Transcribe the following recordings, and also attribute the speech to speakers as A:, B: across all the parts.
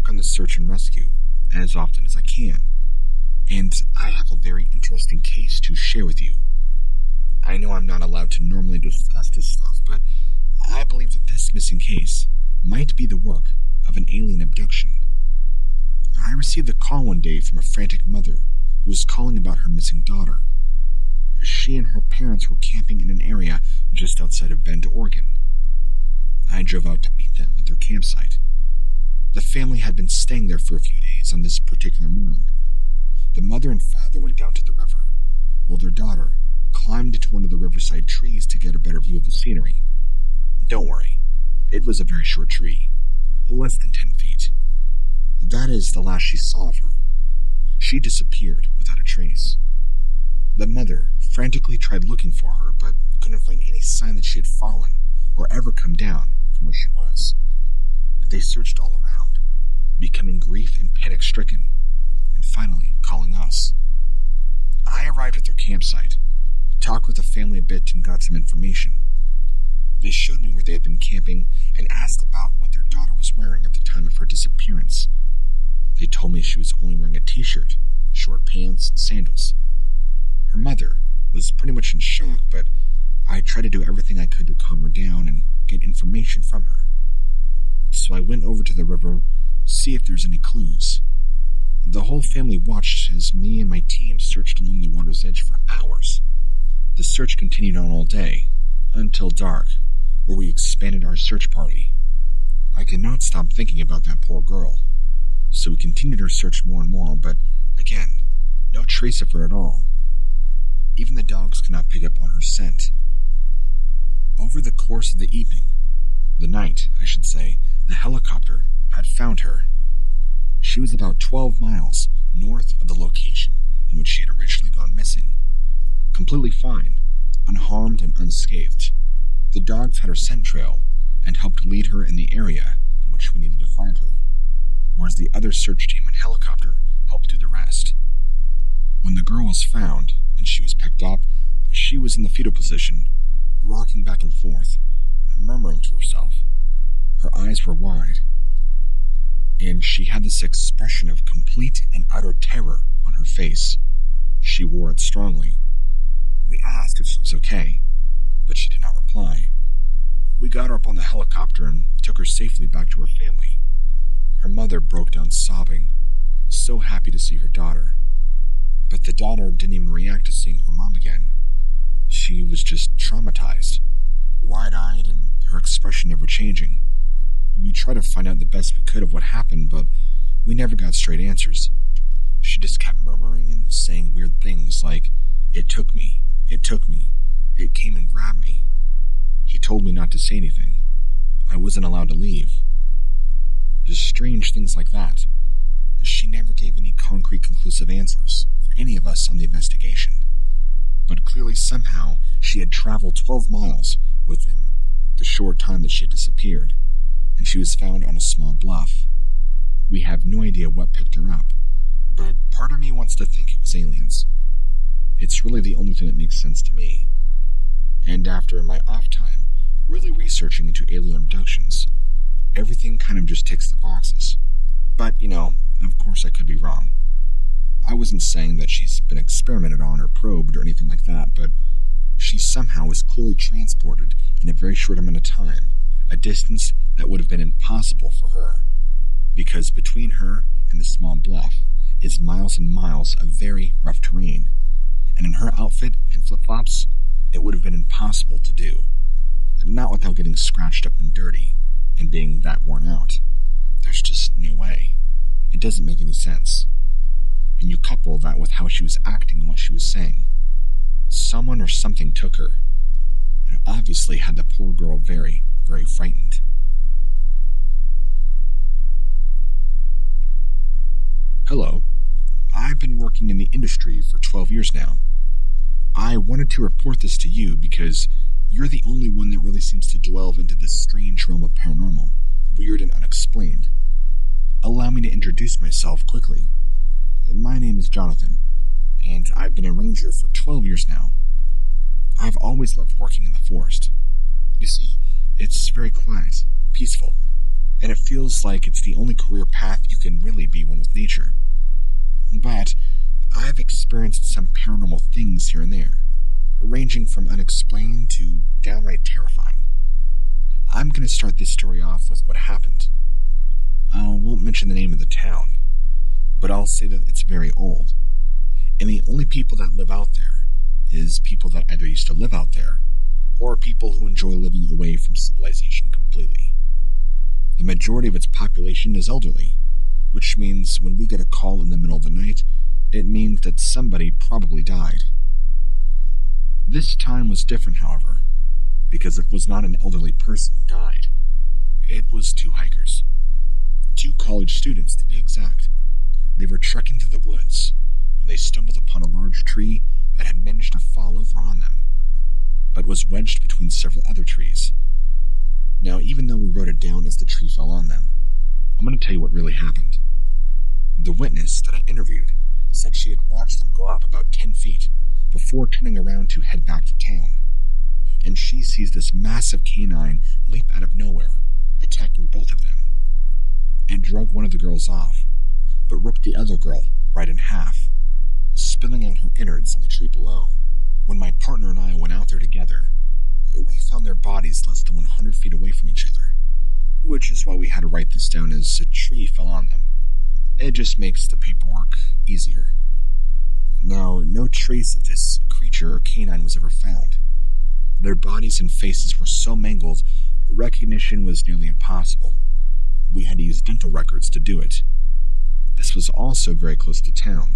A: work on the search and rescue as often as I can, and I have a very interesting case to share with you. I know I'm not allowed to normally discuss this stuff, but I believe that this missing case might be the work of an alien abduction. I received a call one day from a frantic mother who was calling about her missing daughter. She and her parents were camping in an area just outside of Bend, Oregon. I drove out to meet them at their campsite. The family had been staying there for a few days on this particular morning. The mother and father went down to the river, while their daughter climbed into one of the riverside trees to get a better view of the scenery. Don't worry, it was a very short tree, less than 10 feet. That is the last she saw of her. She disappeared without a trace. The mother frantically tried looking for her, but couldn't find any sign that she had fallen or ever come down from where she was. They searched all around, becoming grief and panic-stricken, and finally calling us. I arrived at their campsite, talked with the family a bit, and got some information. They showed me where they had been camping and asked about what their daughter was wearing at the time of her disappearance. They told me she was only wearing a t-shirt, short pants, and sandals. Her mother was pretty much in shock, but I tried to do everything I could to calm her down and get information from her. So I went over to the river, see if there's any clues. The whole family watched as me and my team searched along the water's edge for hours. The search continued on all day, until dark, where we expanded our search party. I could not stop thinking about that poor girl, so we continued our search more and more, but again, no trace of her at all. Even the dogs could not pick up on her scent. Over the course of the evening, the night, I should say, the helicopter had found her. She was about 12 miles north of the location in which she had originally gone missing. Completely fine, unharmed and unscathed. The dogs had her scent trail and helped lead her in the area in which we needed to find her, whereas the other search team and helicopter helped do the rest. When the girl was found and she was picked up, she was in the fetal position, rocking back and forth, murmuring to herself. Her eyes were wide, and she had this expression of complete and utter terror on her face. She wore it strongly. We asked if she was okay, but she did not reply. We got her up on the helicopter and took her safely back to her family. Her mother broke down sobbing, so happy to see her daughter. But the daughter didn't even react to seeing her mom again. She was just traumatized, wide-eyed, and her expression never changing. We tried to find out the best we could of what happened, but we never got straight answers. She just kept murmuring and saying weird things like, "It took me, it took me, it came and grabbed me. He told me not to say anything. I wasn't allowed to leave." Just strange things like that. She never gave any concrete conclusive answers for any of us on the investigation. But clearly somehow she had traveled 12 miles within the short time that she had disappeared, and she was found on a small bluff. We have no idea what picked her up, but part of me wants to think it was aliens. It's really the only thing that makes sense to me. And after my off time, really researching into alien abductions, everything kind of just ticks the boxes. But, of course I could be wrong. I wasn't saying that she's been experimented on or probed or anything like that, but she somehow was clearly transported in a very short amount of time, a distance that would have been impossible for her, because between her and the small bluff is miles and miles of very rough terrain, and in her outfit and flip-flops, it would have been impossible to do, not without getting scratched up and dirty and being that worn out. There's just no way. It doesn't make any sense. And you couple that with how she was acting and what she was saying. Someone or something took her, and obviously had the poor girl very, very frightened. Hello. I've been working in the industry for 12 years now. I wanted to report this to you because you're the only one that really seems to delve into this strange realm of paranormal, weird and unexplained. Allow me to introduce myself quickly. My name is Jonathan, and I've been a ranger for 12 years now. I've always loved working in the forest. You see, it's very quiet, peaceful. and it feels like it's the only career path you can really be one with nature. But I've experienced some paranormal things here and there, ranging from unexplained to downright terrifying. I'm going to start this story off with what happened. I won't mention the name of the town, but I'll say that it's very old, and the only people that live out there is people that either used to live out there or people who enjoy living away from civilization completely. The majority of its population is elderly, which means when we get a call in the middle of the night, it means that somebody probably died. This time was different, however, because it was not an elderly person who died. It was two hikers. Two college students, to be exact. They were trekking through the woods when they stumbled upon a large tree that had managed to fall over on them, but was wedged between several other trees. Now, even though we wrote it down as the tree fell on them, I'm going to tell you what really happened. The witness that I interviewed said she had watched them go up about 10 feet before turning around to head back to town, and she sees this massive canine leap out of nowhere, attacking both of them. It drug one of the girls off, but ripped the other girl right in half, spilling out her innards on the tree below. When my partner and I went out there together, we found their bodies less than 100 feet away from each other, which is why we had to write this down as a tree fell on them. It just makes the paperwork easier. Now, no trace of this creature or canine was ever found. Their bodies and faces were so mangled, recognition was nearly impossible. We had to use dental records to do it. This was also very close to town,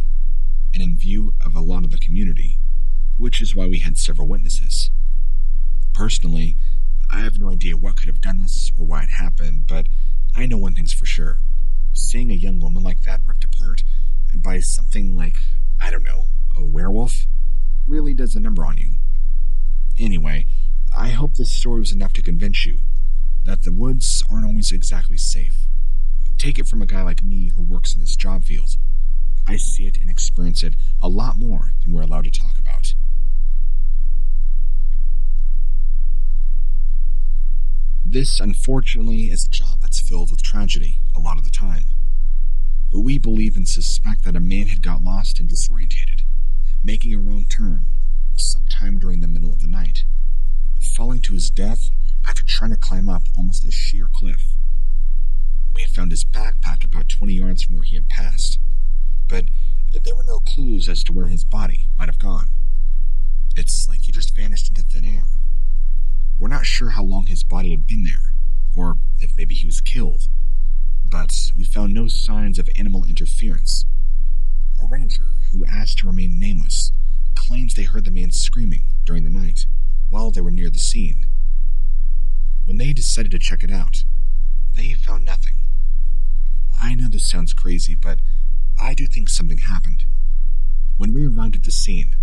A: and in view of a lot of the community, which is why we had several witnesses. Personally, I have no idea what could have done this or why it happened, but I know one thing's for sure. Seeing a young woman like that ripped apart by something like, I don't know, a werewolf, really does a number on you. Anyway, I hope this story was enough to convince you that the woods aren't always exactly safe. Take it from a guy like me who works in this job field. I see it and experience it a lot more than we're allowed to talk about. This, unfortunately, is a job that's filled with tragedy a lot of the time. We believe and suspect that a man had got lost and disorientated, making a wrong turn sometime during the middle of the night, falling to his death after trying to climb up almost a sheer cliff. We had found his backpack about 20 yards from where he had passed, but there were no clues as to where his body might have gone. It's like he just vanished into thin air. We're not sure how long his body had been there, or if maybe he was killed, but we found no signs of animal interference. A ranger, who asked to remain nameless, claims they heard the man screaming during the night while they were near the scene. When they decided to check it out, they found nothing. I know this sounds crazy, but I do think something happened. When we arrived at the scene,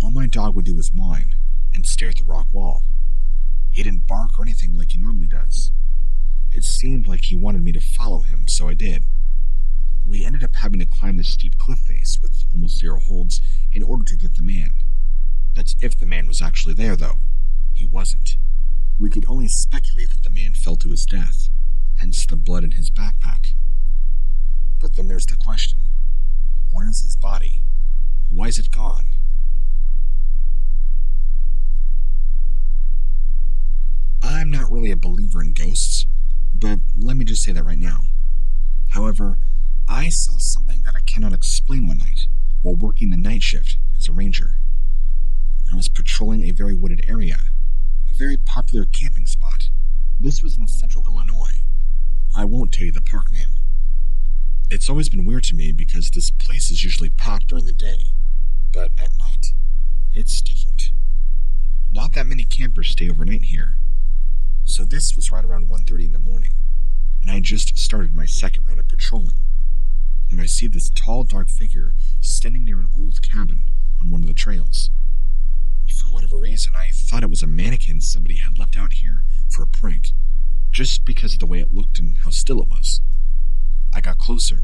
A: all my dog would do was whine and stare at the rock wall. He didn't bark or anything like he normally does. It seemed like he wanted me to follow him, so I did. We ended up having to climb the steep cliff face with almost zero holds in order to get the man. That's if the man was actually there, though. He wasn't. We could only speculate that the man fell to his death, hence the blood in his backpack. But then there's the question. Where's his body? Why is it gone? I'm not really a believer in ghosts, but let me just say that right now. However, I saw something that I cannot explain one night while working the night shift as a ranger. I was patrolling a very wooded area, a very popular camping spot. This was in central Illinois. I won't tell you the park name. It's always been weird to me because this place is usually packed during the day, but at night, it's different. Not that many campers stay overnight here. So this was right around 1:30 in the morning, and I just started my second round of patrolling, and I see this tall, dark figure standing near an old cabin on one of the trails. For whatever reason, I thought it was a mannequin somebody had left out here for a prank, just because of the way it looked and how still it was. I got closer,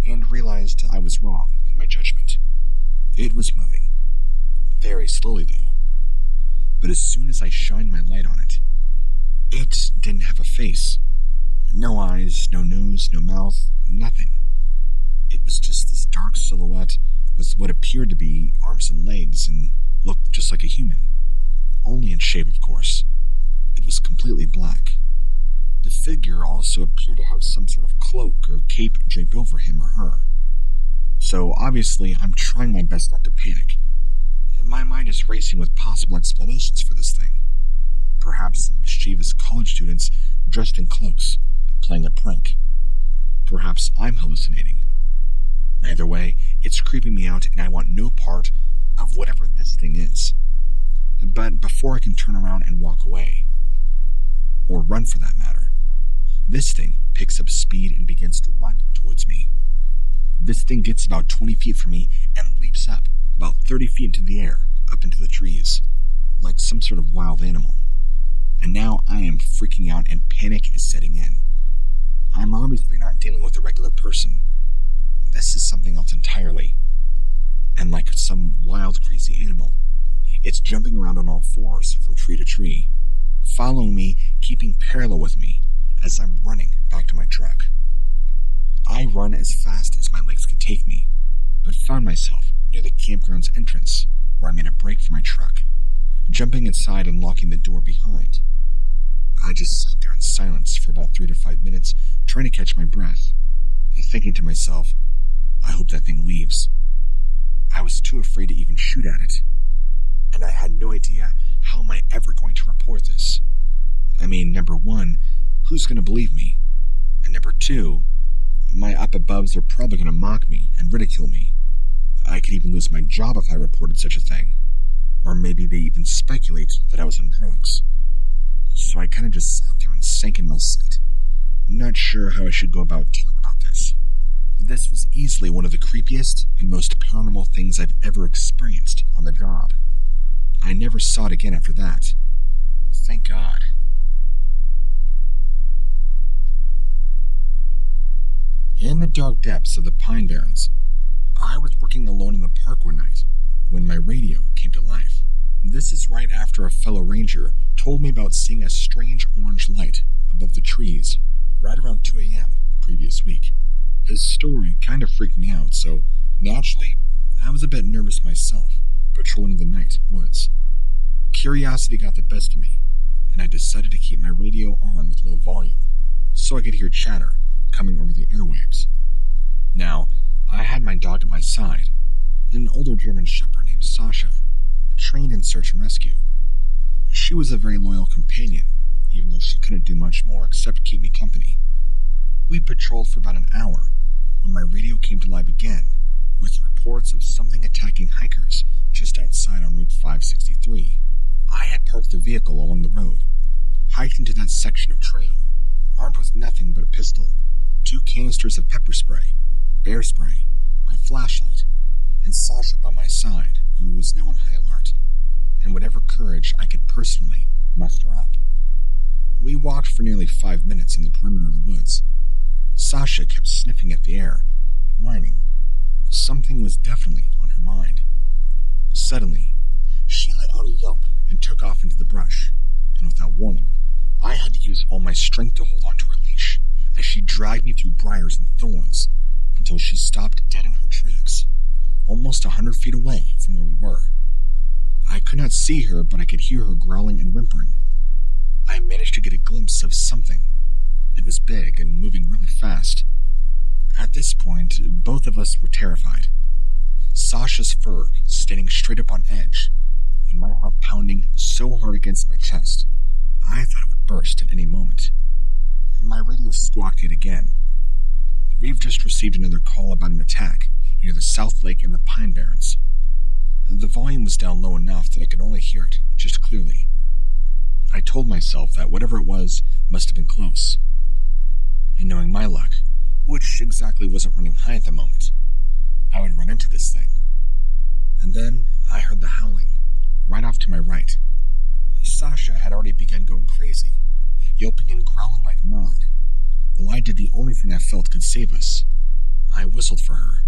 A: and realized I was wrong in my judgment. It was moving. Very slowly, though. But as soon as I shined my light on it, it didn't have a face. No eyes, no nose, no mouth, nothing. It was just this dark silhouette with what appeared to be arms and legs and looked just like a human. Only in shape, of course. It was completely black. The figure also appeared to have some sort of cloak or cape draped over him or her. So obviously, I'm trying my best not to panic. My mind is racing with possible explanations for this thing. Perhaps some mischievous college students dressed in cloaks, playing a prank. Perhaps I'm hallucinating. Either way, it's creeping me out and I want no part of whatever this thing is. But before I can turn around and walk away, or run for that matter, this thing picks up speed and begins to run towards me. This thing gets about 20 feet from me and leaps up about 30 feet into the air, up into the trees, like some sort of wild animal. And now I am freaking out and panic is setting in. I'm obviously not dealing with a regular person. This is something else entirely. And like some wild, crazy animal, it's jumping around on all fours from tree to tree, following me, keeping parallel with me as I'm running back to my truck. I run as fast as my legs could take me, but found myself near the campground's entrance, where I made a break for my truck, jumping inside and locking the door behind. I just sat there in silence for about 3 to 5 minutes, trying to catch my breath, and thinking to myself, I hope that thing leaves. I was too afraid to even shoot at it, and I had no idea how am I ever going to report this. I mean, number one, who's going to believe me? And number two, my up-aboves are probably going to mock me and ridicule me. I could even lose my job if I reported such a thing. Or maybe they even speculate that I was on drugs. So I kind of just sat there and sank in my seat, not sure how I should go about telling about this. This was easily one of the creepiest and most paranormal things I've ever experienced on the job. I never saw it again after that. Thank God. In the dark depths of the Pine Barrens, I was working alone in the park one night when my radio came to life. This is right after a fellow ranger told me about seeing a strange orange light above the trees right around 2 a.m. the previous week. His story kind of freaked me out, so naturally, I was a bit nervous myself, patrolling the night woods. Curiosity got the best of me, and I decided to keep my radio on with low volume, so I could hear chatter coming over the airwaves. Now, I had my dog at my side, an older German shepherd named Sasha, trained in search and rescue. She was a very loyal companion, even though she couldn't do much more except keep me company. We patrolled for about an hour when my radio came to life again, with reports of something attacking hikers just outside on Route 563. I had parked the vehicle along the road, hiked into that section of trail, armed with nothing but a pistol, 2 canisters of pepper spray, bear spray, my flashlight, and Sasha by my side, who was now on high alert, and whatever courage I could personally muster up. We walked for nearly 5 minutes in the perimeter of the woods. Sasha kept sniffing at the air, whining. Something was definitely on her mind. Suddenly, she let out a yelp and took off into the brush, and without warning, I had to use all my strength to hold onto her leash as she dragged me through briars and thorns until she stopped dead in her tracks, almost 100 feet away from where we were. I could not see her, but I could hear her growling and whimpering. I managed to get a glimpse of something. It was big and moving really fast. At this point, both of us were terrified. Sasha's fur standing straight up on edge, and my heart pounding so hard against my chest, I thought it would burst at any moment. My radio squawked yet again. We've just received another call about an attack near the South Lake in the Pine Barrens. The volume was down low enough that I could only hear it just clearly. I told myself that whatever it was must have been close. And knowing my luck, which exactly wasn't running high at the moment, I would run into this thing. And then I heard the howling, right off to my right. Sasha had already begun going crazy, yelping and growling like mad. Well, I did the only thing I felt could save us. I whistled for her.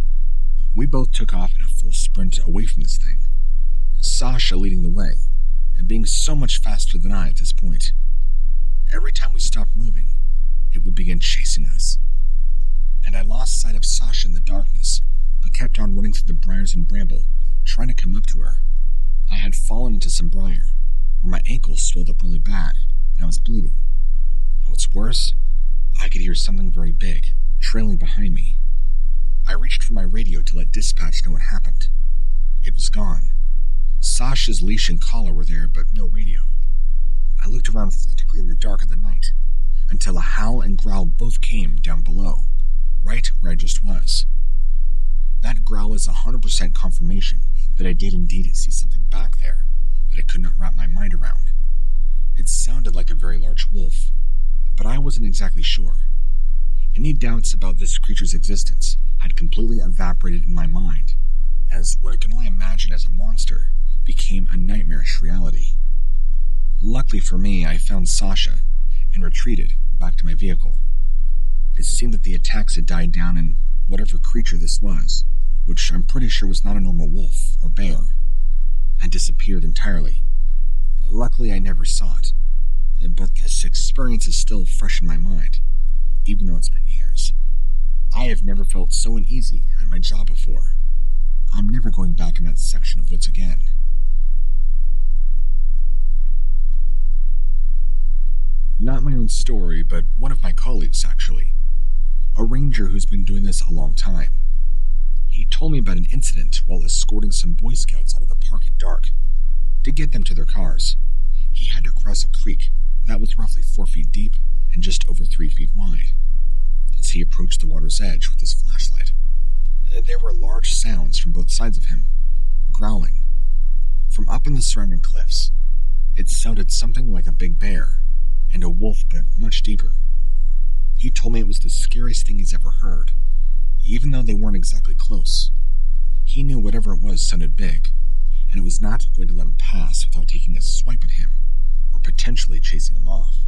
A: We both took off in a full sprint away from this thing, Sasha leading the way, and being so much faster than I at this point. Every time we stopped moving, it would begin chasing us. And I lost sight of Sasha in the darkness, but kept on running through the briars and bramble, trying to come up to her. I had fallen into some briar, where my ankle swelled up really bad, and I was bleeding. And what's worse, I could hear something very big, trailing behind me. I reached for my radio to let dispatch know what happened. It was gone. Sasha's leash and collar were there, but no radio. I looked around frantically in the dark of the night, until a howl and growl both came down below, right where I just was. That growl is 100% confirmation that I did indeed see something back there that I could not wrap my mind around. It sounded like a very large wolf, but I wasn't exactly sure. Any doubts about this creature's existence had completely evaporated in my mind, as what I can only imagine as a monster became a nightmarish reality. Luckily for me, I found Sasha and retreated back to my vehicle. It seemed that the attacks had died down and whatever creature this was, which I'm pretty sure was not a normal wolf or bear, had disappeared entirely. Luckily, I never saw it, but this experience is still fresh in my mind, even though it's been years. I have never felt so uneasy at my job before. I'm never going back in that section of woods again. Not my own story, but one of my colleagues, actually. A ranger who's been doing this a long time. He told me about an incident while escorting some Boy Scouts out of the park at dark. To get them to their cars, he had to cross a creek that was roughly 4 feet deep and just over 3 feet wide. As he approached the water's edge with his flashlight, there were large sounds from both sides of him, growling. From up in the surrounding cliffs, it sounded something like a big bear and a wolf, but much deeper. He told me it was the scariest thing he's ever heard, even though they weren't exactly close. He knew whatever it was sounded big, and it was not going to let him pass without taking a swipe at him, or potentially chasing him off.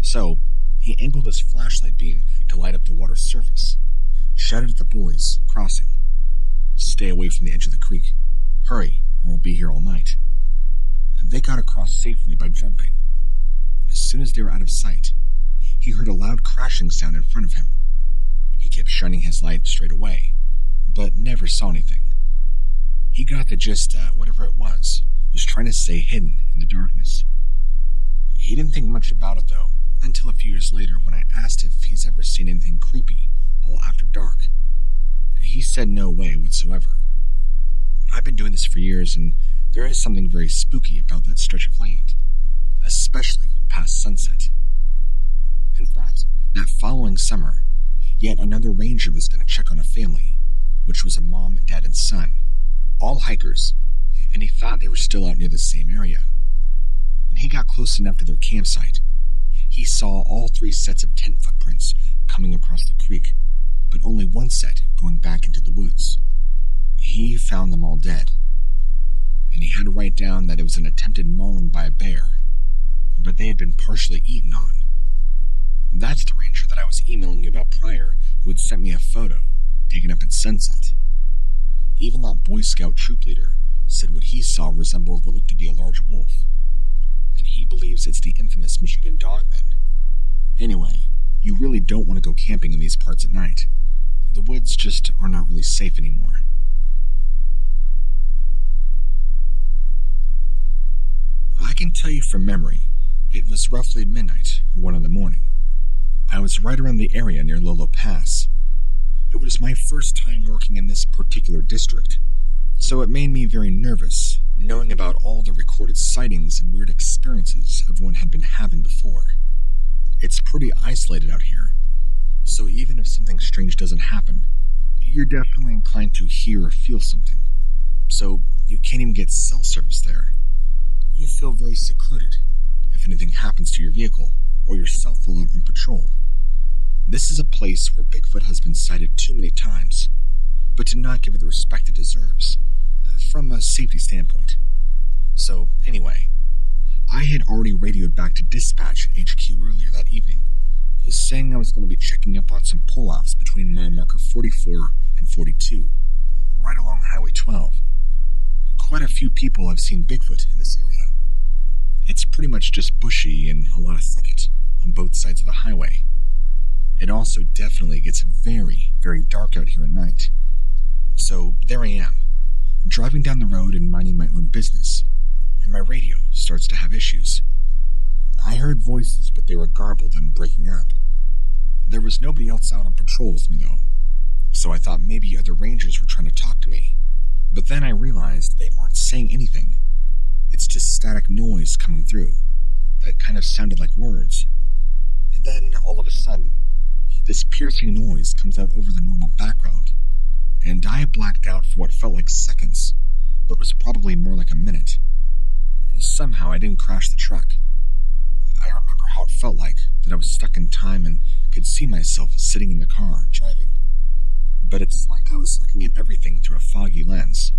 A: So, he angled his flashlight beam to light up the water's surface, shouted at the boys crossing, "Stay away from the edge of the creek. Hurry, or we'll be here all night." And they got across safely by jumping. As soon as they were out of sight, he heard a loud crashing sound in front of him. He kept shining his light straight away, but never saw anything. He got the gist that whatever it was trying to stay hidden in the darkness. He didn't think much about it, though, until a few years later when I asked if he's ever seen anything creepy all after dark. He said no way whatsoever. I've been doing this for years, and there is something very spooky about that stretch of land, especially past sunset. In fact, that following summer, yet another ranger was going to check on a family, which was a mom, dad, and son, all hikers, and he thought they were still out near the same area. When he got close enough to their campsite, he saw all 3 sets of tent footprints coming across the creek, but only one set going back into the woods. He found them all dead, and he had to write down that it was an attempted mauling by a bear, but they had been partially eaten on. That's the ranger that I was emailing you about prior, who had sent me a photo taken up at sunset. Even that Boy Scout troop leader said what he saw resembled what looked to be a large wolf, and he believes it's the infamous Michigan dogman. Anyway, you really don't want to go camping in these parts at night. The woods just are not really safe anymore. I can tell you from memory, it was roughly midnight or 1 in the morning. I was right around the area near Lolo Pass. It was my first time working in this particular district, so it made me very nervous, knowing about all the recorded sightings and weird experiences everyone had been having before. It's pretty isolated out here, so even if something strange doesn't happen, you're definitely inclined to hear or feel something. So you can't even get cell service there. You feel very secluded if anything happens to your vehicle or your cell phone on patrol. This is a place where Bigfoot has been sighted too many times, but to not give it the respect it deserves, from a safety standpoint. So, anyway, I had already radioed back to dispatch at HQ earlier that evening, saying I was going to be checking up on some pull-offs between mile marker 44 and 42, right along Highway 12. Quite a few people have seen Bigfoot in this area. It's pretty much just bushy and a lot of thicket on both sides of the highway. It also definitely gets very, very dark out here at night. So there I am, driving down the road and minding my own business, and my radio starts to have issues. I heard voices, but they were garbled and breaking up. There was nobody else out on patrol with me, though, so I thought maybe other rangers were trying to talk to me. But then I realized they aren't saying anything. It's just static noise coming through that kind of sounded like words. And then, all of a sudden, this piercing noise comes out over the normal background, and I blacked out for what felt like seconds, but was probably more like a minute. Somehow I didn't crash the truck. I remember how it felt like, that I was stuck in time and could see myself sitting in the car, driving. But it's like I was looking at everything through a foggy lens.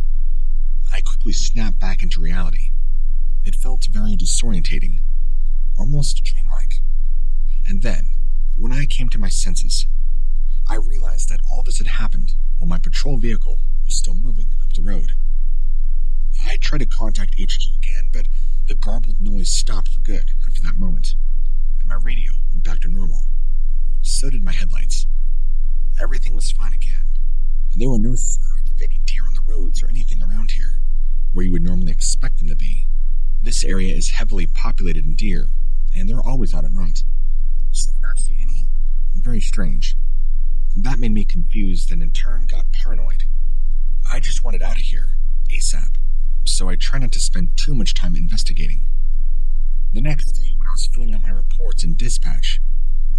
A: I quickly snapped back into reality. It felt very disorientating, almost dreamlike. And then, when I came to my senses, I realized that all this had happened while my patrol vehicle was still moving up the road. I tried to contact HQ again, but the garbled noise stopped for good after that moment, and my radio went back to normal. So did my headlights. Everything was fine again, and there were no signs of any deer on the roads or anything around here, where you would normally expect them to be. This area is heavily populated in deer, and they're always out at night. So to not see any? Very strange. That made me confused and in turn got paranoid. I just wanted out of here, ASAP, so I tried not to spend too much time investigating. The next day, when I was filling out my reports in dispatch,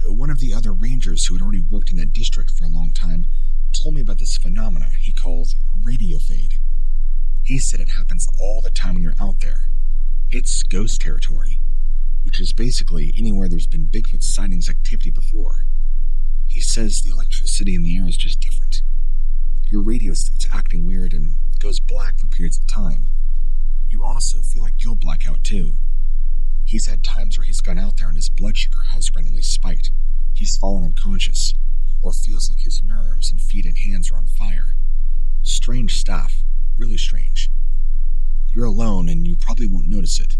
A: one of the other rangers who had already worked in that district for a long time told me about this phenomena he calls radio fade. He said it happens all the time when you're out there. It's ghost territory, which is basically anywhere there's been Bigfoot sightings activity before. He says the electricity in the air is just different. Your radio starts acting weird and goes black for periods of time. You also feel like you'll black out too. He's had times where he's gone out there and his blood sugar has randomly spiked. He's fallen unconscious, or feels like his nerves and feet and hands are on fire. Strange stuff, really strange. You're alone and you probably won't notice it,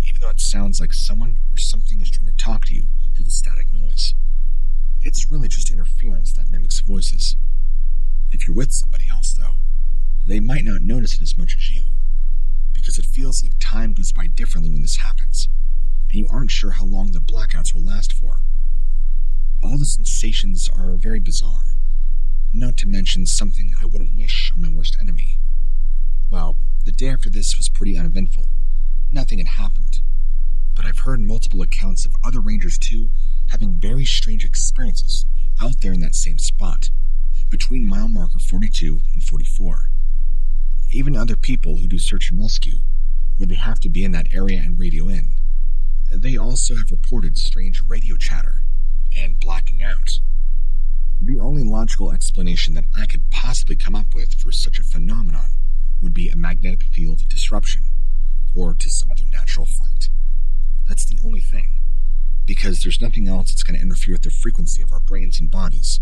A: even though it sounds like someone or something is trying to talk to you through the static noise. It's really just interference that mimics voices. If you're with somebody else, though, they might not notice it as much as you, because it feels like time goes by differently when this happens, and you aren't sure how long the blackouts will last for. All the sensations are very bizarre, not to mention something I wouldn't wish on my worst enemy. Well, the day after this was pretty uneventful. Nothing had happened, but I've heard multiple accounts of other rangers too having very strange experiences out there in that same spot, between mile marker 42 and 44. Even other people who do search and rescue, where they have to be in that area and radio in. They also have reported strange radio chatter and blacking out. The only logical explanation that I could possibly come up with for such a phenomenon would be a magnetic field disruption, or to some other natural fight. That's the only thing, because there's nothing else that's going to interfere with the frequency of our brains and bodies,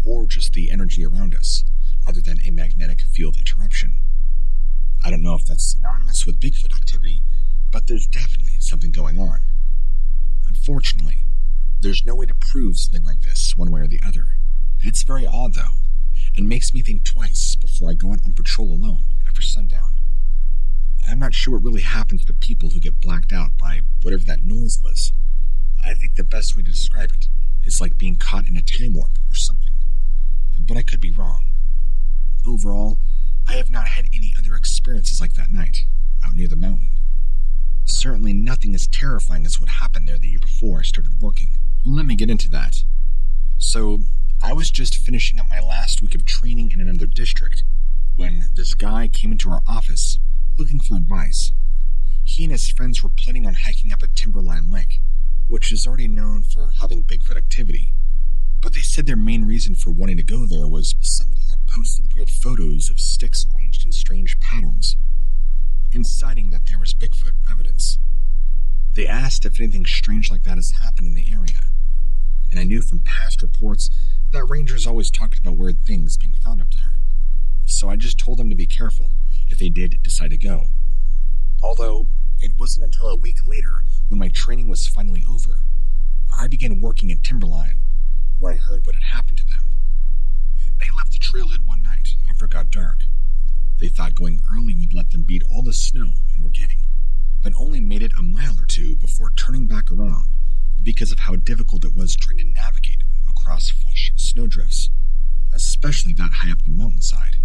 A: or just the energy around us, other than a magnetic field interruption. I don't know if that's synonymous with Bigfoot activity, but there's definitely something going on. Unfortunately, there's no way to prove something like this one way or the other. It's very odd, though, and makes me think twice before I go out on patrol alone after sundown. I'm not sure what really happens to people who get blacked out by whatever that noise was. I think the best way to describe it is like being caught in a time warp or something. But I could be wrong. Overall, I have not had any other experiences like that night, out near the mountain. Certainly nothing as terrifying as what happened there the year before I started working. Let me get into that. So, I was just finishing up my last week of training in another district when this guy came into our office looking for advice. He and his friends were planning on hiking up a timberline lake, which is already known for having Bigfoot activity. But they said their main reason for wanting to go there was somebody had posted weird photos of sticks arranged in strange patterns, inciting that there was Bigfoot evidence. They asked if anything strange like that has happened in the area, and I knew from past reports that rangers always talked about weird things being found up there. So I just told them to be careful if they did decide to go. Although, it wasn't until a week later, when my training was finally over, I began working at Timberline, where I heard what had happened to them. They left the trailhead one night after it got dark. They thought going early would let them beat all the snow and were getting, but only made it a mile or two before turning back around because of how difficult it was trying to navigate across fresh snowdrifts, especially that high up the mountainside.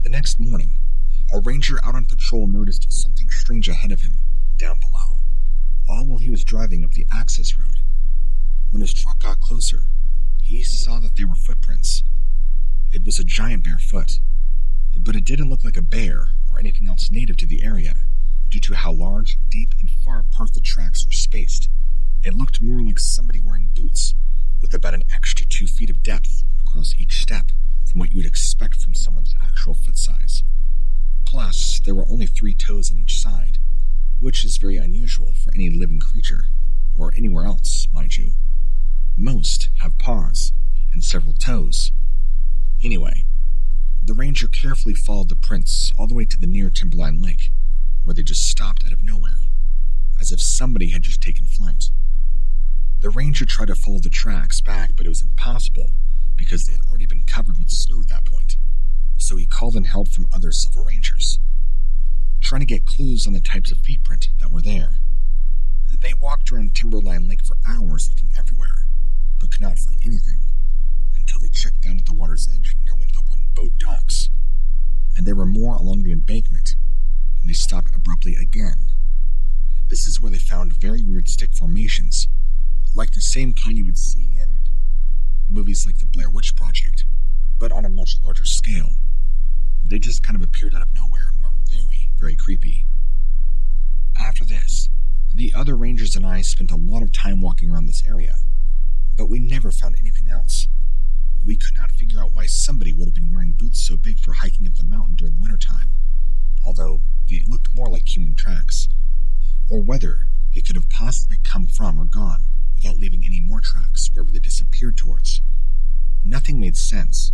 A: The next morning, a ranger out on patrol noticed something strange ahead of him, down below, all while he was driving up the access road. When his truck got closer, he saw that they were footprints. It was a giant bare foot, but it didn't look like a bear or anything else native to the area due to how large, deep, and far apart the tracks were spaced. It looked more like somebody wearing boots, with about an extra 2 feet of depth across each step from what you would expect from someone's actual foot size. Plus, there were only 3 toes on each side, which is very unusual for any living creature, or anywhere else, mind you. Most have paws and several toes. Anyway, the ranger carefully followed the prints all the way to the near Timberline Lake, where they just stopped out of nowhere, as if somebody had just taken flight. The ranger tried to follow the tracks back, but it was impossible because they had already been covered with snow at that point, so he called in help from other silver rangers, trying to get clues on the types of footprint that were there. They walked around Timberline Lake for hours looking everywhere, but could not find anything, until they checked down at the water's edge near one of the wooden boat docks. And there were more along the embankment, and they stopped abruptly again. This is where they found very weird stick formations, like the same kind you would see in movies like the Blair Witch Project, but on a much larger scale. They just kind of appeared out of nowhere and were very, very creepy. After this, the other rangers and I spent a lot of time walking around this area, but we never found anything else. We could not figure out why somebody would have been wearing boots so big for hiking up the mountain during wintertime, although they looked more like human tracks, or whether they could have possibly come from or gone without leaving any more tracks wherever they disappeared towards. Nothing made sense.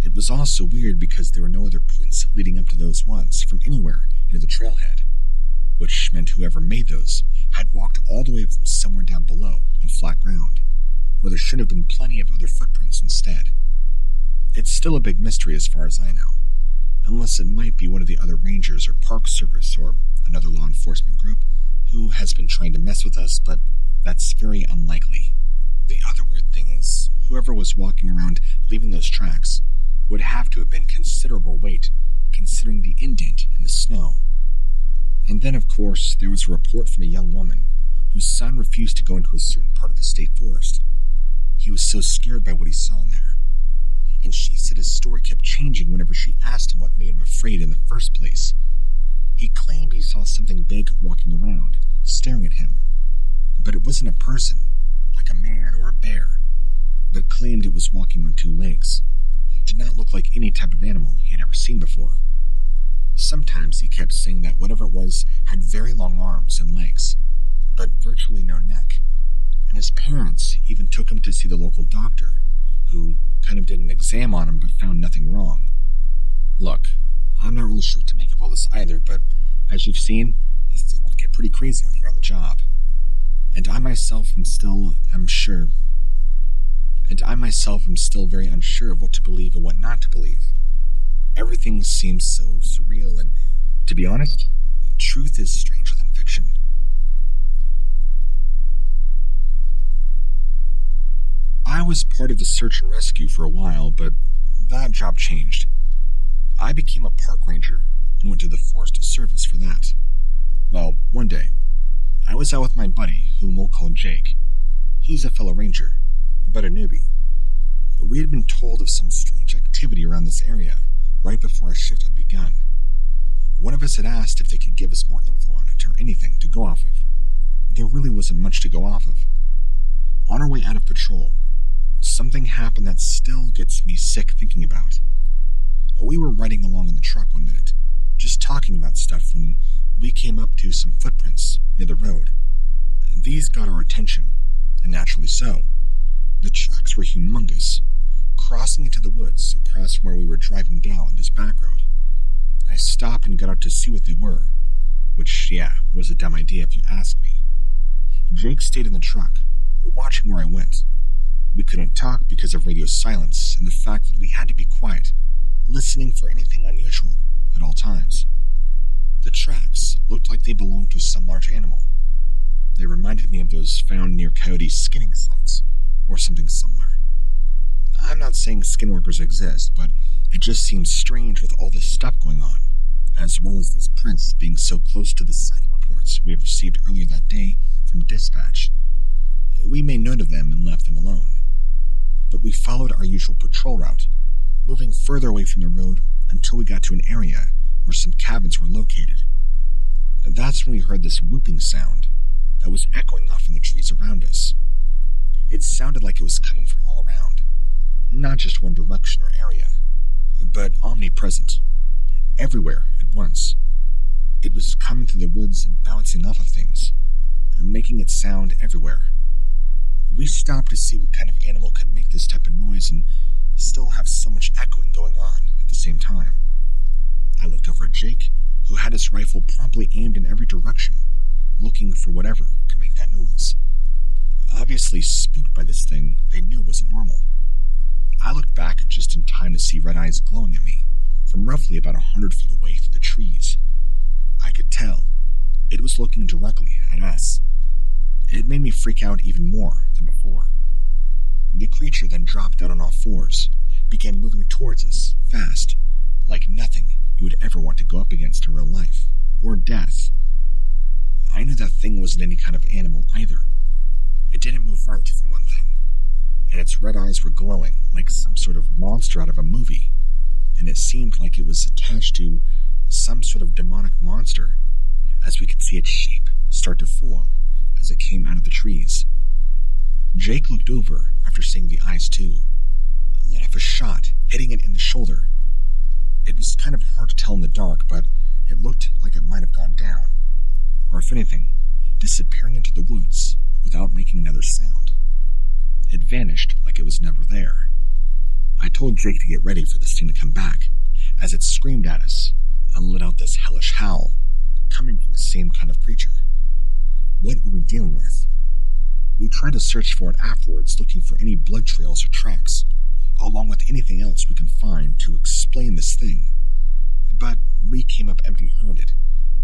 A: It was also weird because there were no other prints leading up to those ones from anywhere near the trailhead, which meant whoever made those had walked all the way up from somewhere down below on flat ground, where there should have been plenty of other footprints instead. It's still a big mystery as far as I know, unless it might be one of the other rangers or park service or another law enforcement group who has been trying to mess with us, but that's very unlikely. The other weird thing is, whoever was walking around leaving those tracks would have to have been considerable weight, considering the indent in the snow. And then, of course, there was a report from a young woman whose son refused to go into a certain part of the state forest. He was so scared by what he saw in there. And she said his story kept changing whenever she asked him what made him afraid in the first place. He claimed he saw something big walking around, staring at him. But it wasn't a person, like a man or a bear, but claimed it was walking on 2 legs. It did not look like any type of animal he had ever seen before. Sometimes he kept saying that whatever it was had very long arms and legs, but virtually no neck. And his parents even took him to see the local doctor, who kind of did an exam on him but found nothing wrong. Look, I'm not really sure what to make of all this either, but as you've seen, things get pretty crazy out here on the job. And I myself am still very unsure of what to believe and what not to believe. Everything seems so surreal, and to be honest, truth is stranger than fiction. I was part of the search and rescue for a while, but that job changed. I became a park ranger and went to the Forest Service for that. Well, one day, I was out with my buddy, whom we'll call Jake. He's a fellow ranger, but a newbie. We had been told of some strange activity around this area right before our shift had begun. One of us had asked if they could give us more info on it or anything to go off of. There really wasn't much to go off of. On our way out of patrol, something happened that still gets me sick thinking about. We were riding along in the truck one minute, just talking about stuff, when we came up to some footprints near the road. These got our attention, and naturally so. The tracks were humongous, crossing into the woods across from where we were driving down this back road. I stopped and got out to see what they were, which, was a dumb idea if you ask me. Jake stayed in the truck, watching where I went. We couldn't talk because of radio silence and the fact that we had to be quiet, listening for anything unusual at all times. The tracks looked like they belonged to some large animal. They reminded me of those found near coyote skinning sites, or something similar. I'm not saying skinwalkers exist, but it just seems strange with all this stuff going on, as well as these prints being so close to the sighting reports we had received earlier that day from dispatch. We made note of them and left them alone. But we followed our usual patrol route, moving further away from the road until we got to an area where some cabins were located. That's when we heard this whooping sound that was echoing off in the trees around us. It sounded like it was coming from all around, not just one direction or area, but omnipresent, everywhere at once. It was coming through the woods and bouncing off of things, making it sound everywhere. We stopped to see what kind of animal could make this type of noise and still have so much echoing going on at the same time. I looked over at Jake, who had his rifle promptly aimed in every direction, looking for whatever could make that noise. Obviously spooked by this thing they knew wasn't normal. I looked back just in time to see red eyes glowing at me from roughly about 100 feet away through the trees. I could tell it was looking directly at us. It made me freak out even more than before. The creature then dropped down on all fours, began moving towards us, fast, like nothing you would ever want to go up against in real life, or death. I knew that thing wasn't any kind of animal either. It didn't move right, for one thing, and its red eyes were glowing like some sort of monster out of a movie, and it seemed like it was attached to some sort of demonic monster, as we could see its shape start to form as it came out of the trees. Jake looked over after seeing the eyes too, let off a shot, hitting it in the shoulder. It was kind of hard to tell in the dark, but it looked like it might have gone down, or if anything, disappearing into the woods without making another sound. It vanished like it was never there. I told Jake to get ready for this thing to come back, as it screamed at us and let out this hellish howl, coming from the same kind of creature. What were we dealing with? We tried to search for it afterwards, looking for any blood trails or tracks, along with anything else we can find to explain this thing. But we came up empty-handed,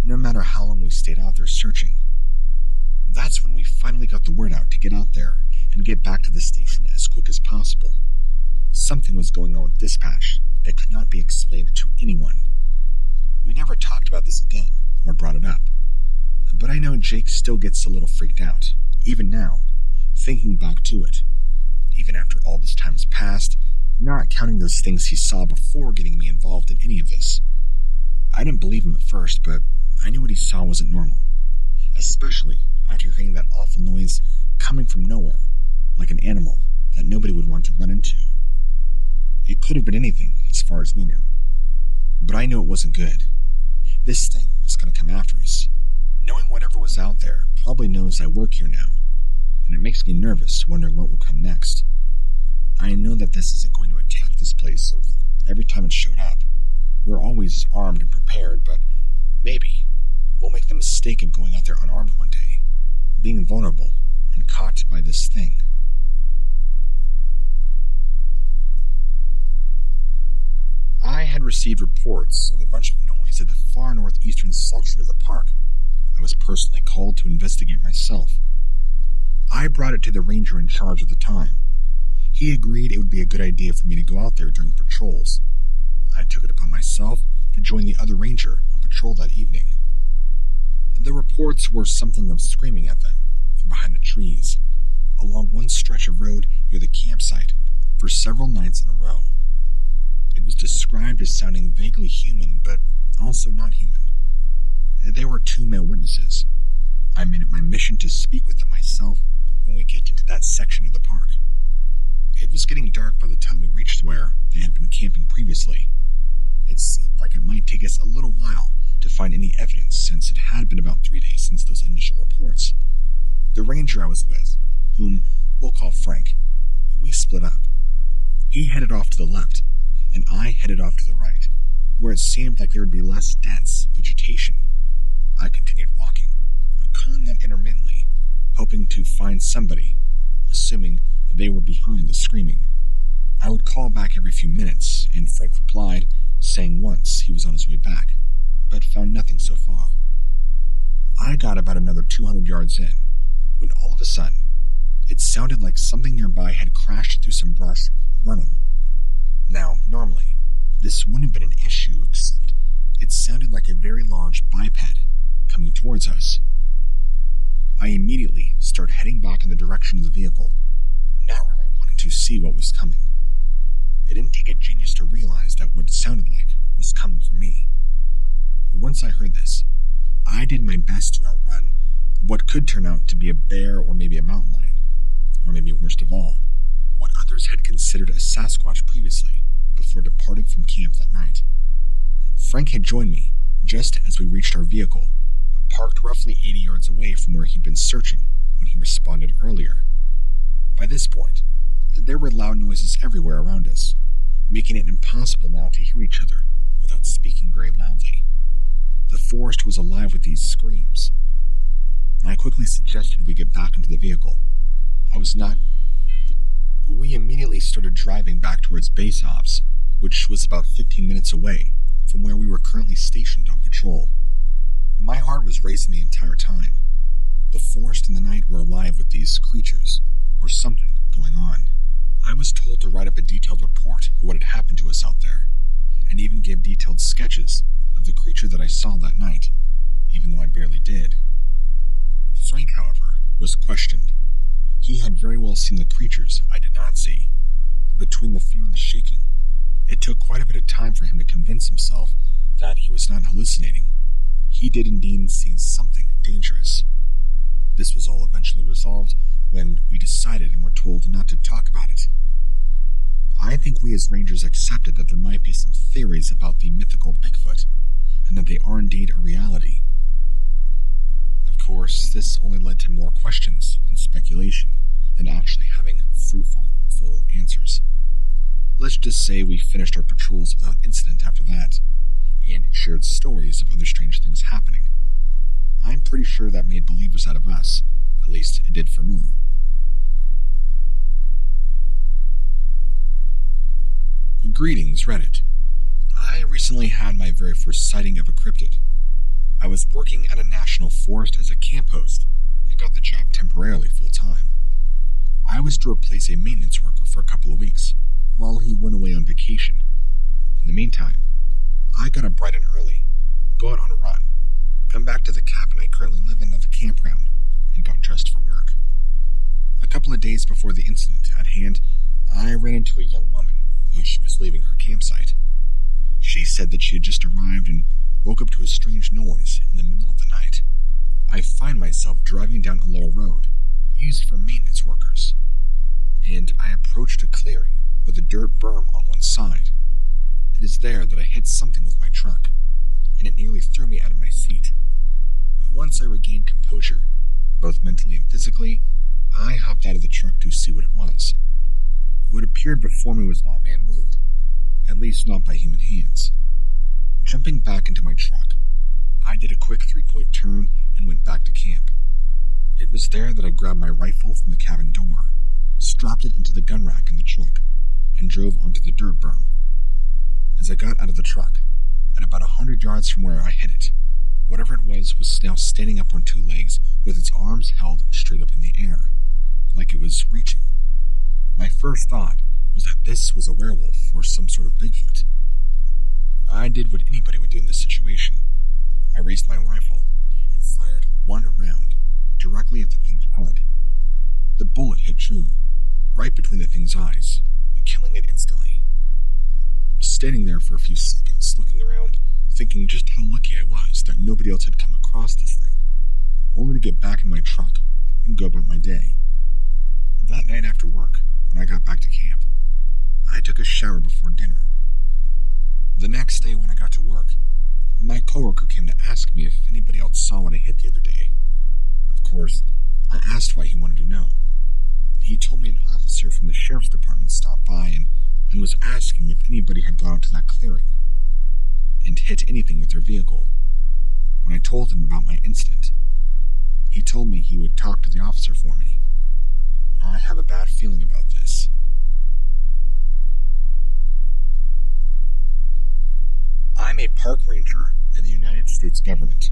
A: no matter how long we stayed out there searching. That's when we finally got the word out to get out there and get back to the station as quick as possible. Something was going on with dispatch that could not be explained to anyone. We never talked about this again or brought it up, but I know Jake still gets a little freaked out, even now, thinking back to it. Even after all this time has passed, not counting those things he saw before getting me involved in any of this. I didn't believe him at first, but I knew what he saw wasn't normal, especially after hearing that awful noise coming from nowhere, like an animal that nobody would want to run into. It could have been anything, as far as we knew, but I knew it wasn't good. This thing was going to come after us. Knowing whatever was out there probably knows I work here now, and it makes me nervous wondering what will come next. I know that this isn't going to attack this place every time it showed up. We're always armed and prepared, but maybe we'll make the mistake of going out there unarmed one day, being vulnerable and caught by this thing. I had received reports of a bunch of noise at the far northeastern section of the park. I was personally called to investigate myself. I brought it to the ranger in charge at the time. He agreed it would be a good idea for me to go out there during patrols. I took it upon myself to join the other ranger on patrol that evening. The reports were something of screaming at them from behind the trees, along one stretch of road near the campsite, for several nights in a row. It was described as sounding vaguely human, but also not human. There were 2 male witnesses. I made it my mission to speak with them myself when we get into that section of the park. It was getting dark by the time we reached where they had been camping previously. It seemed like it might take us a little while to find any evidence, since it had been about 3 days since those initial reports. The ranger I was with, whom we'll call Frank, we split up. He headed off to the left, and I headed off to the right, where it seemed like there would be less dense vegetation. I continued walking, calling out intermittently, hoping to find somebody, assuming They were behind the screaming. I would call back every few minutes, and Frank replied, saying once he was on his way back, but found nothing so far. I got about another 200 yards in, when all of a sudden, it sounded like something nearby had crashed through some brush, running. Now, normally, this wouldn't have been an issue, except it sounded like a very large biped coming towards us. I immediately started heading back in the direction of the vehicle, not really wanting to see what was coming. It didn't take a genius to realize that what it sounded like was coming from me. Once I heard this, I did my best to outrun what could turn out to be a bear or maybe a mountain lion, or maybe worst of all, what others had considered a Sasquatch previously, before departing from camp that night. Frank had joined me just as we reached our vehicle, parked roughly 80 yards away from where he'd been searching when he responded earlier. By this point, there were loud noises everywhere around us, making it impossible now to hear each other without speaking very loudly. The forest was alive with these screams. I quickly suggested we get back into the vehicle. We immediately started driving back towards base ops, which was about 15 minutes away from where we were currently stationed on patrol. My heart was racing the entire time. The forest and the night were alive with these creatures, or something going on. I was told to write up a detailed report of what had happened to us out there, and even give detailed sketches of the creature that I saw that night, even though I barely did. Frank, however, was questioned. He had very well seen the creatures I did not see. Between the fear and the shaking, it took quite a bit of time for him to convince himself that he was not hallucinating. He did indeed see something dangerous. This was all eventually resolved when we decided and were told not to talk about it. I think we as Rangers accepted that there might be some theories about the mythical Bigfoot, and that they are indeed a reality. Of course, this only led to more questions and speculation than actually having fruitful, full answers. Let's just say we finished our patrols without incident after that, and shared stories of other strange things happening. I'm pretty sure that made believers out of us. At least it did for me. Greetings, Reddit. I recently had my very first sighting of a cryptid. I was working at a national forest as a camp host and got the job temporarily full-time. I was to replace a maintenance worker for a couple of weeks while he went away on vacation. In the meantime, I got up bright and early, go out on a run, come back to the cabin I currently live in at the campground, and got dressed for work. A couple of days before the incident at hand, I ran into a young woman as she was leaving her campsite. She said that she had just arrived and woke up to a strange noise in the middle of the night. I find myself driving down a lower road, used for maintenance workers, and I approached a clearing with a dirt berm on one side. It is there that I hit something with my truck, and it nearly threw me out of my seat. Once I regained composure, both mentally and physically, I hopped out of the truck to see what it was. What appeared before me was not man-made, at least not by human hands. Jumping back into my truck, I did a quick 3-point turn and went back to camp. It was there that I grabbed my rifle from the cabin door, strapped it into the gun rack in the truck, and drove onto the dirt berm. As I got out of the truck, at about 100 yards from where I hit it, whatever it was now standing up on two legs with its arms held straight up in the air, like it was reaching. My first thought was that this was a werewolf or some sort of Bigfoot. I did what anybody would do in this situation. I raised my rifle and fired one round directly at the thing's head. The bullet hit true, right between the thing's eyes, killing it instantly. Standing there for a few seconds, looking around, thinking just how lucky I was that nobody else had come across this thing, only to get back in my truck and go about my day. That night after work, when I got back to camp, I took a shower before dinner. The next day when I got to work, my coworker came to ask me if anybody else saw what I hit the other day. Of course, I asked why he wanted to know. He told me an officer from the sheriff's department stopped by and was asking if anybody had gone out to that clearing and hit anything with their vehicle. When I told him about my incident, he told me he would talk to the officer for me. I have a bad feeling about this. I'm a park ranger in the United States government,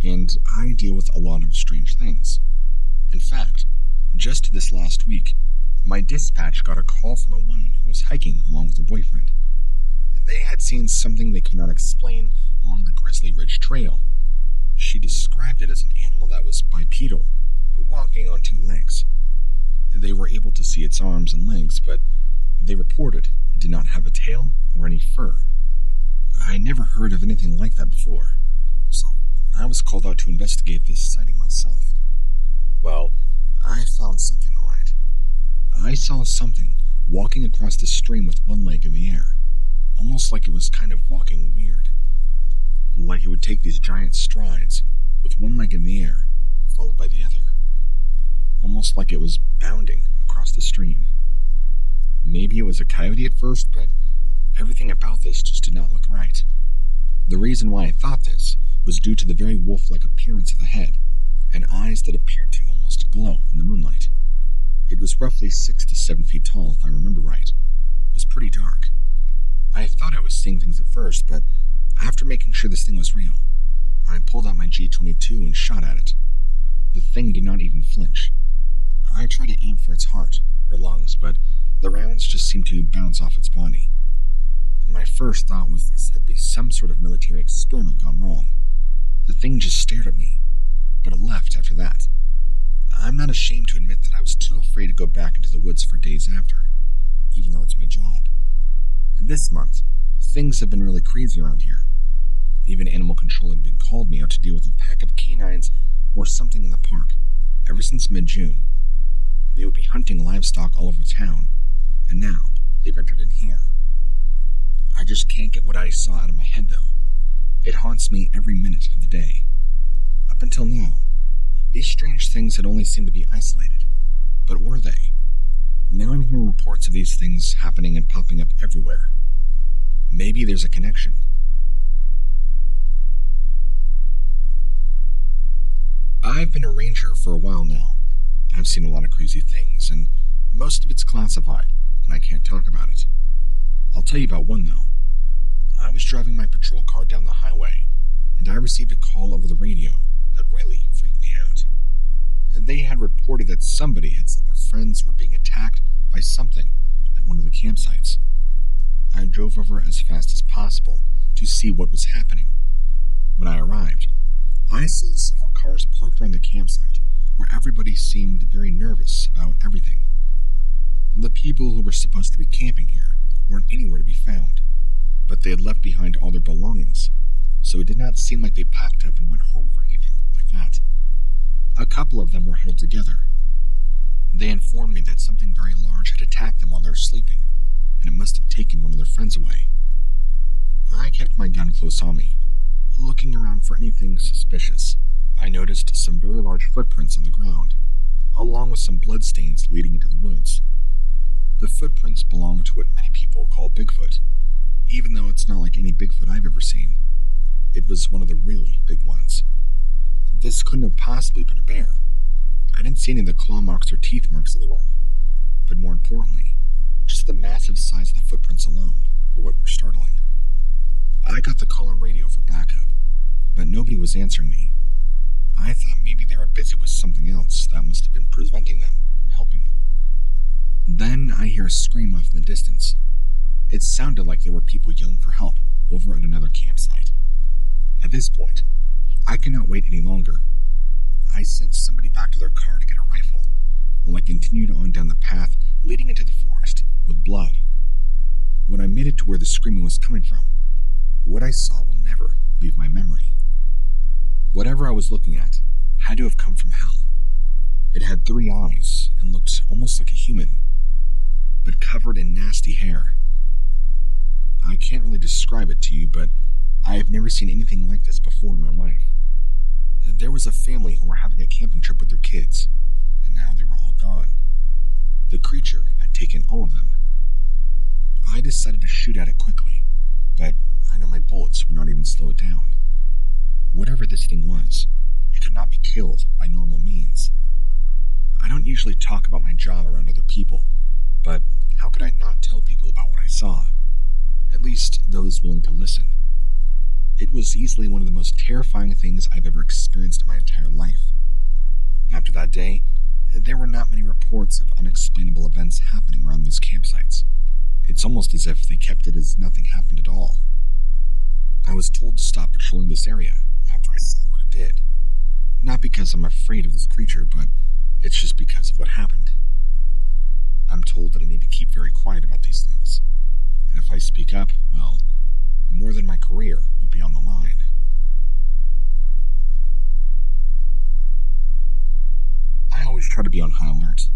A: and I deal with a lot of strange things. In fact, just this last week, my dispatch got a call from a woman who was hiking along with her boyfriend. They had seen something they could not explain along the Grizzly Ridge Trail. She described it as an animal that was bipedal, walking on two legs. They were able to see its arms and legs, but they reported it did not have a tail or any fur. I never heard of anything like that before, so I was called out to investigate this sighting myself. Well, I found something alright. I saw something walking across the stream with one leg in the air, almost like it was kind of walking weird. Like it would take these giant strides, with one leg in the air, followed by the other. Almost like it was bounding across the stream. Maybe it was a coyote at first, but everything about this just did not look right. The reason why I thought this was due to the very wolf-like appearance of the head, and eyes that appeared to almost glow in the moonlight. It was roughly 6 to 7 feet tall, if I remember right. It was pretty dark. I thought I was seeing things at first, but after making sure this thing was real, I pulled out my G22 and shot at it. The thing did not even flinch. I tried to aim for its heart, or lungs, but the rounds just seemed to bounce off its body. My first thought was this had been some sort of military experiment gone wrong. The thing just stared at me, but it left after that. I'm not ashamed to admit that I was too afraid to go back into the woods for days after, even though it's my job. This month, things have been really crazy around here. Even animal control had been called me out to deal with a pack of canines or something in the park ever since mid-June. They would be hunting livestock all over town, and now they've entered in here. I just can't get what I saw out of my head, though. It haunts me every minute of the day. Up until now, these strange things had only seemed to be isolated. But were they? Now I'm hearing reports of these things happening and popping up everywhere. Maybe there's a connection. I've been a ranger for a while now. I've seen a lot of crazy things, and most of it's classified, and I can't talk about it. I'll tell you about one, though. I was driving my patrol car down the highway, and I received a call over the radio that really freaked me out. And they had reported that somebody had said their friends were being attacked by something at one of the campsites. I drove over as fast as possible to see what was happening. When I arrived, I saw several cars parked around the campsite where everybody seemed very nervous about everything. The people who were supposed to be camping here weren't anywhere to be found, but they had left behind all their belongings, so it did not seem like they packed up and went home or anything like that. A couple of them were huddled together. They informed me that something very large had attacked them while they were sleeping, and it must have taken one of their friends away. I kept my gun close on me, looking around for anything suspicious. I noticed some very large footprints on the ground, along with some bloodstains leading into the woods. The footprints belonged to what many people call Bigfoot, even though it's not like any Bigfoot I've ever seen. It was one of the really big ones. This couldn't have possibly been a bear. I didn't see any of the claw marks or teeth marks anywhere. But more importantly, just the massive size of the footprints alone were what were startling. I got the call on radio for backup, but nobody was answering me. I thought maybe they were busy with something else that must have been preventing them from helping me. Then I hear a scream off in the distance. It sounded like there were people yelling for help over at another campsite. At this point, I could not wait any longer. I sent somebody back to their car to get a rifle, while I continued on down the path leading into the forest with blood. When I made it to where the screaming was coming from, what I saw will never leave my memory. Whatever I was looking at had to have come from hell. It had 3 eyes and looked almost like a human, but covered in nasty hair. I can't really describe it to you, but I have never seen anything like this before in my life. There was a family who were having a camping trip with their kids, and now they were all gone. The creature had taken all of them. I decided to shoot at it quickly, but I know my bullets would not even slow it down. Whatever this thing was, it could not be killed by normal means. I don't usually talk about my job around other people, but how could I not tell people about what I saw? At least those willing to listen. It was easily one of the most terrifying things I've ever experienced in my entire life. After that day, there were not many reports of unexplainable events happening around these campsites. It's almost as if they kept it as nothing happened at all. I was told to stop patrolling this area after I saw what it did. Not because I'm afraid of this creature, but it's just because of what happened. I'm told that I need to keep very quiet about these things. And if I speak up, well, more than my career will be on the line. I always try to be on high alert.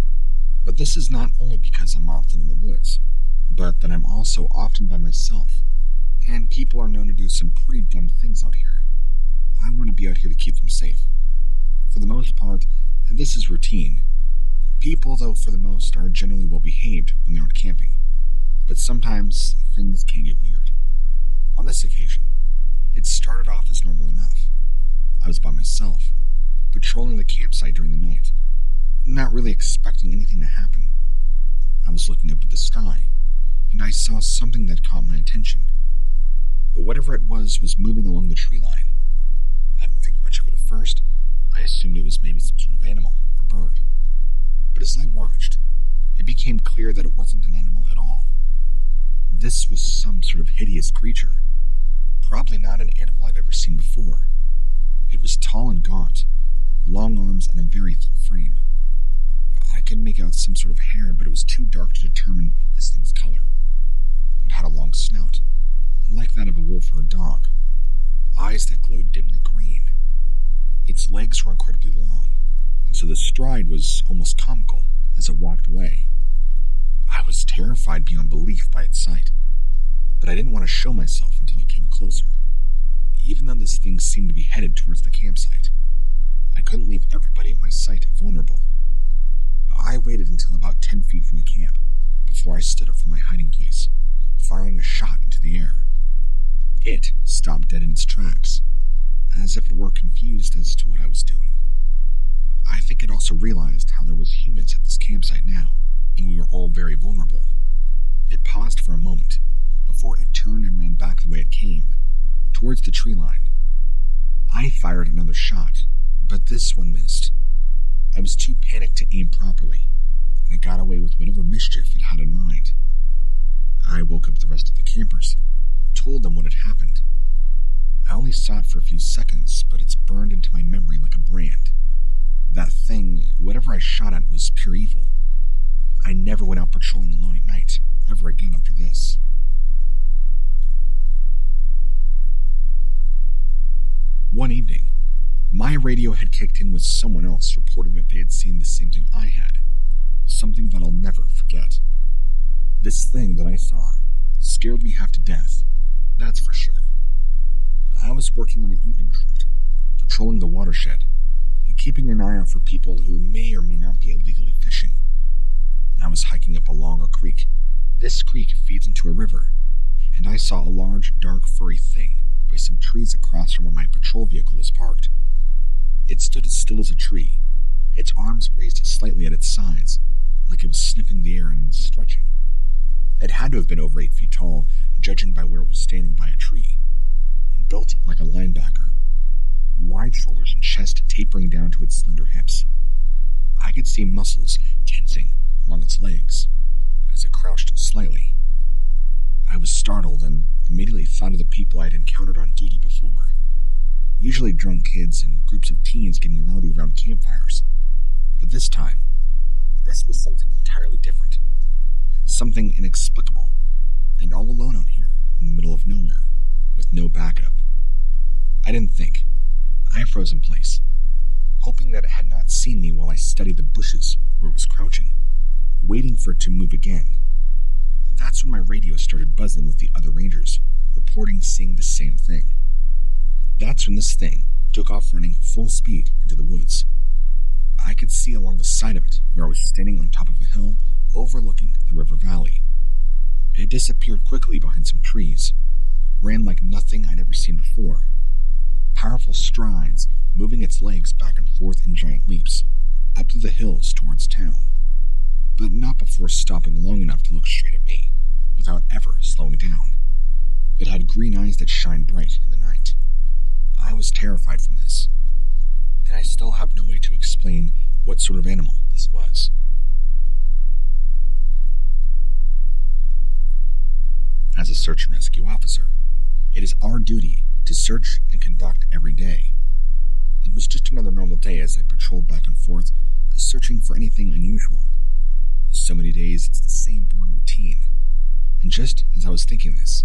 A: But this is not only because I'm often in the woods, but that I'm also often by myself. And people are known to do some pretty dumb things out here. I want to be out here to keep them safe. For the most part, this is routine. People, though, for the most, are generally well behaved when they aren't camping. But sometimes things can get weird. On this occasion, it started off as normal enough. I was by myself, patrolling the campsite during the night, not really expecting anything to happen. I was looking up at the sky, and I saw something that caught my attention. But whatever it was moving along the tree line. I didn't think much of it at first. I assumed it was maybe some sort of animal or bird. But as I watched, it became clear that it wasn't an animal at all. This was some sort of hideous creature. Probably not an animal I've ever seen before. It was tall and gaunt, long arms and a very thin frame. I could make out some sort of hair, but it was too dark to determine this thing's color. It had a long snout, like that of a wolf or a dog, eyes that glowed dimly green. Its legs were incredibly long, and so the stride was almost comical as it walked away. I was terrified beyond belief by its sight, but I didn't want to show myself until it came closer. Even though this thing seemed to be headed towards the campsite, I couldn't leave everybody at my sight vulnerable. I waited until about 10 feet from the camp before I stood up from my hiding place, firing a shot into the air. It stopped dead in its tracks, as if it were confused as to what I was doing. I think it also realized how there was humans at this campsite now, and we were all very vulnerable. It paused for a moment, before it turned and ran back the way it came, towards the tree line. I fired another shot, but this one missed. I was too panicked to aim properly, and it got away with whatever mischief it had in mind. I woke up the rest of the campers, told them what had happened. I only saw it for a few seconds, but it's burned into my memory like a brand. That thing, whatever I shot at, was pure evil. I never went out patrolling alone at night, ever again after this. One evening, my radio had kicked in with someone else reporting that they had seen the same thing I had. Something that I'll never forget. This thing that I saw scared me half to death, that's for sure. I was working on the evening shift, patrolling the watershed, and keeping an eye out for people who may or may not be illegally fishing. I was hiking up along a creek. This creek feeds into a river, and I saw a large, dark, furry thing by some trees across from where my patrol vehicle was parked. It stood as still as a tree, its arms raised slightly at its sides, like it was sniffing the air and stretching. It had to have been over 8 feet tall, judging by where it was standing by a tree, and built like a linebacker, wide shoulders and chest tapering down to its slender hips. I could see muscles tensing along its legs as it crouched slightly. I was startled and immediately thought of the people I'd encountered on duty before. Usually drunk kids and groups of teens getting rowdy around campfires. But this time, this was something entirely different. Something inexplicable, and all alone out here in the middle of nowhere, with no backup. I didn't think. I froze in place, hoping that it had not seen me while I studied the bushes where it was crouching, waiting for it to move again. That's when my radio started buzzing with the other rangers, reporting seeing the same thing. That's when this thing took off running full speed into the woods. I could see along the side of it where I was standing on top of a hill overlooking the river valley. It disappeared quickly behind some trees, ran like nothing I'd ever seen before. Powerful strides, moving its legs back and forth in giant leaps, up through the hills towards town, but not before stopping long enough to look straight at me, without ever slowing down. It had green eyes that shined bright in the night. I was terrified from this, and I still have no way to explain what sort of animal this was. As a search and rescue officer, it is our duty to search and conduct every day. It was just another normal day as I patrolled back and forth, searching for anything unusual. So many days, it's the same boring routine. And just as I was thinking this,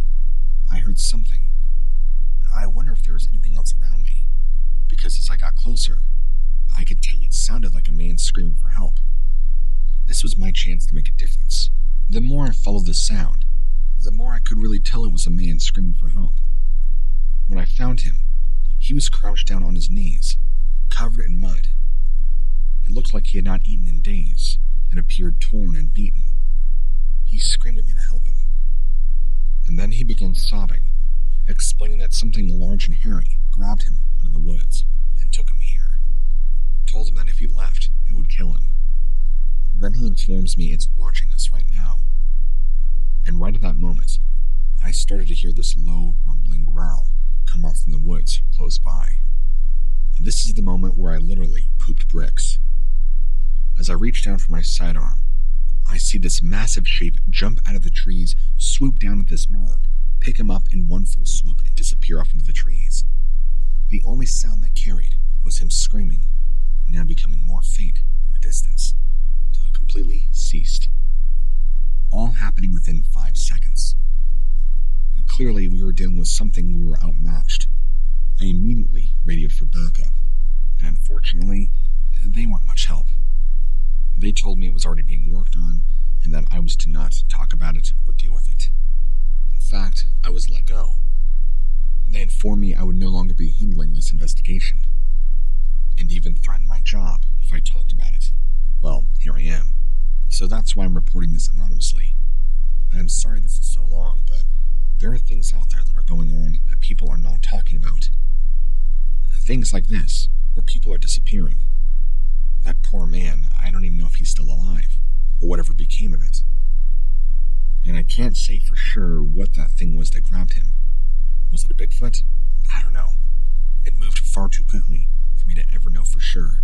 A: I heard something. I wonder if there was anything else around me, because as I got closer, I could tell it sounded like a man screaming for help. This was my chance to make a difference. The more I followed the sound, the more I could really tell it was a man screaming for help. When I found him, he was crouched down on his knees, covered in mud. It looked like he had not eaten in days and appeared torn and beaten. He screamed at me to help him. And then he began sobbing, explaining that something large and hairy grabbed him out of the woods and took him here. Told him that if he left, it would kill him. Then he informs me it's watching us right now. And right at that moment, I started to hear this low, rumbling growl come up from the woods close by. And this is the moment where I literally pooped bricks. As I reach down for my sidearm, I see this massive shape jump out of the trees, swoop down at this man, pick him up in one full swoop, and disappear off into the trees. The only sound that carried was him screaming, now becoming more faint in the distance, till it completely ceased. All happening within 5 seconds. Clearly, we were dealing with something we were outmatched. I immediately radioed for backup, and unfortunately, they weren't much help. They told me it was already being worked on, and that I was to not talk about it or deal with it. In fact, I was let go. They informed me I would no longer be handling this investigation, and even threatened my job if I talked about it. Well, here I am. So that's why I'm reporting this anonymously. I'm sorry this is so long, but there are things out there that are going on that people are not talking about. Things like this, where people are disappearing. That poor man, I don't even know if he's still alive, or whatever became of it. And I can't say for sure what that thing was that grabbed him. Was it a Bigfoot? I don't know. It moved far too quickly for me to ever know for sure.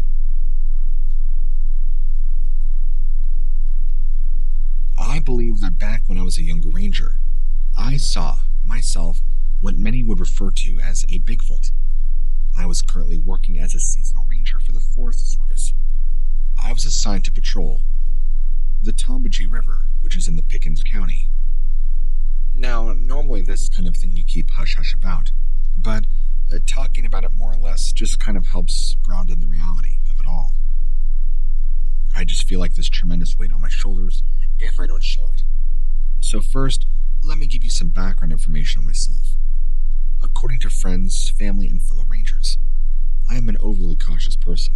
A: I believe that back when I was a younger ranger, I saw, myself, what many would refer to as a Bigfoot. I was currently working as a seasonal ranger for the Forest Service. I was assigned to patrol the Tombaji River, which is in the Pickens County. Now, normally this kind of thing you keep hush-hush about, but talking about it more or less just kind of helps ground in the reality of it all. I just feel like this tremendous weight on my shoulders if I don't show it. So first, let me give you some background information on myself. According to friends, family, and fellow rangers, I am an overly cautious person.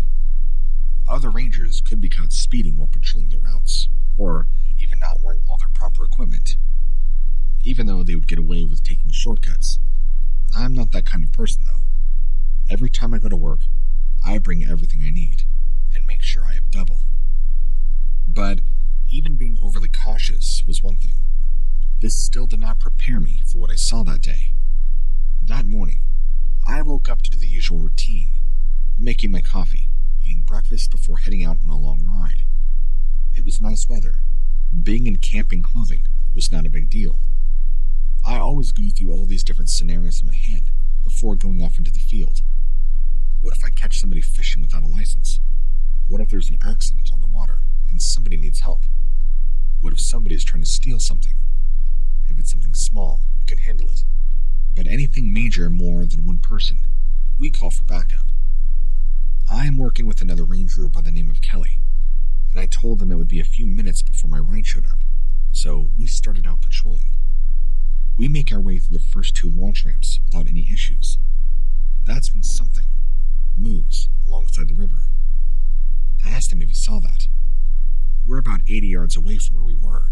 A: Other rangers could be caught speeding while patrolling their routes, or even not wearing all their proper equipment, even though they would get away with taking shortcuts. I'm not that kind of person, though. Every time I go to work, I bring everything I need, and make sure I have double. But even being overly cautious was one thing. This still did not prepare me for what I saw that day. That morning, I woke up to do the usual routine, making my coffee, eating breakfast before heading out on a long ride. It was nice weather. Being in camping clothing was not a big deal. I always go through all these different scenarios in my head before going off into the field. What if I catch somebody fishing without a license? What if there's an accident on the water and somebody needs help? What if somebody is trying to steal something? If it's something small, I can handle it. But anything major more than one person, we call for backup. I am working with another ranger by the name of Kelly, and I told him it would be a few minutes before my ride showed up, so we started out patrolling. We make our way through the first 2 launch ramps without any issues. That's when something moves alongside the river. I asked him if he saw that. We're about 80 yards away from where we were,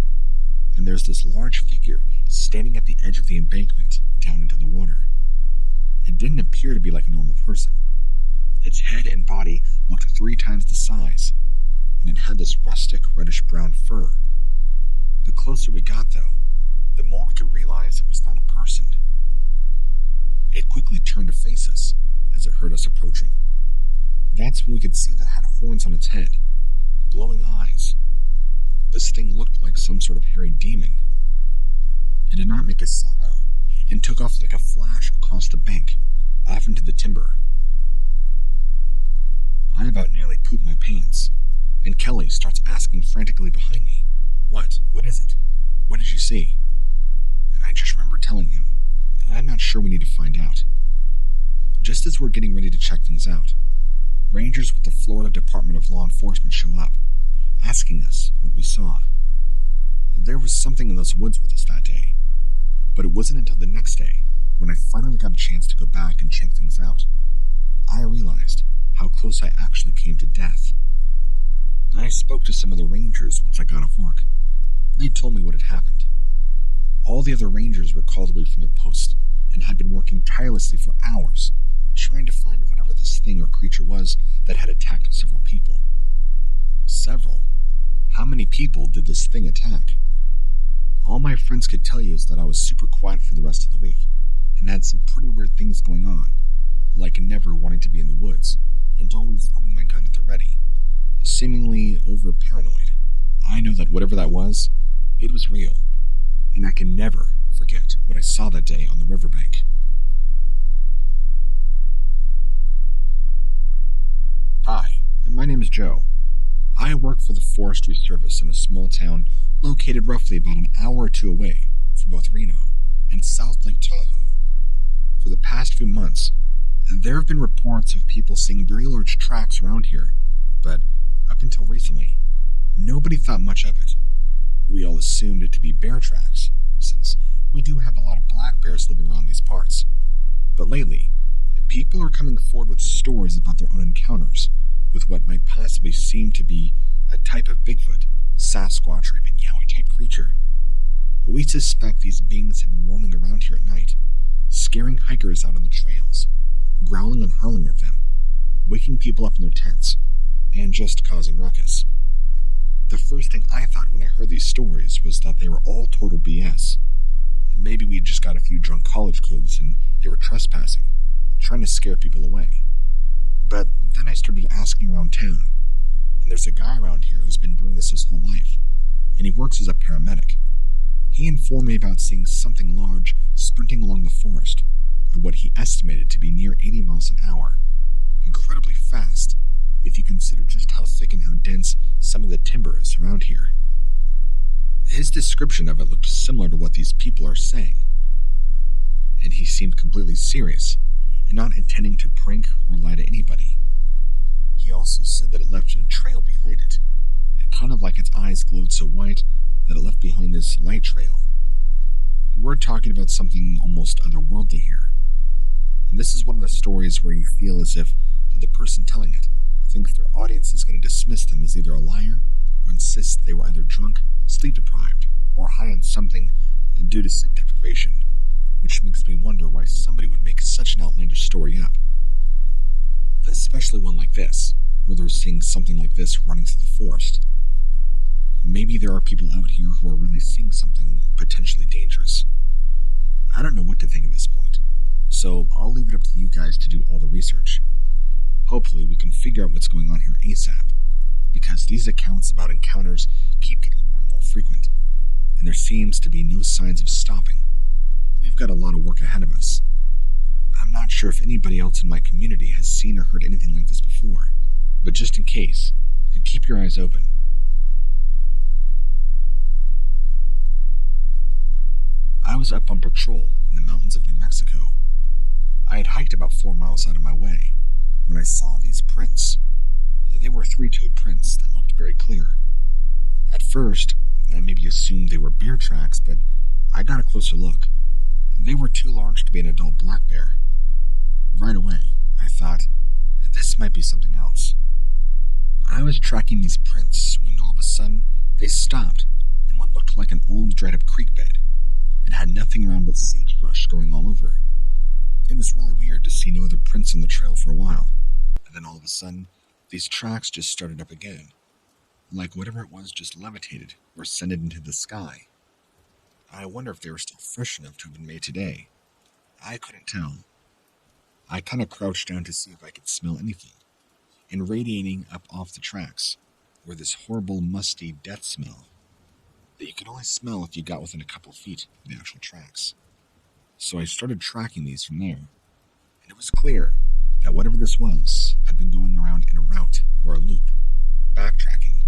A: and there's this large figure standing at the edge of the embankment down into the water. It didn't appear to be like a normal person. Its head and body looked 3 times the size, and it had this rustic reddish-brown fur. The closer we got, though, the more we could realize it was not a person. It quickly turned to face us as it heard us approaching. That's when we could see that it had horns on its head, glowing eyes. This thing looked like some sort of hairy demon. It did not make a sound, though, and took off like a flash across the bank, off into the timber. I about nearly pooped my pants, and Kelly starts asking frantically behind me, "What? What is it? What did you see?" And I just remember telling him, "I'm not sure, we need to find out." Just as we're getting ready to check things out, Rangers with the Florida Department of Law Enforcement show up, asking us what we saw. There was something in those woods with us that day, but it wasn't until the next day, when I finally got a chance to go back and check things out, I realized how close I actually came to death. I spoke to some of the Rangers once I got off work. They told me what had happened. All the other Rangers were called away from their posts and had been working tirelessly for hours, trying to find whatever this thing or creature was that had attacked several people. Several? How many people did this thing attack? All my friends could tell you is that I was super quiet for the rest of the week, and had some pretty weird things going on, like never wanting to be in the woods, and always having my gun at the ready, seemingly over-paranoid. I know that whatever that was, it was real, and I can never forget what I saw that day on the riverbank. Hi, my name is Joe. I work for the Forestry Service in a small town located roughly about an hour or two away from both Reno and South Lake Tahoe. For the past few months, there have been reports of people seeing very large tracks around here, but up until recently, nobody thought much of it. We all assumed it to be bear tracks, since we do have a lot of black bears living around these parts. But lately, people are coming forward with stories about their own encounters with what might possibly seem to be a type of Bigfoot, Sasquatch, or even Yowie type creature. We suspect these beings have been roaming around here at night, scaring hikers out on the trails, growling and howling at them, waking people up in their tents, and just causing ruckus. The first thing I thought when I heard these stories was that they were all total BS. Maybe we just got a few drunk college kids and they were trespassing, trying to scare people away. But then I started asking around town, and there's a guy around here who's been doing this his whole life, and he works as a paramedic. He informed me about seeing something large sprinting along the forest at what he estimated to be near 80 miles an hour, incredibly fast if you consider just how thick and how dense some of the timber is around here. His description of it looked similar to what these people are saying, and he seemed completely serious and not intending to prank or lie to anybody. He also said that it left a trail behind it, kind of like its eyes glowed so white that it left behind this light trail. We're talking about something almost otherworldly here. And this is one of the stories where you feel as if the person telling it thinks their audience is going to dismiss them as either a liar or insist they were either drunk, sleep deprived, or high on something due to sleep deprivation, which makes me wonder why somebody would make such an outlandish story up. Especially one like this, where they're seeing something like this running through the forest. Maybe there are people out here who are really seeing something potentially dangerous. I don't know what to think at this point, so I'll leave it up to you guys to do all the research. Hopefully we can figure out what's going on here ASAP, because these accounts about encounters keep getting more and more frequent, and there seems to be no signs of stopping. We've got a lot of work ahead of us. I'm not sure if anybody else in my community has seen or heard anything like this before, but just in case, keep your eyes open. I was up on patrol in the mountains of New Mexico. I had hiked about 4 miles out of my way when I saw these prints. They were three-toed prints that looked very clear. At first, I maybe assumed they were bear tracks, but I got a closer look. They were too large to be an adult black bear. Right away, I thought, this might be something else. I was tracking these prints when all of a sudden, they stopped in what looked like an old dried-up creek bed. It had nothing around but sagebrush growing all over. It was really weird to see no other prints on the trail for a while, and then all of a sudden, these tracks just started up again. like whatever it was just levitated or ascended into the sky. I wonder if they were still fresh enough to have been made today. I couldn't tell. I kind of crouched down to see if I could smell anything, and radiating up off the tracks were this horrible, musty death smell that you could only smell if you got within a couple feet of the actual tracks. So I started tracking these from there, and it was clear that whatever this was had been going around in a route or a loop, backtracking.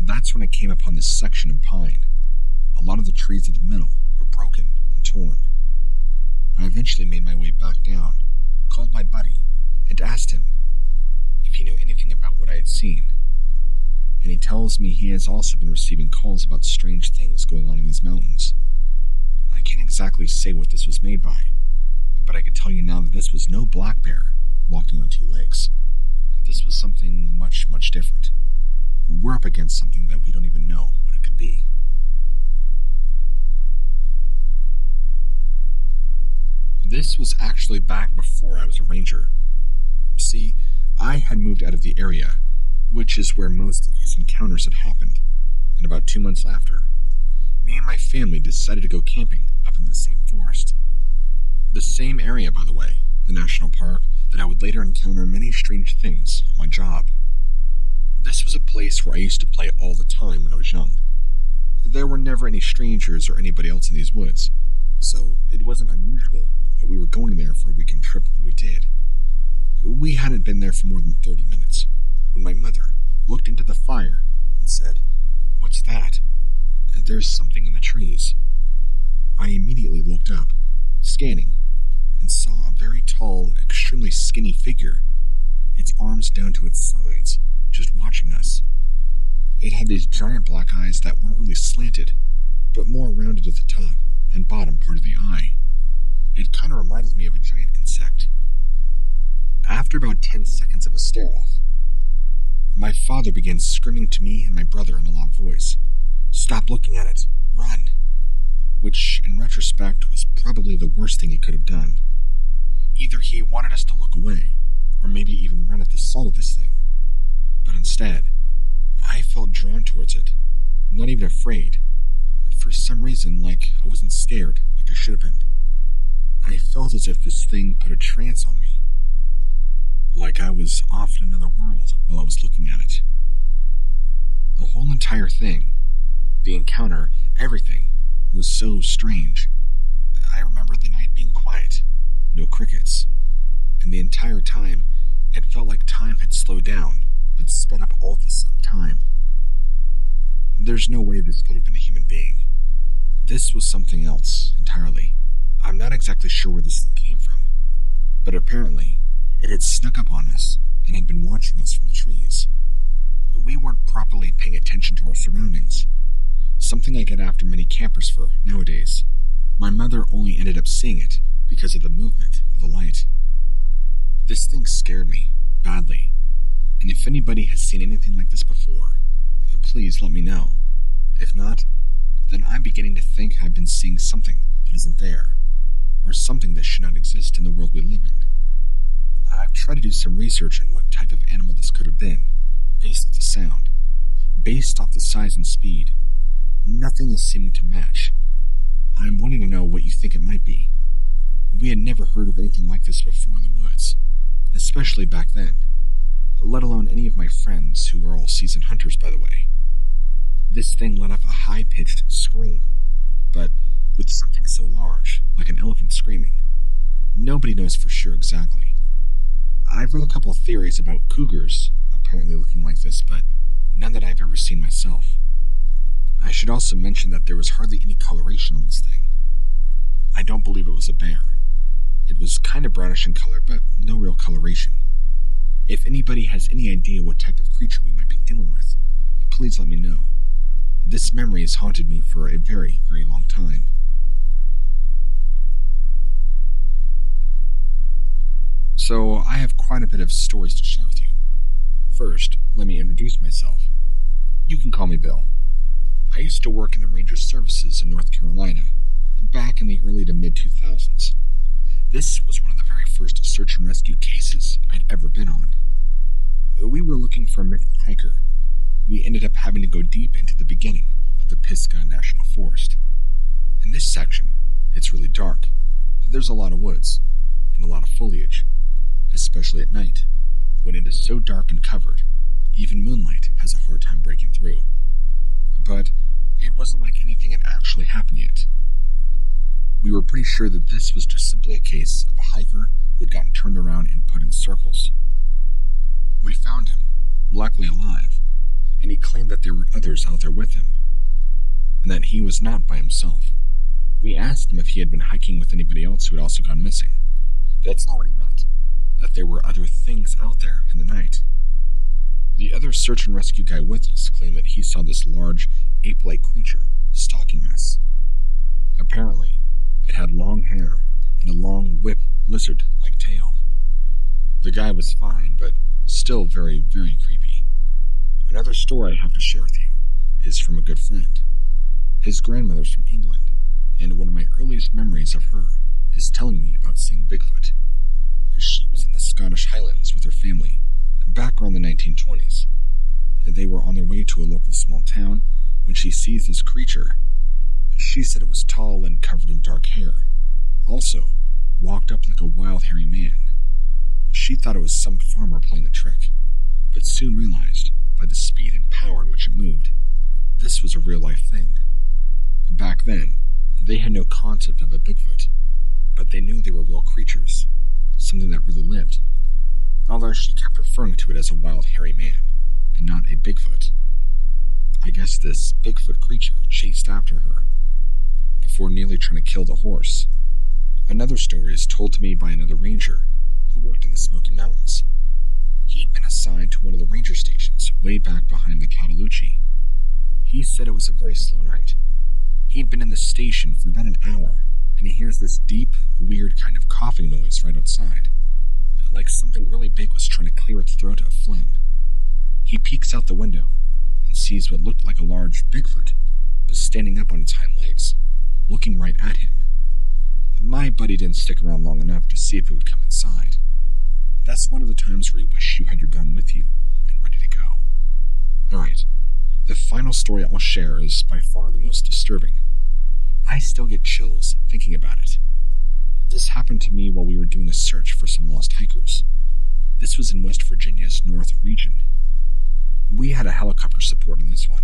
A: That's when I came upon this section of pine. A lot of the trees in the middle were broken and torn. I eventually made my way back down, called my buddy, and asked him if he knew anything about what I had seen. And he tells me he has also been receiving calls about strange things going on in these mountains. I can't exactly say what this was made by, but I can tell you now that this was no black bear walking on two legs. This was something much, much different. We're up against something that we don't even know what it could be. This was actually back before I was a ranger. See, I had moved out of the area, which is where most of these encounters had happened, and about 2 months after, me and my family decided to go camping up in the same forest. The same area, by the way, the national park, that I would later encounter many strange things on my job. This was a place where I used to play all the time when I was young. There were never any strangers or anybody else in these woods, so it wasn't unusual that we were going there for a weekend trip when we did. We hadn't been there for more than 30 minutes when my mother looked into the fire and said, "What's that? There's something in the trees." I immediately looked up, scanning, and saw a very tall, extremely skinny figure, its arms down to its sides, just watching us. It had these giant black eyes that weren't really slanted, but more rounded at the top and bottom part of the eye. It kind of reminded me of a giant insect. After about 10 seconds of a stare-off, my father began screaming to me and my brother in a loud voice, "Stop looking at it! Run!" Which, in retrospect, was probably the worst thing he could have done. Either he wanted us to look away, or maybe even run at the sight of this thing. But instead, I felt drawn towards it, not even afraid. For some reason, like I wasn't scared, like I should have been. I felt as if this thing put a trance on me, like I was off in another world while I was looking at it. The whole entire thing, the encounter, everything, was so strange. I remember the night being quiet, no crickets, and the entire time, it felt like time had slowed down, but sped up all at the same time. There's no way this could have been a human being. This was something else, entirely. I'm not exactly sure where this thing came from, but apparently, it had snuck up on us and had been watching us from the trees. We weren't properly paying attention to our surroundings, something I get after many campers for nowadays. My mother only ended up seeing it because of the movement of the light. This thing scared me, badly, and if anybody has seen anything like this before, please let me know. If not, then I'm beginning to think I've been seeing something that isn't there, or something that should not exist in the world we live in. I've tried to do some research on what type of animal this could have been, based off the sound, based off the size and speed. Nothing is seeming to match. I'm wanting to know what you think it might be. We had never heard of anything like this before in the woods, especially back then, let alone any of my friends who are all seasoned hunters, by the way. This thing let off a high-pitched scream, but with something so large, like an elephant screaming. Nobody knows for sure exactly. I've read a couple of theories about cougars apparently looking like this, but none that I've ever seen myself. I should also mention that there was hardly any coloration on this thing. I don't believe it was a bear. It was kind of brownish in color, but no real coloration. If anybody has any idea what type of creature we might be dealing with, please let me know. This memory has haunted me for a very, very long time. So, I have quite a bit of stories to share with you. First, let me introduce myself. You can call me Bill. I used to work in the Ranger Services in North Carolina, back in the early to mid-2000s. This was one of the very first search and rescue cases I'd ever been on. We were looking for a missing hiker. We ended ended up having to go deep into the beginning of the Pisgah National Forest. In this section, it's really dark. There's a lot of woods and a lot of foliage, especially at night, when it is so dark and covered, even moonlight has a hard time breaking through. But it wasn't like anything had actually happened yet. We were pretty sure that this was just simply a case of a hiker who had gotten turned around and put in circles. We found him, luckily alive, and he claimed that there were others out there with him, and that he was not by himself. We asked him if he had been hiking with anybody else who had also gone missing. That's not what he meant, that there were other things out there in the night. The other search and rescue guy with us claimed that he saw this large, ape-like creature stalking us. Apparently, it had long hair and a long whip lizard-like tail. The guy was fine, but still very, very creepy. Another story I have to share with you is from a good friend. His grandmother's from England, and one of my earliest memories of her is telling me about seeing Bigfoot. She was in the Scottish Highlands with her family, back around the 1920s. They were on their way to a local small town when she sees this creature. She said it was tall and covered in dark hair. Also, walked up like a wild, hairy man. She thought it was some farmer playing a trick, but soon realized, by the speed and power in which it moved, this was a real-life thing. Back then, they had no concept of a Bigfoot, but they knew they were real creatures, something that really lived, although she kept referring to it as a wild, hairy man, and not a Bigfoot. I guess this Bigfoot creature chased after her, before nearly trying to kill the horse. Another story is told to me by another ranger, who worked in the Smoky Mountains. He'd been assigned to one of the ranger stations way back behind the Cataloochee. He said it was a very slow night. He'd been in the station for about an hour, and he hears this deep, weird kind of coughing noise right outside, like something really big was trying to clear its throat of phlegm. He peeks out the window and sees what looked like a large Bigfoot was standing up on its hind legs, looking right at him. My buddy didn't stick around long enough to see if it would come inside. That's one of the times where you wish you had your gun with you and ready to go. Alright, the final story I'll share is by far the most disturbing. I still get chills thinking about it. This happened to me while we were doing a search for some lost hikers. This was in West Virginia's North region. We had a helicopter support on this one.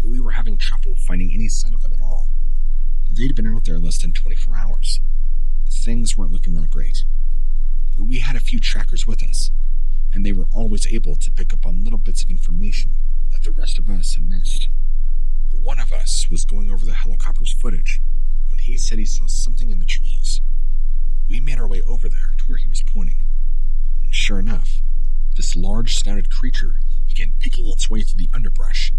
A: We were having trouble finding any sign of them at all. They'd been out there less than 24 hours. Things weren't looking that great. We had a few trackers with us, and they were always able to pick up on little bits of information that the rest of us had missed. One of us was going over the helicopter's footage when he said he saw something in the trees. We made our way over there to where he was pointing, and sure enough, this large snouted creature began picking its way through the underbrush.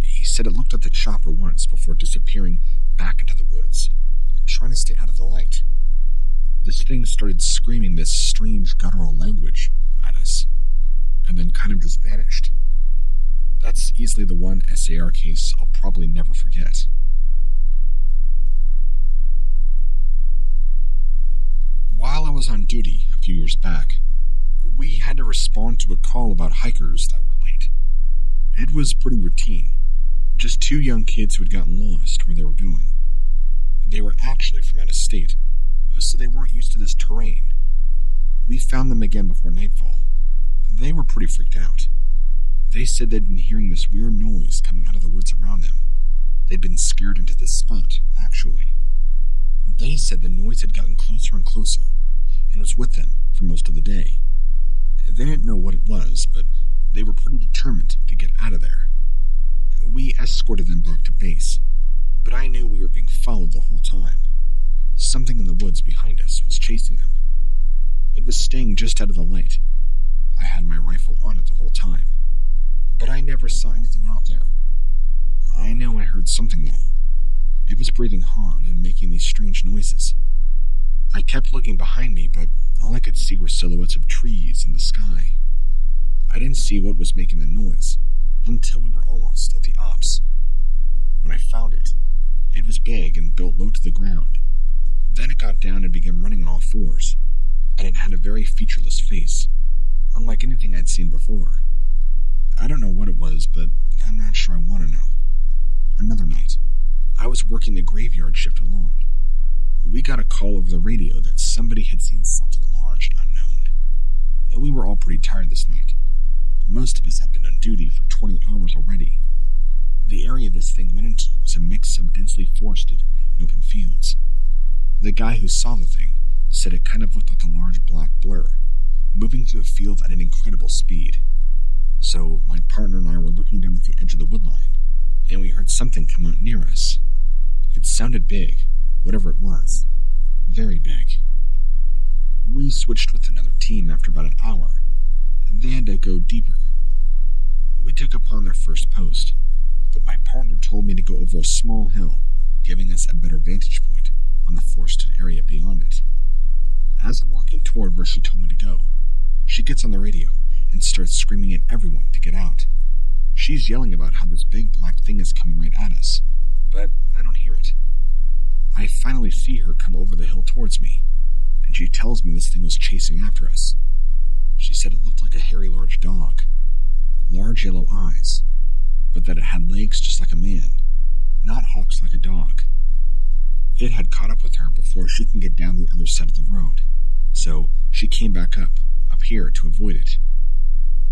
A: He said it looked at the chopper once before disappearing back into the woods and trying to stay out of the light. This thing started screaming this strange guttural language at us, and then kind of just vanished. That's easily the one SAR case I'll probably never forget. While I was on duty a few years back, we had to respond to a call about hikers that were late. It was pretty routine. Just two young kids who had gotten lost where they were going. They were actually from out of state, so they weren't used to this terrain. We found them again before nightfall. They were pretty freaked out. They said they'd been hearing this weird noise coming out of the woods around them. They'd been scared into this spot, actually. They said the noise had gotten closer and closer, and was with them for most of the day. They didn't know what it was, but they were pretty determined to get out of there. We escorted them back to base, but I knew we were being followed the whole time. Something in the woods behind us was chasing them. It was staying just out of the light. I had my rifle on it the whole time, but I never saw anything out there. I know I heard something though. It was breathing hard and making these strange noises. I kept looking behind me, but all I could see were silhouettes of trees in the sky. I didn't see what was making the noise until we were almost at the ops. When I found it, it was big and built low to the ground. Then it got down and began running on all fours, and it had a very featureless face, unlike anything I'd seen before. I don't know what it was, but I'm not sure I want to know. Another night, I was working the graveyard shift alone. We got a call over the radio that somebody had seen something large and unknown. We were all pretty tired this night. Most of us had been on duty for 20 hours already. The area this thing went into was a mix of densely forested and open fields. The guy who saw the thing said it kind of looked like a large black blur, moving through the field at an incredible speed. So my partner and I were looking down at the edge of the woodline, and we heard something come out near us. It sounded big, whatever it was. Very big. We switched with another team after about an hour. They had to go deeper. We took upon their first post, but my partner told me to go over a small hill, giving us a better vantage point on the forested area beyond it. As I'm walking toward where she told me to go, she gets on the radio and starts screaming at everyone to get out. She's yelling about how this big black thing is coming right at us, but I don't hear it. I finally see her come over the hill towards me, and she tells me this thing was chasing after us. She said it looked like a hairy large dog, large yellow eyes, but that it had legs just like a man, not hocks like a dog. It had caught up with her before she can get down the other side of the road, so she came back up here to avoid it.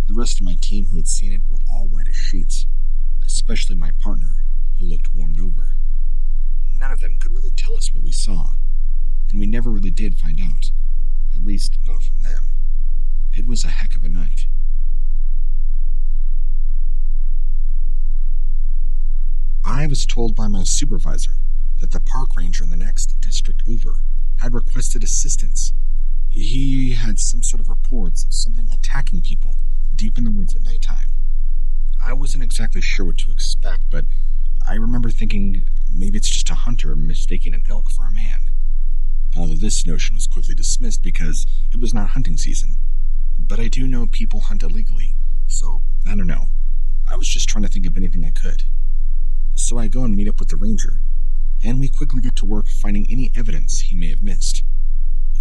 A: The rest of my team who had seen it were all white as sheets, especially my partner, who looked warmed over. None of them could really tell us what we saw, and we never really did find out, at least not from them. It was a heck of a night. I was told by my supervisor that the park ranger in the next district over had requested assistance. He had some sort of reports of something attacking people deep in the woods at nighttime. I wasn't exactly sure what to expect, but I remember thinking maybe it's just a hunter mistaking an elk for a man. Although this notion was quickly dismissed because it was not hunting season. But I do know people hunt illegally, so I don't know. I was just trying to think of anything I could. So I go and meet up with the ranger, and we quickly get to work finding any evidence he may have missed.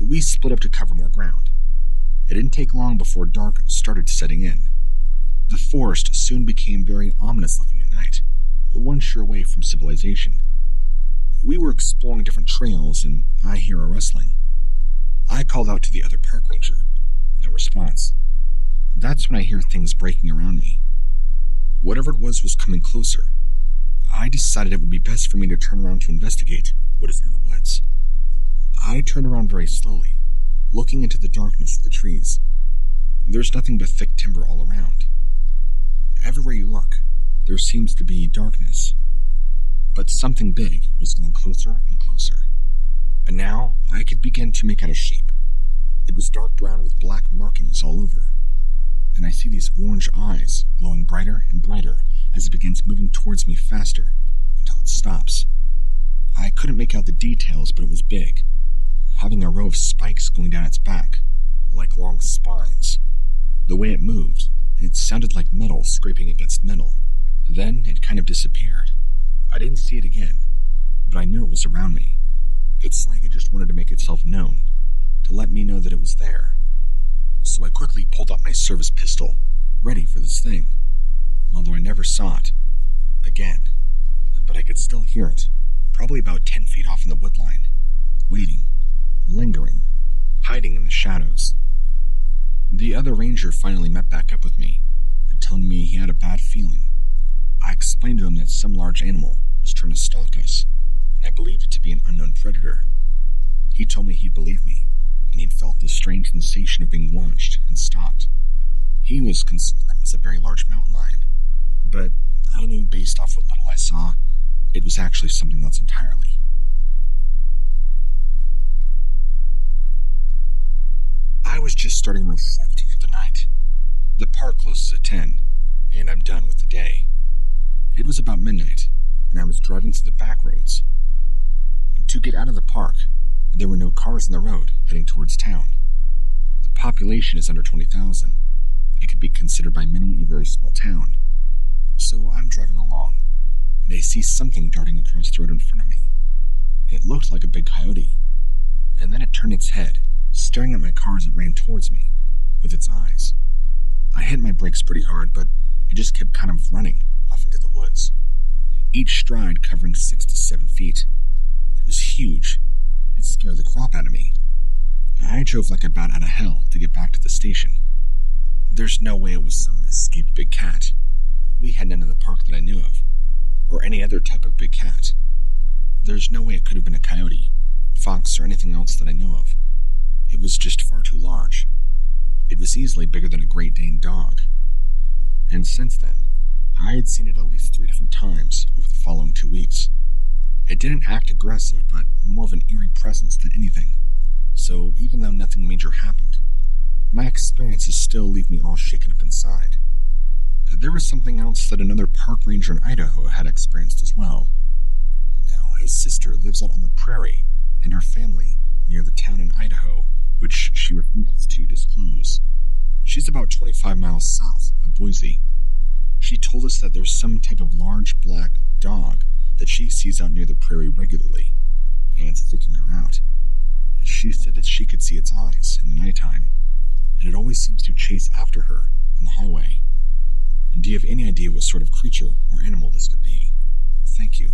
A: We split up to cover more ground. It didn't take long before dark started setting in. The forest soon became very ominous looking at night, one sure way from civilization. We were exploring different trails, and I hear a rustling. I called out to the other park ranger. No response. That's when I hear things breaking around me. Whatever it was coming closer. I decided it would be best for me to turn around to investigate what is in the woods. I turned around very slowly, looking into the darkness of the trees. There's nothing but thick timber all around. Everywhere you look, there seems to be darkness. But something big was getting closer and closer. And now I could begin to make out a shape. It was dark brown with black markings all over. And I see these orange eyes glowing brighter and brighter as it begins moving towards me faster until it stops. I couldn't make out the details, but it was big, having a row of spikes going down its back, like long spines. The way it moved, it sounded like metal scraping against metal. Then it kind of disappeared. I didn't see it again, but I knew it was around me. It's like it just wanted to make itself known, to let me know that it was there. So I quickly pulled out my service pistol, ready for this thing, although I never saw it again. But I could still hear it, probably about 10 feet off in the woodline, waiting, lingering, hiding in the shadows. The other ranger finally met back up with me, telling me he had a bad feeling. I explained to him that some large animal was trying to stalk us, and I believed it to be an unknown predator. He told me he'd believe me, and he'd felt this strange sensation of being watched and stalked. He was concerned that it was a very large mountain lion, but I knew based off what little I saw, it was actually something else entirely. I was just starting my shift of the night. The park closes at 10, and I'm done with the day. It was about midnight, and I was driving through the back roads. To get out of the park, there were no cars on the road heading towards town. The population is under 20,000. It could be considered by many a very small town. So I'm driving along, and I see something darting across the road in front of me. It looked like a big coyote, and then it turned its head, staring at my car as it ran towards me, with its eyes. I hit my brakes pretty hard, but It just kept kind of running off into the woods, each stride covering 6 to 7 feet. It was huge. It scared the crap out of me. I drove like a bat out of hell to get back to the station. There's no way it was some escaped big cat. We had none in the park that I knew of, or any other type of big cat. There's no way it could have been a coyote, fox, or anything else that I knew of. It was just far too large. It was easily bigger than a Great Dane dog. And since then, I had seen it at least 3 different times over the following 2 weeks. It didn't act aggressive, but more of an eerie presence than anything. So even though nothing major happened, my experiences still leave me all shaken up inside. There was something else that another park ranger in Idaho had experienced as well. Now, his sister lives out on the prairie, and her family near the town in Idaho, which she refuses to disclose. She's about 25 miles south of Boise. She told us that there's some type of large black dog that she sees out near the prairie regularly, and it's freaking her out. She said that she could see its eyes in the nighttime, and it always seems to chase after her on the highway. And do you have any idea what sort of creature or animal this could be? Thank you.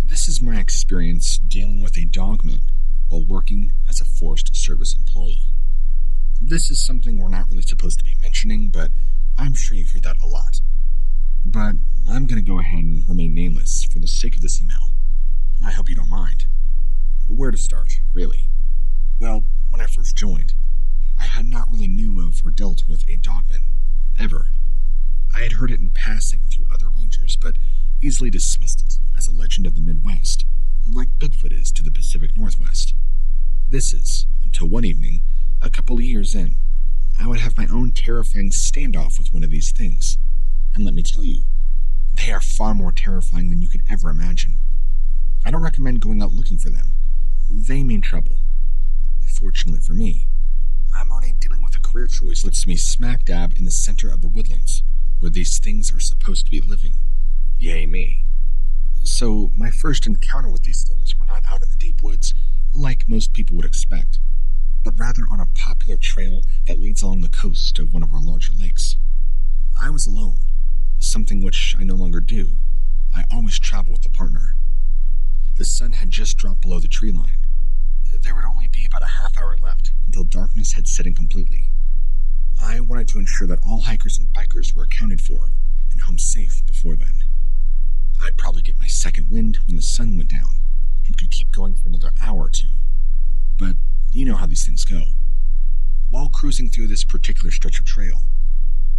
A: This is my experience dealing with a dogman while working as a Forest Service employee. This is something we're not really supposed to be mentioning, but I'm sure you hear that a lot. But I'm going to go ahead and remain nameless for the sake of this email. I hope you don't mind. Where to start, really? Well, when I first joined, I had not really knew of or dealt with a dogman, ever. I had heard it in passing through other rangers, but easily dismissed it as a legend of the Midwest, like Bigfoot is to the Pacific Northwest. This is, until one evening, a couple of years in, I would have my own terrifying standoff with one of these things. And let me tell you, they are far more terrifying than you could ever imagine. I don't recommend going out looking for them. They mean trouble. Fortunately for me, I'm already dealing with a career choice that puts me smack dab in the center of the woodlands, where these things are supposed to be living. Yay me. So my first encounter with these things were not out in the deep woods, like most people would expect, but rather on a popular trail that leads along the coast of one of our larger lakes. I was alone, something which I no longer do. I always travel with a partner. The sun had just dropped below the tree line. There would only be about a half hour left until darkness had set in completely. I wanted to ensure that all hikers and bikers were accounted for and home safe before then. I'd probably get my second wind when the sun went down and could keep going for another hour or two. But you know how these things go. While cruising through this particular stretch of trail,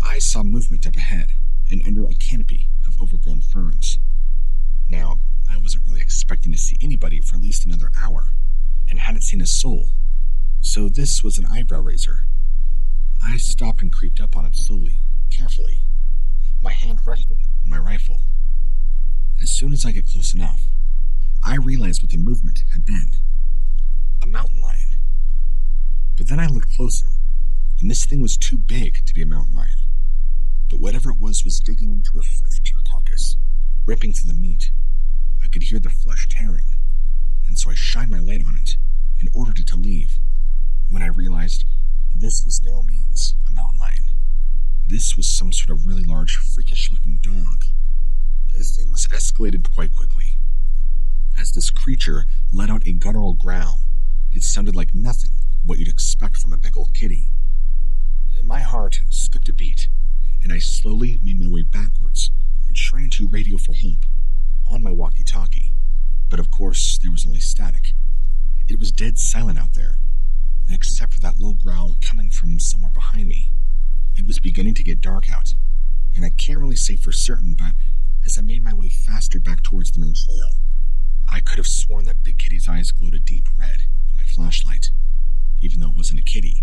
A: I saw movement up ahead and under a canopy of overgrown ferns. Now, I wasn't really expecting to see anybody for at least another hour, and hadn't seen a soul, so this was an eyebrow raiser. I stopped and creeped up on it slowly, carefully, my hand resting on my rifle. As soon as I get close enough, I realized what the movement had been. A mountain lion. But then I looked closer, and this thing was too big to be a mountain lion. But whatever it was digging into a fresh deer carcass, ripping through the meat. I could hear the flesh tearing, and so I shined my light on it and ordered it to leave, when I realized this was no means a mountain lion. This was some sort of really large, freakish-looking dog. Things escalated quite quickly. As this creature let out a guttural growl, it sounded like nothing what you'd expect from a big old kitty. My heart skipped a beat, and I slowly made my way backwards and trying to radio for help on my walkie-talkie. But of course, there was only static. It was dead silent out there, except for that low growl coming from somewhere behind me. It was beginning to get dark out, and I can't really say for certain, but as I made my way faster back towards the main trail, I could have sworn that Big Kitty's eyes glowed a deep red in my flashlight. Even though it wasn't a kitty,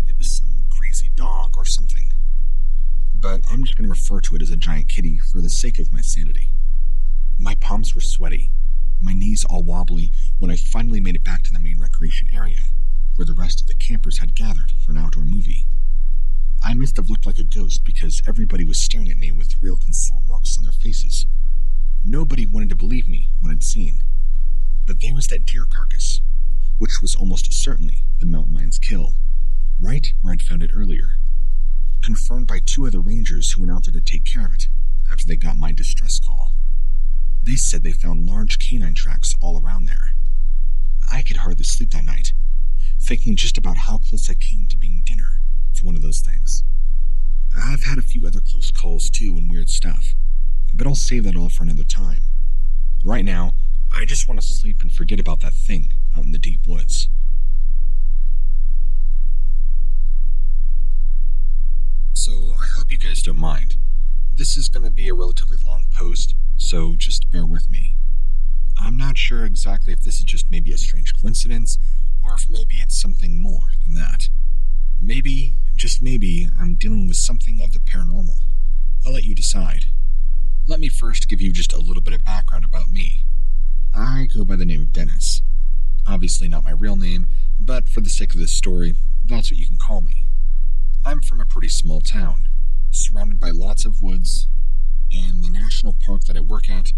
A: it was some crazy dog or something. But I'm just going to refer to it as a giant kitty for the sake of my sanity. My palms were sweaty, my knees all wobbly when I finally made it back to the main recreation area, where the rest of the campers had gathered for an outdoor movie. I must have looked like a ghost because everybody was staring at me with real concerned looks on their faces. Nobody wanted to believe me what I'd seen. But there was that deer carcass, which was almost certainly the mountain lion's kill. right where I'd found it earlier, confirmed by two other rangers who went out there to take care of it after they got my distress call. They said they found large canine tracks all around there. I could hardly sleep that night, thinking just about how close I came to being dinner for one of those things. I've had a few other close calls too and weird stuff, but I'll save that all for another time. Right now, I just want to sleep and forget about that thing out in the deep woods. So I hope you guys don't mind. This is going to be a relatively long post, so just bear with me. I'm not sure exactly if this is just maybe a strange coincidence, or if maybe it's something more than that. Maybe, just maybe, I'm dealing with something of the paranormal. I'll let you decide. Let me first give you just a little bit of background about me. I go by the name of Dennis. Obviously not my real name, but for the sake of this story, that's what you can call me. I'm from a pretty small town, surrounded by lots of woods, and the national park that I work at,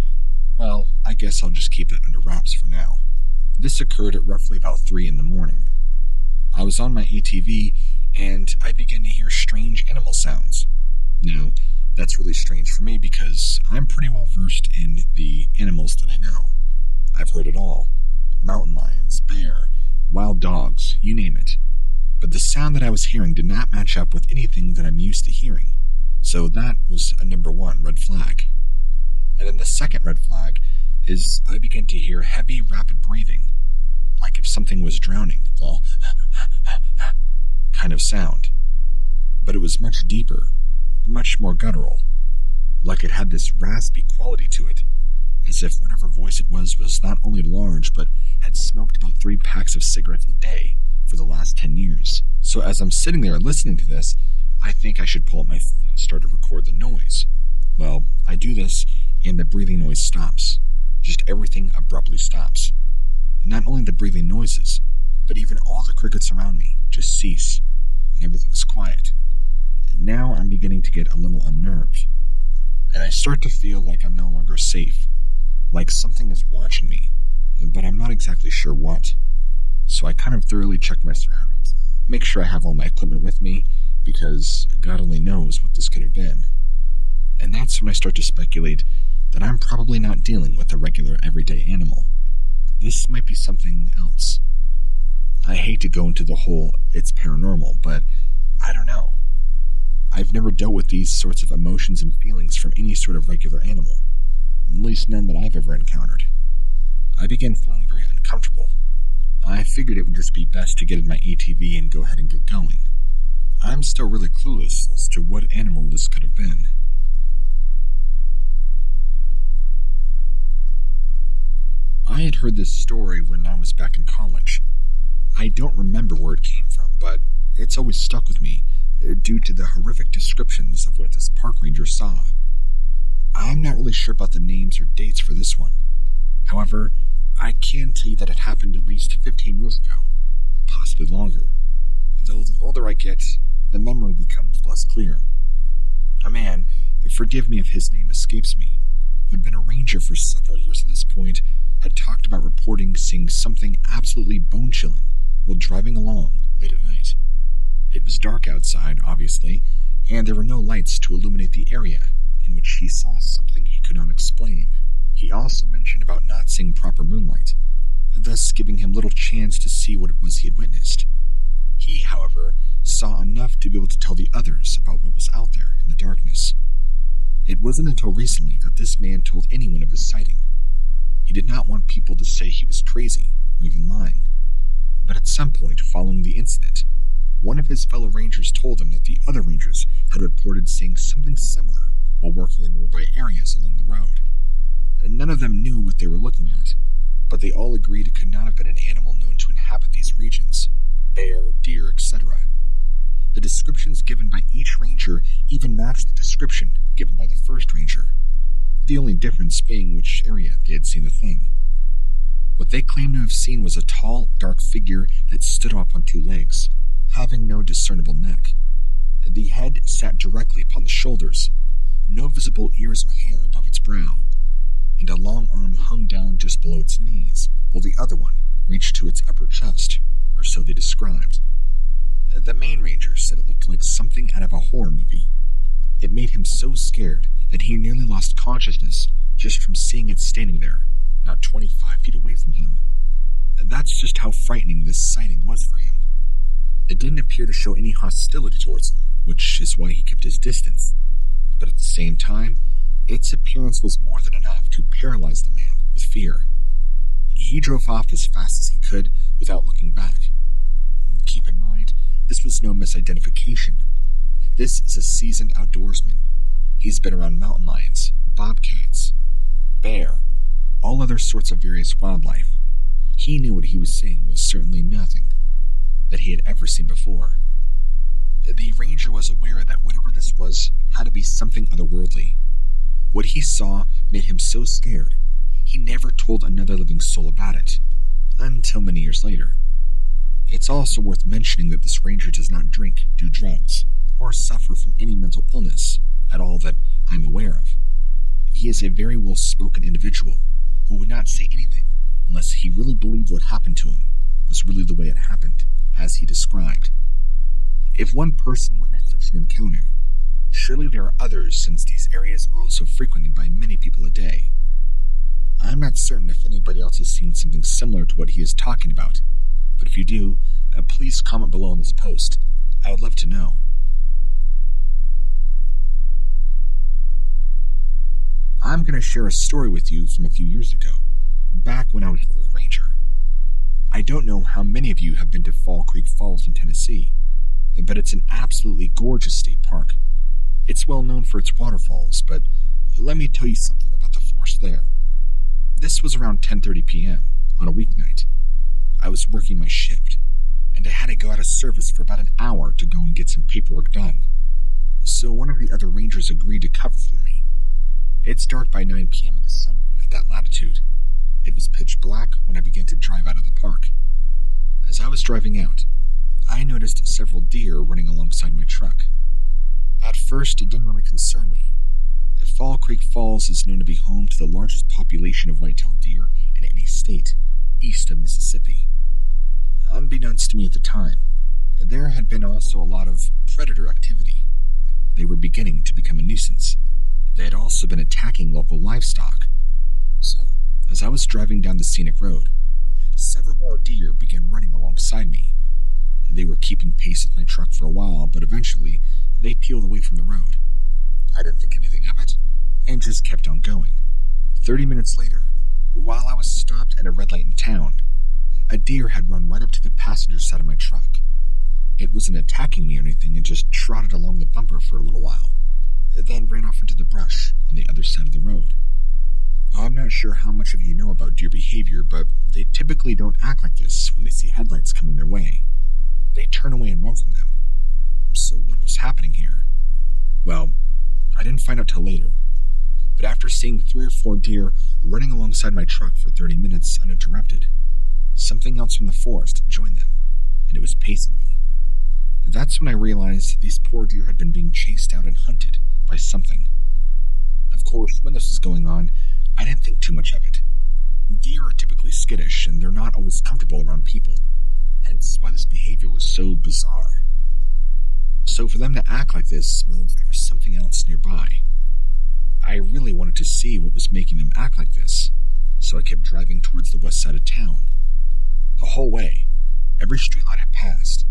A: well, I guess I'll just keep that under wraps for now. This occurred at roughly about 3 in the morning. I was on my ATV, and I began to hear strange animal sounds. Now, that's really strange for me because I'm pretty well versed in the animals that I know. I've heard it all. Mountain lions, bear, wild dogs, you name it. But the sound that I was hearing did not match up with anything that I'm used to hearing. So that was a number 1 red flag. And then the second red flag is I began to hear heavy, rapid breathing, like if something was drowning, the kind of sound. But it was much deeper, much more guttural, like it had this raspy quality to it, as if whatever voice it was not only large, but had smoked about 3 packs of cigarettes a day for the last 10 years. So as I'm sitting there listening to this, I think I should pull up my phone and start to record the noise. Well, I do this, and the breathing noise stops. Just everything abruptly stops. Not only the breathing noises, but even all the crickets around me just cease, and everything's quiet. Now I'm beginning to get a little unnerved, and I start to feel like I'm no longer safe, like something is watching me, but I'm not exactly sure what. So I kind of thoroughly check my surroundings, make sure I have all my equipment with me, because God only knows what this could have been. And that's when I start to speculate that I'm probably not dealing with a regular everyday animal. This might be something else. I hate to go into the whole it's paranormal, but I don't know. I've never dealt with these sorts of emotions and feelings from any sort of regular animal, at least none that I've ever encountered. I began feeling very uncomfortable. I figured it would just be best to get in my ATV and go ahead and get going. I'm still really clueless as to what animal this could have been. I had heard this story when I was back in college. I don't remember where it came from, but it's always stuck with me due to the horrific descriptions of what this park ranger saw. I'm not really sure about the names or dates for this one. However, I can tell you that it happened at least 15 years ago, possibly longer. Though the older I get, the memory becomes less clear. A man, forgive me if his name escapes me, who had been a ranger for several years at this point, had talked about reporting seeing something absolutely bone-chilling while driving along late at night. It was dark outside, obviously, and there were no lights to illuminate the area in which he saw something he could not explain. He also mentioned about not seeing proper moonlight, thus giving him little chance to see what it was he had witnessed. He, however, saw enough to be able to tell the others about what was out there in the darkness. It wasn't until recently that this man told anyone of his sighting. He did not want people to say he was crazy or even lying. But at some point following the incident, one of his fellow rangers told him that the other rangers had reported seeing something similar while working in nearby areas along the road. None of them knew what they were looking at, but they all agreed it could not have been an animal known to inhabit these regions: bear, deer, etc. The descriptions given by each ranger even matched the description given by the first ranger, the only difference being which area they had seen the thing. What they claimed to have seen was a tall, dark figure that stood up on 2 legs, having no discernible neck. The head sat directly upon the shoulders, no visible ears or hair above its brow, and a long arm hung down just below its knees, while the other one reached to its upper chest, or so they described. The main ranger said it looked like something out of a horror movie. It made him so scared that he nearly lost consciousness just from seeing it standing there, not 25 feet away from him. That's just how frightening this sighting was for him. It didn't appear to show any hostility towards him, which is why he kept his distance. But at the same time, its appearance was more than enough to paralyze the man with fear. He drove off as fast as he could without looking back. Keep in mind, this was no misidentification. This is a seasoned outdoorsman. He's been around mountain lions, bobcats, bear, all other sorts of various wildlife. He knew what he was seeing was certainly nothing that he had ever seen before. The ranger was aware that whatever this was had to be something otherworldly. What he saw made him so scared, he never told another living soul about it, until many years later. It's also worth mentioning that this ranger does not drink, do drugs, or suffer from any mental illness at all that I'm aware of. He is a very well-spoken individual who would not say anything unless he really believed what happened to him was really the way it happened, as he described. If one person witnessed such an encounter, surely there are others, since these areas are also frequented by many people a day. I'm not certain if anybody else has seen something similar to what he is talking about, but if you do, please comment below on this post. I would love to know. I'm going to share a story with you from a few years ago, back when I was still a ranger. I don't know how many of you have been to Fall Creek Falls in Tennessee, but it's an absolutely gorgeous state park. It's well known for its waterfalls, but let me tell you something about the forest there. This was around 10:30 p.m. on a weeknight. I was working my shift, and I had to go out of service for about an hour to go and get some paperwork done. So one of the other rangers agreed to cover for me. It's dark by 9 p.m. in the summer at that latitude. It was pitch black when I began to drive out of the park. As I was driving out, I noticed several deer running alongside my truck. At first, it didn't really concern me. Fall Creek Falls is known to be home to the largest population of white-tailed deer in any state, east of Mississippi. Unbeknownst to me at the time, there had been also a lot of predator activity. They were beginning to become a nuisance. They had also been attacking local livestock. So, as I was driving down the scenic road, several more deer began running alongside me. They were keeping pace with my truck for a while, but eventually, they peeled away from the road. I didn't think anything of it, and just kept on going. 30 minutes later, while I was stopped at a red light in town, a deer had run right up to the passenger side of my truck. It wasn't attacking me or anything, and just trotted along the bumper for a little while. It then ran off into the brush on the other side of the road. I'm not sure how much of you know about deer behavior, but they typically don't act like this when they see headlights coming their way. They turn away and run from them. So what was happening here? Well, I didn't find out till later. But after seeing 3 or 4 deer running alongside my truck for 30 minutes uninterrupted, something else from the forest joined them, and it was pacing me. That's when I realized these poor deer had been being chased out and hunted by something. Of course, when this was going on, I didn't think too much of it. Deer are typically skittish, and they're not always comfortable around people, hence why this behavior was so bizarre. So for them to act like this means there was something else nearby. I really wanted to see what was making them act like this, so I kept driving towards the west side of town. The whole way, every streetlight I passed,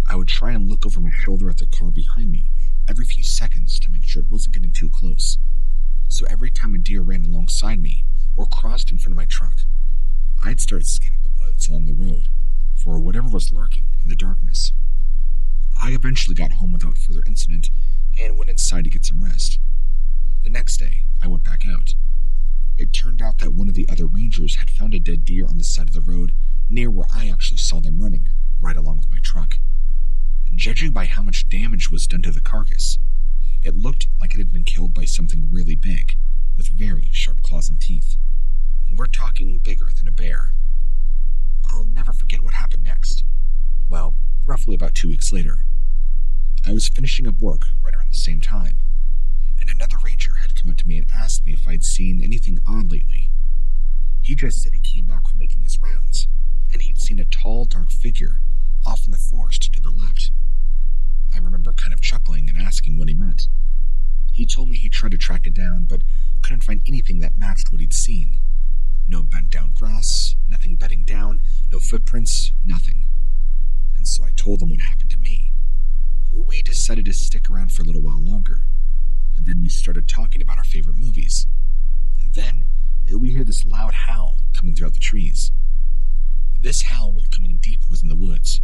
A: I would try and look over my shoulder at the car behind me every few seconds to make sure it wasn't getting too close. So every time a deer ran alongside me or crossed in front of my truck, I'd start scanning the woods along the road for whatever was lurking in the darkness. I eventually got home without further incident and went inside to get some rest. The next day, I went back out. It turned out that one of the other rangers had found a dead deer on the side of the road near where I actually saw them running, right along with my truck. Judging by how much damage was done to the carcass, it looked like it had been killed by something really big, with very sharp claws and teeth. And we're talking bigger than a bear. I'll never forget what happened next. Well, roughly about 2 weeks later, I was finishing up work right around the same time, and another ranger had come up to me and asked me if I'd seen anything odd lately. He just said he came back from making his rounds, and he'd seen a tall, dark figure off in the forest to the left. I remember kind of chuckling and asking what he meant. He told me he tried to track it down, but couldn't find anything that matched what he'd seen. No bent down grass, nothing bedding down, no footprints, nothing. And so I told him what happened to me. We decided to stick around for a little while longer. And then we started talking about our favorite movies. And then we hear this loud howl coming throughout the trees. This howl was coming deep within the woods,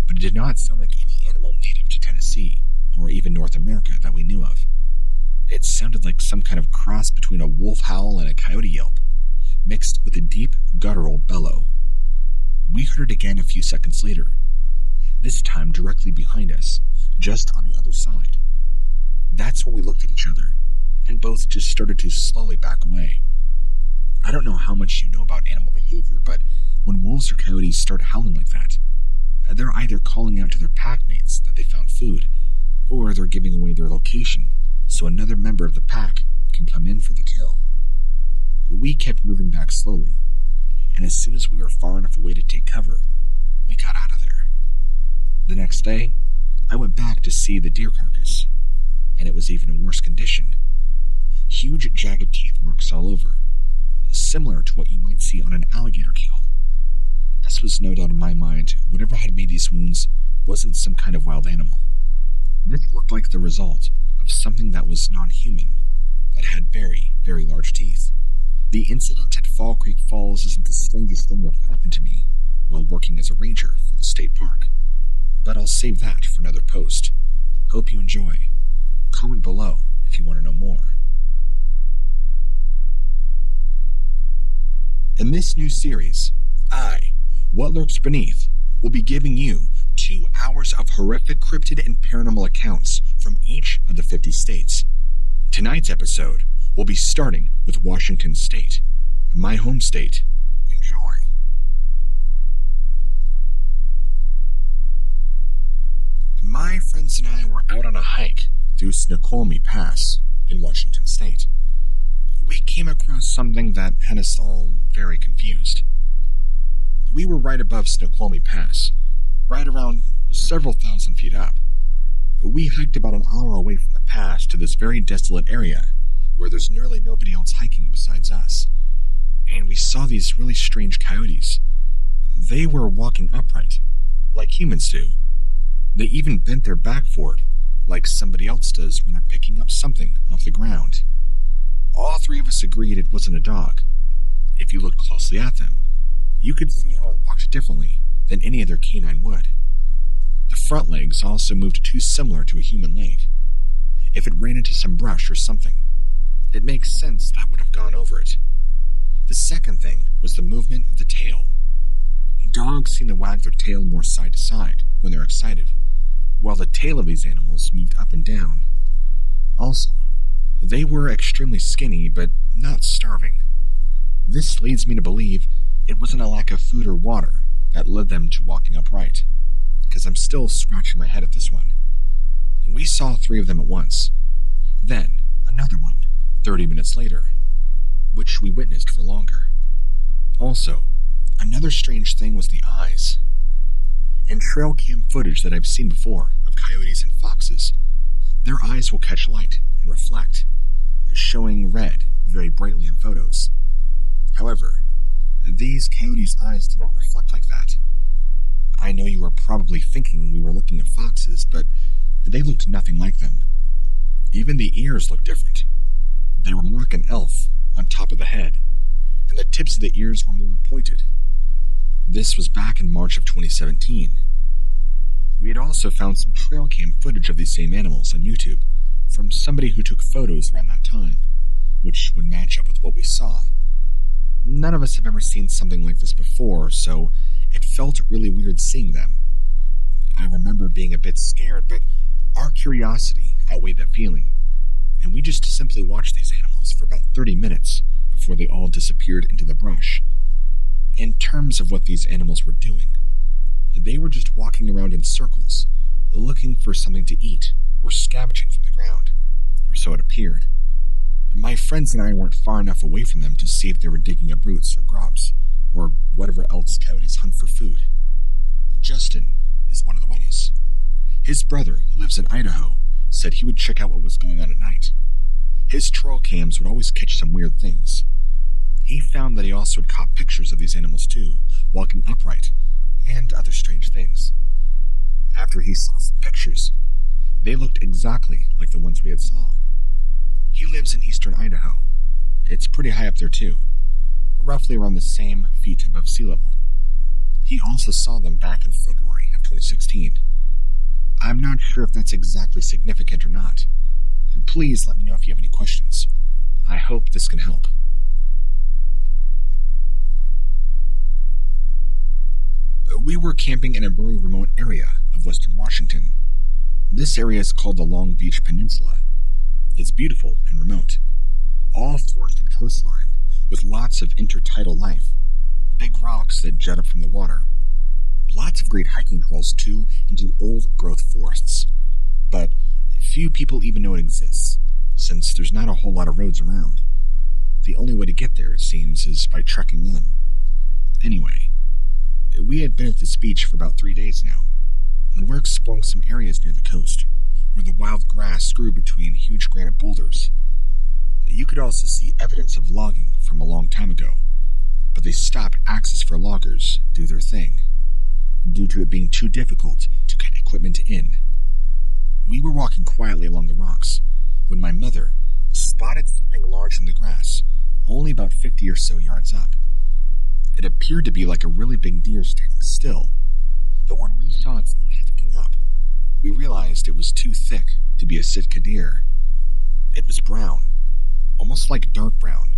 A: but it did not sound like any animal native to Tennessee, or even North America that we knew of. It sounded like some kind of cross between a wolf howl and a coyote yelp, mixed with a deep, guttural bellow. We heard it again a few seconds later, this time directly behind us, just on the other side. That's when we looked at each other, and both just started to slowly back away. I don't know how much you know about animal behavior, but when wolves or coyotes start howling like that, they're either calling out to their pack mates that they found food, or they're giving away their location so another member of the pack can come in for the kill. We kept moving back slowly, and as soon as we were far enough away to take cover, we got out of there. The next day, I went back to see the deer carcass, and it was even in worse condition. Huge, jagged teeth marks all over, similar to what you might see on an alligator kill. This was no doubt in my mind, whatever had made these wounds wasn't some kind of wild animal. This looked like the result of something that was non-human, but had very, very large teeth. The incident at Fall Creek Falls isn't the strangest thing that happened to me while working as a ranger for the state park, but I'll save that for another post. Hope you enjoy. Comment below if you want to know more. In this new series, What Lurks Beneath, will be giving you 2 hours of horrific cryptid and paranormal accounts from each of the 50 states. Tonight's episode will be starting with Washington State, my home state. Enjoy. My friends and I were out on a hike through Snoqualmie Pass in Washington State. We came across something that had us all very confused. We were right above Snoqualmie Pass, right around several thousand feet up. We hiked about an hour away from the pass to this very desolate area where there's nearly nobody else hiking besides us. And we saw these really strange coyotes. They were walking upright, like humans do. They even bent their back forward, like somebody else does when they're picking up something off the ground. All three of us agreed it wasn't a dog. If you looked closely at them, you could see how it walked differently than any other canine would. The front legs also moved too similar to a human leg. If it ran into some brush or something, it makes sense that would have gone over it. The second thing was the movement of the tail. Dogs seem to wag their tail more side to side when they're excited, while the tail of these animals moved up and down. Also, they were extremely skinny, but not starving. This leads me to believe it wasn't a lack of food or water that led them to walking upright, because I'm still scratching my head at this one. We saw 3 of them at once. Then, another one, 30 minutes later, which we witnessed for longer. Also, another strange thing was the eyes. In trail cam footage that I've seen before of coyotes and foxes, their eyes will catch light and reflect, showing red very brightly in photos. However, these coyotes' eyes do not reflect like that. I know you are probably thinking we were looking at foxes, but they looked nothing like them. Even the ears looked different. They were more like an elf on top of the head, and the tips of the ears were more pointed. This was back in March of 2017. We had also found some trail cam footage of these same animals on YouTube from somebody who took photos around that time, which would match up with what we saw. None of us have ever seen something like this before, so it felt really weird seeing them. I remember being a bit scared, but our curiosity outweighed that feeling, and we just simply watched these animals for about 30 minutes before they all disappeared into the brush. In terms of what these animals were doing, they were just walking around in circles, looking for something to eat, or scavenging from the ground, or so it appeared. My friends and I weren't far enough away from them to see if they were digging up roots or grubs, or whatever else coyotes hunt for food. Justin is one of the witnesses. His brother, who lives in Idaho, said he would check out what was going on at night. His trail cams would always catch some weird things. He found that he also had caught pictures of these animals too, walking upright, and other strange things. After he saw some pictures, they looked exactly like the ones we had saw. He lives in eastern Idaho. It's pretty high up there too, roughly around the same feet above sea level. He also saw them back in February of 2016. I'm not sure if that's exactly significant or not. Please let me know if you have any questions. I hope this can help. We were camping in a very remote area of western Washington. This area is called the Long Beach Peninsula. It's beautiful and remote. All forested coastline with lots of intertidal life. Big rocks that jut up from the water. Lots of great hiking trails too into old-growth forests. But few people even know it exists, since there's not a whole lot of roads around. The only way to get there, it seems, is by trekking in. Anyway, we had been at this beach for about 3 days now, and we're exploring some areas near the coast, where the wild grass grew between huge granite boulders. You could also see evidence of logging from a long time ago, but they stopped access for loggers do their thing, due to it being too difficult to get equipment in. We were walking quietly along the rocks when my mother spotted something large in the grass, only about 50 or so yards up. It appeared to be like a really big deer standing still, but when we saw its head sticking up, we realized it was too thick to be a Sitka deer. It was brown, almost like dark brown,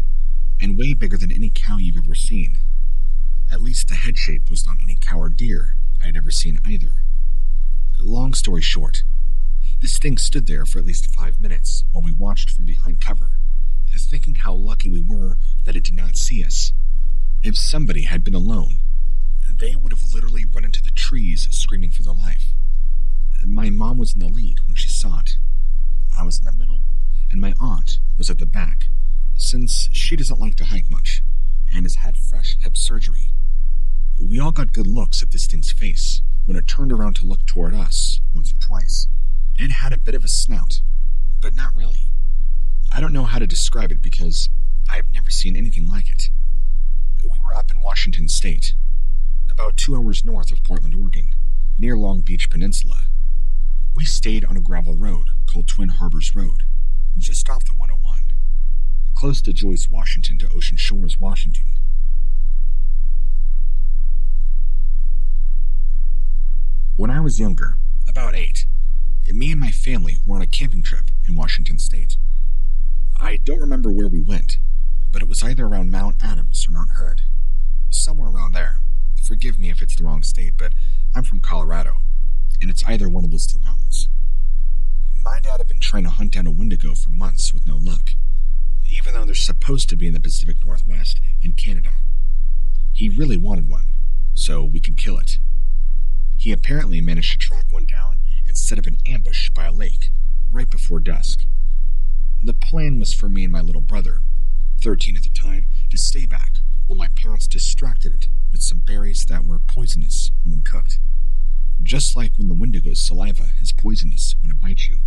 A: and way bigger than any cow you've ever seen. At least the head shape was not any cow or deer I had ever seen either. Long story short, this thing stood there for at least 5 minutes while we watched from behind cover, thinking how lucky we were that it did not see us. If somebody had been alone, they would have literally run into the trees screaming for their life. My mom was in the lead when she saw it. I was in the middle, and my aunt was at the back, since she doesn't like to hike much, and has had fresh hip surgery. We all got good looks at this thing's face when it turned around to look toward us once or twice. It had a bit of a snout, but not really. I don't know how to describe it because I've never seen anything like it. We were up in Washington State, about 2 hours north of Portland, Oregon, near Long Beach Peninsula. We stayed on a gravel road called Twin Harbors Road, just off the 101, close to Joyce, Washington to Ocean Shores, Washington. When I was younger, about 8, me and my family were on a camping trip in Washington State. I don't remember where we went, but it was either around Mount Adams or Mount Hood. Somewhere around there. Forgive me if it's the wrong state, but I'm from Colorado, and it's either one of those two mountains. My dad had been trying to hunt down a Wendigo for months with no luck, even though they're supposed to be in the Pacific Northwest and Canada. He really wanted one, so we could kill it. He apparently managed to track one down and set up an ambush by a lake right before dusk. The plan was for me and my little brother, 13 at the time, to stay back while my parents distracted it with some berries that were poisonous when cooked. Just like when the Wendigo's saliva is poisonous when it bites you.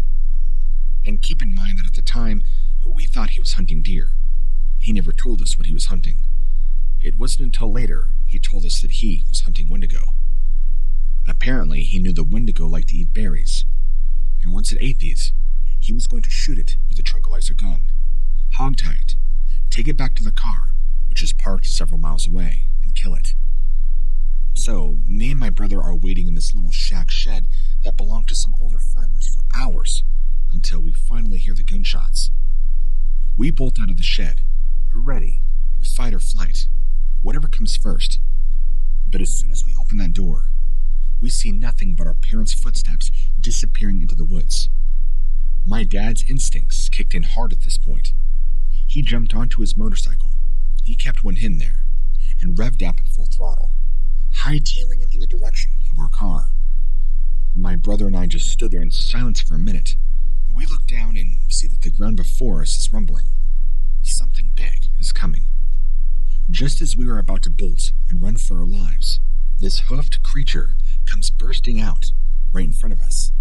A: And keep in mind that at the time, we thought he was hunting deer. He never told us what he was hunting. It wasn't until later he told us that he was hunting Wendigo. Apparently, he knew the Wendigo liked to eat berries, and once it ate these, he was going to shoot it with a tranquilizer gun, hog-tie it, take it back to the car, which is parked several miles away, and kill it. So, me and my brother are waiting in this little shack shed that belonged to some older farmers for hours, until we finally hear the gunshots. We bolt out of the shed, ready, fight or flight, whatever comes first. But as soon as we open that door, we see nothing but our parents' footsteps disappearing into the woods. My dad's instincts kicked in hard at this point. He jumped onto his motorcycle. He kept one in there, and revved up at full throttle, hightailing it in the direction of our car. My brother and I just stood there in silence for a minute. We look down and see that the ground before us is rumbling. Something big is coming. Just as we were about to bolt and run for our lives, this hoofed creature comes bursting out right in front of us.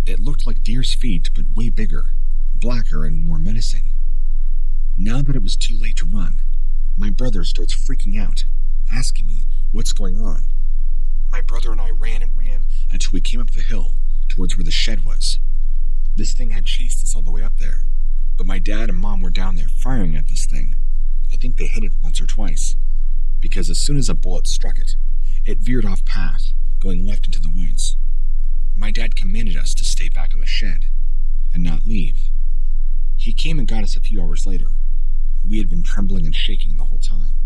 A: It looked like deer's feet, but way bigger, blacker, and more menacing. Now that it was too late to run, my brother starts freaking out, asking me what's going on. My brother and I ran and ran until we came up the hill towards where the shed was. This thing had chased us all the way up there, but my dad and mom were down there firing at this thing. I think they hit it once or twice, because as soon as a bullet struck it, it veered off path, going left into the woods. My dad commanded us to stay back in the shed and not leave. He came and got us a few hours later. We had been trembling and shaking the whole time.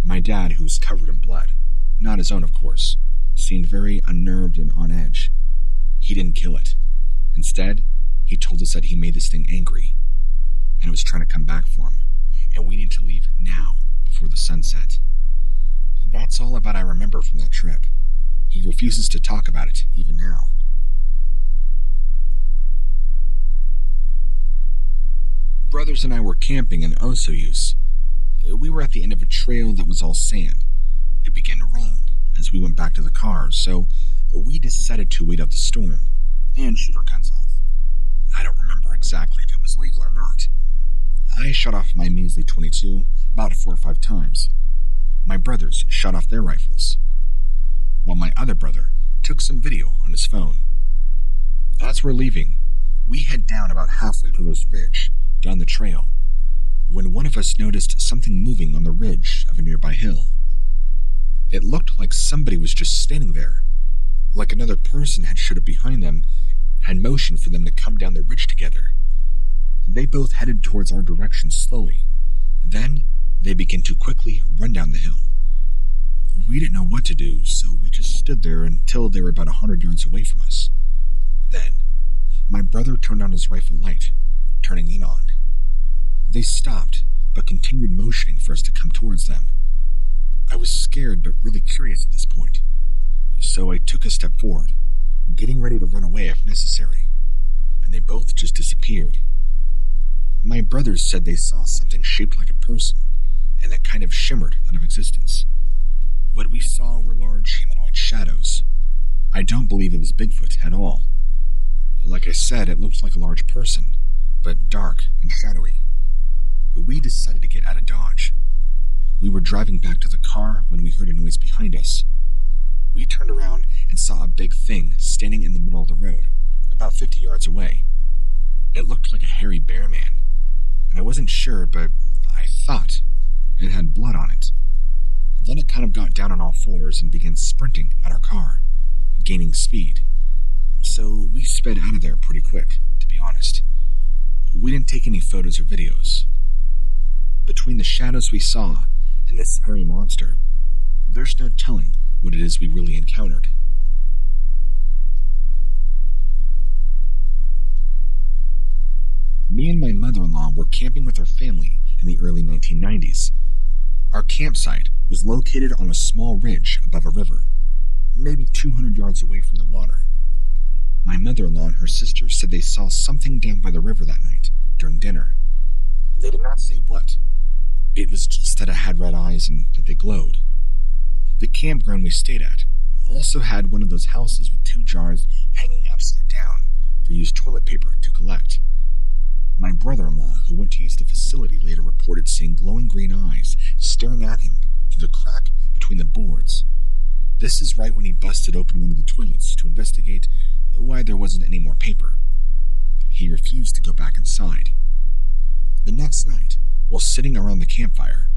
A: My dad, who was covered in blood, not his own of course, seemed very unnerved and on edge. He didn't kill it. Instead, he told us that he made this thing angry, and it was trying to come back for him, and we need to leave now, before the sun set. And that's all about I remember from that trip. He refuses to talk about it, even now. Brothers and I were camping in Osoyus. We were at the end of a trail that was all sand. It began to rain as we went back to the cars, so we decided to wait out the storm and shoot our guns off. I don't remember exactly if it was legal or not. I shot off my measly .22 about 4 or 5 times. My brothers shot off their rifles, while my other brother took some video on his phone. As we're leaving, we head down about halfway to this ridge, down the trail, when one of us noticed something moving on the ridge of a nearby hill. It looked like somebody was just standing there, like another person had showed up behind them and motioned for them to come down the ridge together. They both headed towards our direction slowly. Then they began to quickly run down the hill. We didn't know what to do, so we just stood there until they were about 100 yards away from us. Then, my brother turned on his rifle light, turning it on. They stopped, but continued motioning for us to come towards them. I was scared but really curious at this point, so I took a step forward, getting ready to run away if necessary, and they both just disappeared. My brothers said they saw something shaped like a person, and that kind of shimmered out of existence. What we saw were large humanoid shadows. I don't believe it was Bigfoot at all. Like I said, it looked like a large person, but dark and shadowy. We decided to get out of Dodge. We were driving back to the car when we heard a noise behind us. We turned around and saw a big thing standing in the middle of the road, about 50 yards away. It looked like a hairy bear man, and I wasn't sure, but I thought it had blood on it. Then it kind of got down on all fours and began sprinting at our car, gaining speed. So we sped out of there pretty quick, to be honest. We didn't take any photos or videos. Between the shadows we saw and this scary monster, there's no telling what it is we really encountered. Me and my mother-in-law were camping with our family in the early 1990s. Our campsite was located on a small ridge above a river, maybe 200 yards away from the water. My mother-in-law and her sister said they saw something down by the river that night during dinner. They did not say what. It was just that it had red eyes and that they glowed. The campground we stayed at also had one of those houses with 2 jars hanging upside down for used toilet paper to collect. My brother-in-law, who went to use the facility, later reported seeing glowing green eyes staring at him through the crack between the boards. This is right when he busted open one of the toilets to investigate why there wasn't any more paper. He refused to go back inside. The next night, while sitting around the campfire,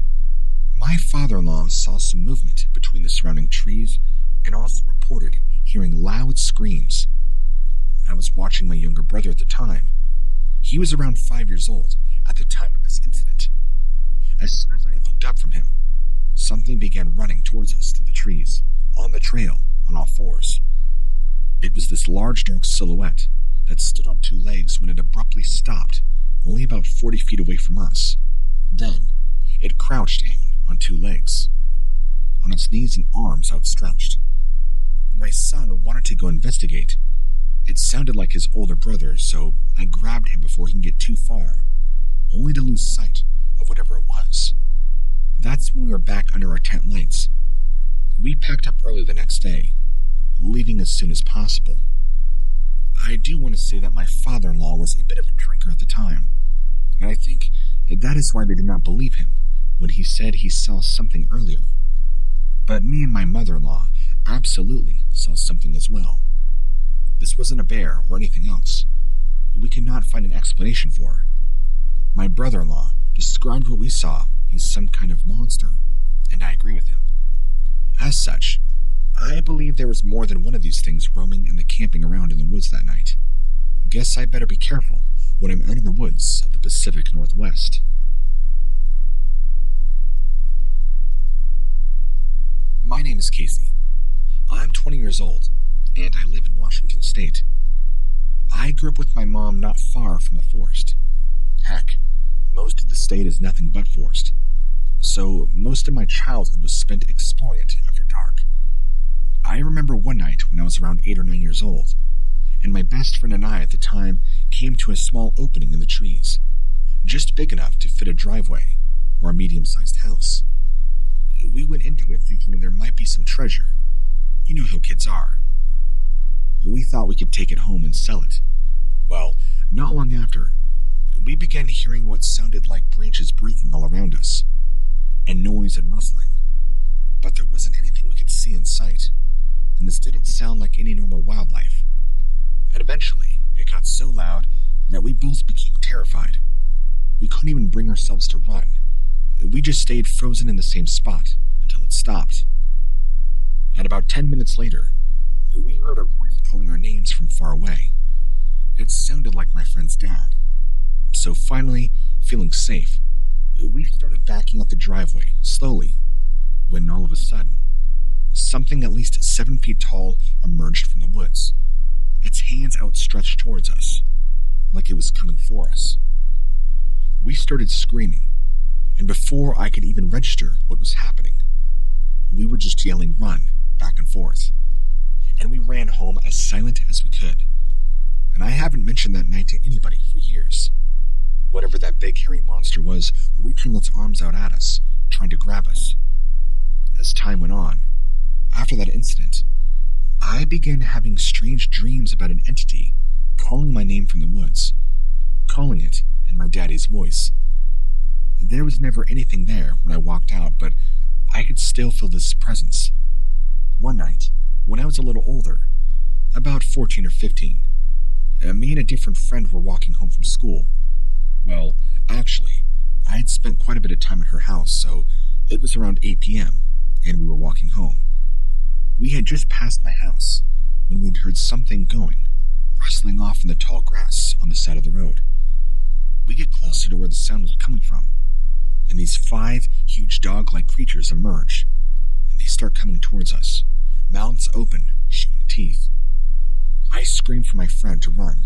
A: my father-in-law saw some movement between the surrounding trees and also reported hearing loud screams. I was watching my younger brother at the time. He was around 5 years old at the time of this incident. As soon as I looked up from him, something began running towards us through the trees, on the trail, on all fours. It was this large dark silhouette that stood on 2 legs when it abruptly stopped, only about 40 feet away from us. Then, it crouched down on 2 legs, on its knees and arms outstretched. My son wanted to go investigate. It sounded like his older brother, so I grabbed him before he can get too far, only to lose sight of whatever it was. That's when we were back under our tent lights. We packed up early the next day. leaving as soon as possible. I do want to say that my father-in-law was a bit of a drinker at the time, and I think that is why they did not believe him when he said he saw something earlier. But me and my mother-in-law absolutely saw something as well. This wasn't a bear or anything else. We could not find an explanation for. My brother-in-law described what we saw as some kind of monster, and I agree with him. As such, I believe there was more than one of these things roaming and camping around in the woods that night. Guess I better be careful when I'm out in the woods of the Pacific Northwest. My name is Casey. I'm 20 years old, and I live in Washington State. I grew up with my mom not far from the forest. Heck, most of the state is nothing but forest, so most of my childhood was spent exploring it after dark. I remember one night when I was around 8 or 9 years old, and my best friend and I at the time came to a small opening in the trees, just big enough to fit a driveway or a medium-sized house. We went into it thinking there might be some treasure. You know how kids are. We thought we could take it home and sell it. Well, not long after, we began hearing what sounded like branches breaking all around us, and noise and rustling. But there wasn't anything we could see in sight, and this didn't sound like any normal wildlife. And eventually, it got so loud that we both became terrified. We couldn't even bring ourselves to run. We just stayed frozen in the same spot until it stopped. And about 10 minutes later, we heard a voice calling our names from far away. It sounded like my friend's dad. So finally, feeling safe, we started backing up the driveway, slowly, when all of a sudden, something at least 7 feet tall emerged from the woods, its hands outstretched towards us, like it was coming for us. We started screaming, and before I could even register what was happening, we were just yelling "run" back and forth, and we ran home as silent as we could. And I haven't mentioned that night to anybody for years. Whatever that big hairy monster was reaching its arms out at us, trying to grab us. As time went on, after that incident, I began having strange dreams about an entity calling my name from the woods, calling it in my daddy's voice. There was never anything there when I walked out, but I could still feel this presence. One night, when I was a little older, about 14 or 15, me and a different friend were walking home from school. Well, actually, I had spent quite a bit of time at her house, so it was around 8 p.m., and we were walking home. We had just passed my house when we'd heard something going, rustling off in the tall grass on the side of the road. We get closer to where the sound was coming from, and these 5 huge dog-like creatures emerge, and they start coming towards us, mouths open, showing teeth. I screamed for my friend to run,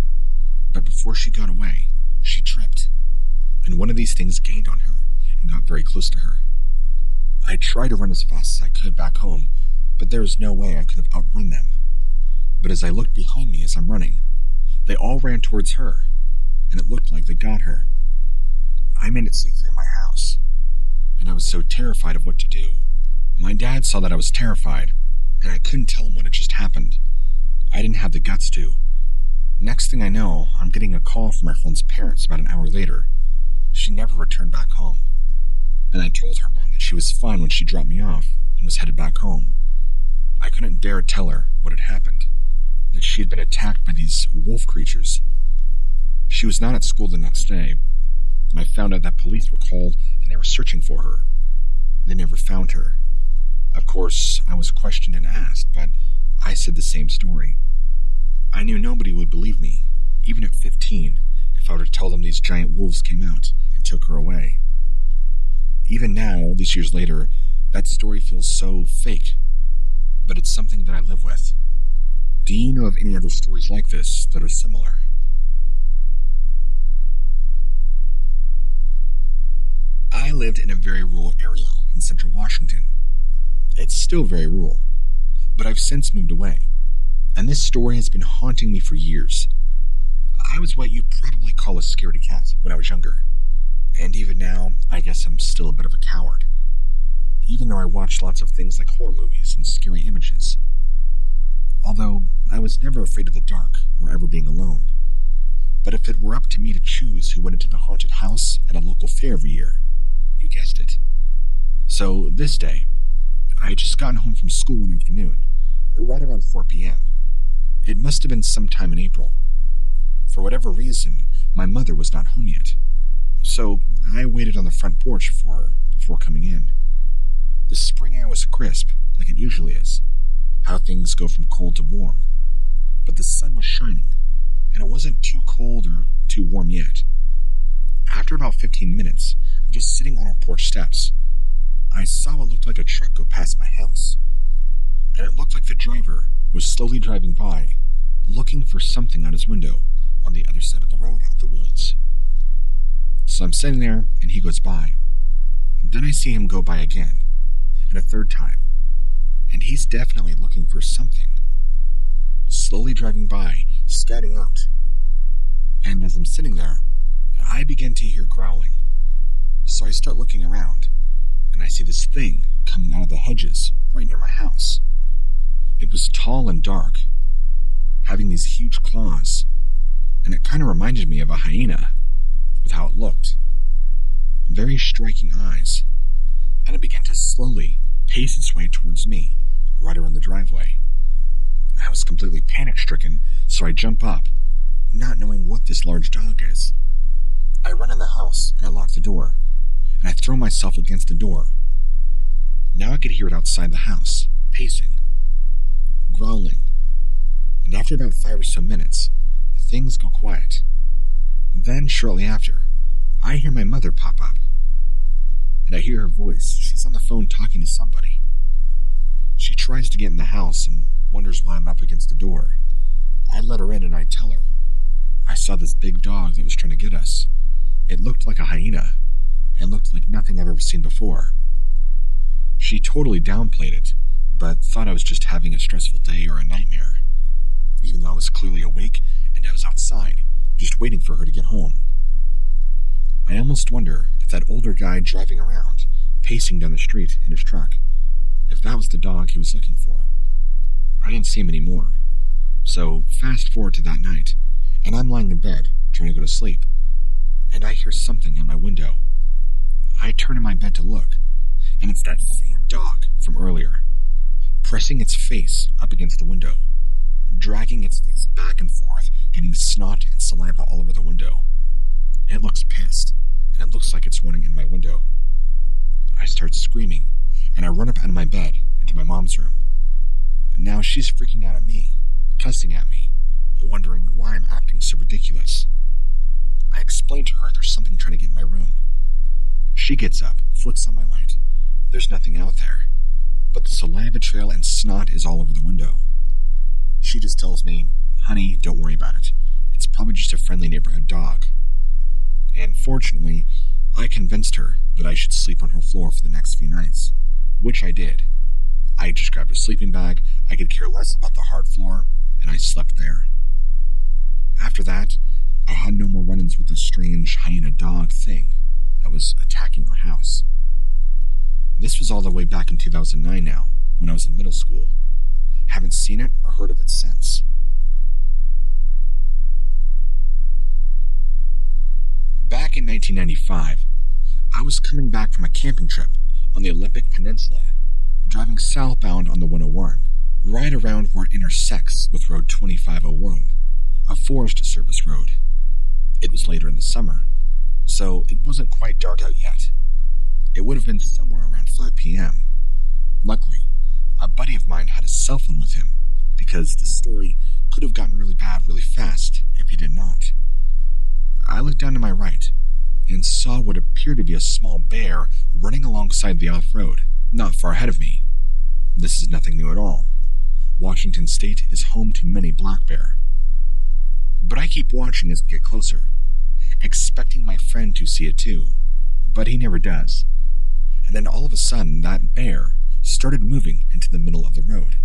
A: but before she got away, she tripped, and one of these things gained on her and got very close to her. I tried to run as fast as I could back home, but there was no way I could have outrun them. But as I looked behind me as I'm running, they all ran towards her, and it looked like they got her. I made it safely in my house, and I was so terrified of what to do. My dad saw that I was terrified, and I couldn't tell him what had just happened. I didn't have the guts to. Next thing I know, I'm getting a call from my friend's parents about an hour later. She never returned back home, and I told her mom that she was fine when she dropped me off and was headed back home. I couldn't dare tell her what had happened, that she had been attacked by these wolf creatures. She was not at school the next day, and I found out that police were called and they were searching for her. They never found her. Of course, I was questioned and asked, but I said the same story. I knew nobody would believe me, even at 15, if I were to tell them these giant wolves came out and took her away. Even now, all these years later, that story feels so fake, but it's something that I live with. Do you know of any other stories like this that are similar? I lived in a very rural area in central Washington. It's still very rural, but I've since moved away, and this story has been haunting me for years. I was what you'd probably call a scaredy cat when I was younger, and even now, I guess I'm still a bit of a coward, even though I watch lots of things like horror movies and scary images. although I was never afraid of the dark or ever being alone. But if it were up to me to choose who went into the haunted house at a local fair every year, you guessed it. So this day, I had just gotten home from school one afternoon, right around 4 p.m. It must have been sometime in April. For whatever reason, my mother was not home yet, so I waited on the front porch for her before coming in. The spring air was crisp, like it usually is, how things go from cold to warm. But the sun was shining, and it wasn't too cold or too warm yet. After about 15 minutes of just sitting on our porch steps, I saw what looked like a truck go past my house, and it looked like the driver was slowly driving by, looking for something out his window on the other side of the road out of the woods. So I'm sitting there, and he goes by. Then I see him go by again, and a third time, and he's definitely looking for something. Slowly driving by, scouting out. And as I'm sitting there, I begin to hear growling. So I start looking around, and I see this thing coming out of the hedges right near my house. It was tall and dark, having these huge claws, and it kind of reminded me of a hyena with how it looked. Very striking eyes, and it began to slowly pace its way towards me, right around the driveway. I was completely panic-stricken, so I jump up, not knowing what this large dog is. I run in the house, and I lock the door, and I throw myself against the door. Now I could hear it outside the house, pacing, growling, and after about 5 or so minutes, things go quiet. Then, shortly after, I hear my mother pop up, and I hear her voice. She's on the phone talking to somebody. She tries to get in the house and wonders why I'm up against the door. I let her in and I tell her, I saw this big dog that was trying to get us. It looked like a hyena, and looked like nothing I've ever seen before. She totally downplayed it, but thought I was just having a stressful day or a nightmare, even though I was clearly awake and I was outside, just waiting for her to get home. I almost wonder if that older guy driving around, pacing down the street in his truck, if that was the dog he was looking for. I didn't see him anymore. So fast forward to that night, and I'm lying in bed, trying to go to sleep, and I hear something at my window. I turn in my bed to look, and it's that same dog from earlier, pressing its face up against the window, dragging its face back and forth, getting snot and saliva all over the window. It looks pissed, and it looks like it's running in my window. I start screaming, and I run up out of my bed into my mom's room. And now she's freaking out at me, cussing at me, wondering why I'm acting so ridiculous. I explain to her there's something trying to get in my room. She gets up, flicks on my light. There's nothing out there, but the saliva trail and snot is all over the window. She just tells me, honey, don't worry about it. It's probably just a friendly neighborhood dog. And fortunately, I convinced her that I should sleep on her floor for the next few nights, which I did. I just grabbed a sleeping bag, I could care less about the hard floor, and I slept there. After that, I had no more run-ins with this strange hyena dog thing that was attacking our house. This was all the way back in 2009 now, when I was in middle school. Haven't seen it or heard of it since. Back in 1995, I was coming back from a camping trip on the Olympic Peninsula, driving southbound on the 101, right around where it intersects with Road 2501, a Forest Service road. It was later in the summer, so it wasn't quite dark out yet. It would have been somewhere around 5 p.m. Luckily, a buddy of mine had a cell phone with him, because the story could have gotten really bad really fast if he did not. I looked down to my right and saw what appeared to be a small bear running alongside the off-road, not far ahead of me. This is nothing new at all. Washington State is home to many black bear. But I keep watching as we get closer, expecting my friend to see it too, but he never does. And then all of a sudden, that bear started moving into the middle of the road.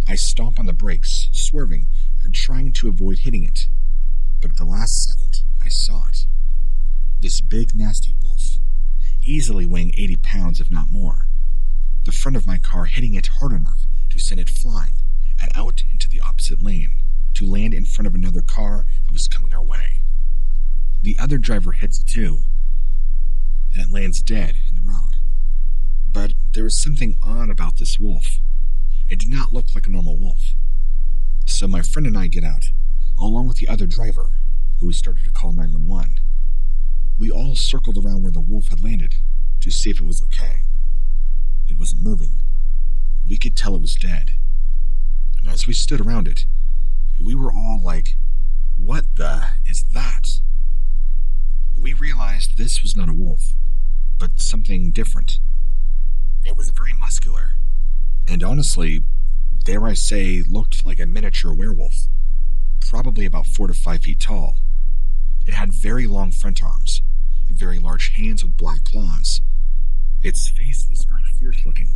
A: I stomp on the brakes, swerving, and trying to avoid hitting it. But at the last second, I saw it. This big, nasty wolf, easily weighing 80 pounds if not more. The front of my car hitting it hard enough to send it flying and out into the opposite lane to land in front of another car that was coming our way. The other driver hits it too, and it lands dead in the road. But there was something odd about this wolf. It did not look like a normal wolf. So my friend and I get out, along with the other driver, who we started to call 911. We all circled around where the wolf had landed to see if it was okay. It wasn't moving. We could tell it was dead. And as we stood around it, we were all like, "What the is that?" We realized this was not a wolf, but something different. It was very muscular, and honestly, dare I say, looked like a miniature werewolf, probably about 4 to 5 feet tall. It had very long front arms, very large hands with black claws. Its face was very fierce looking,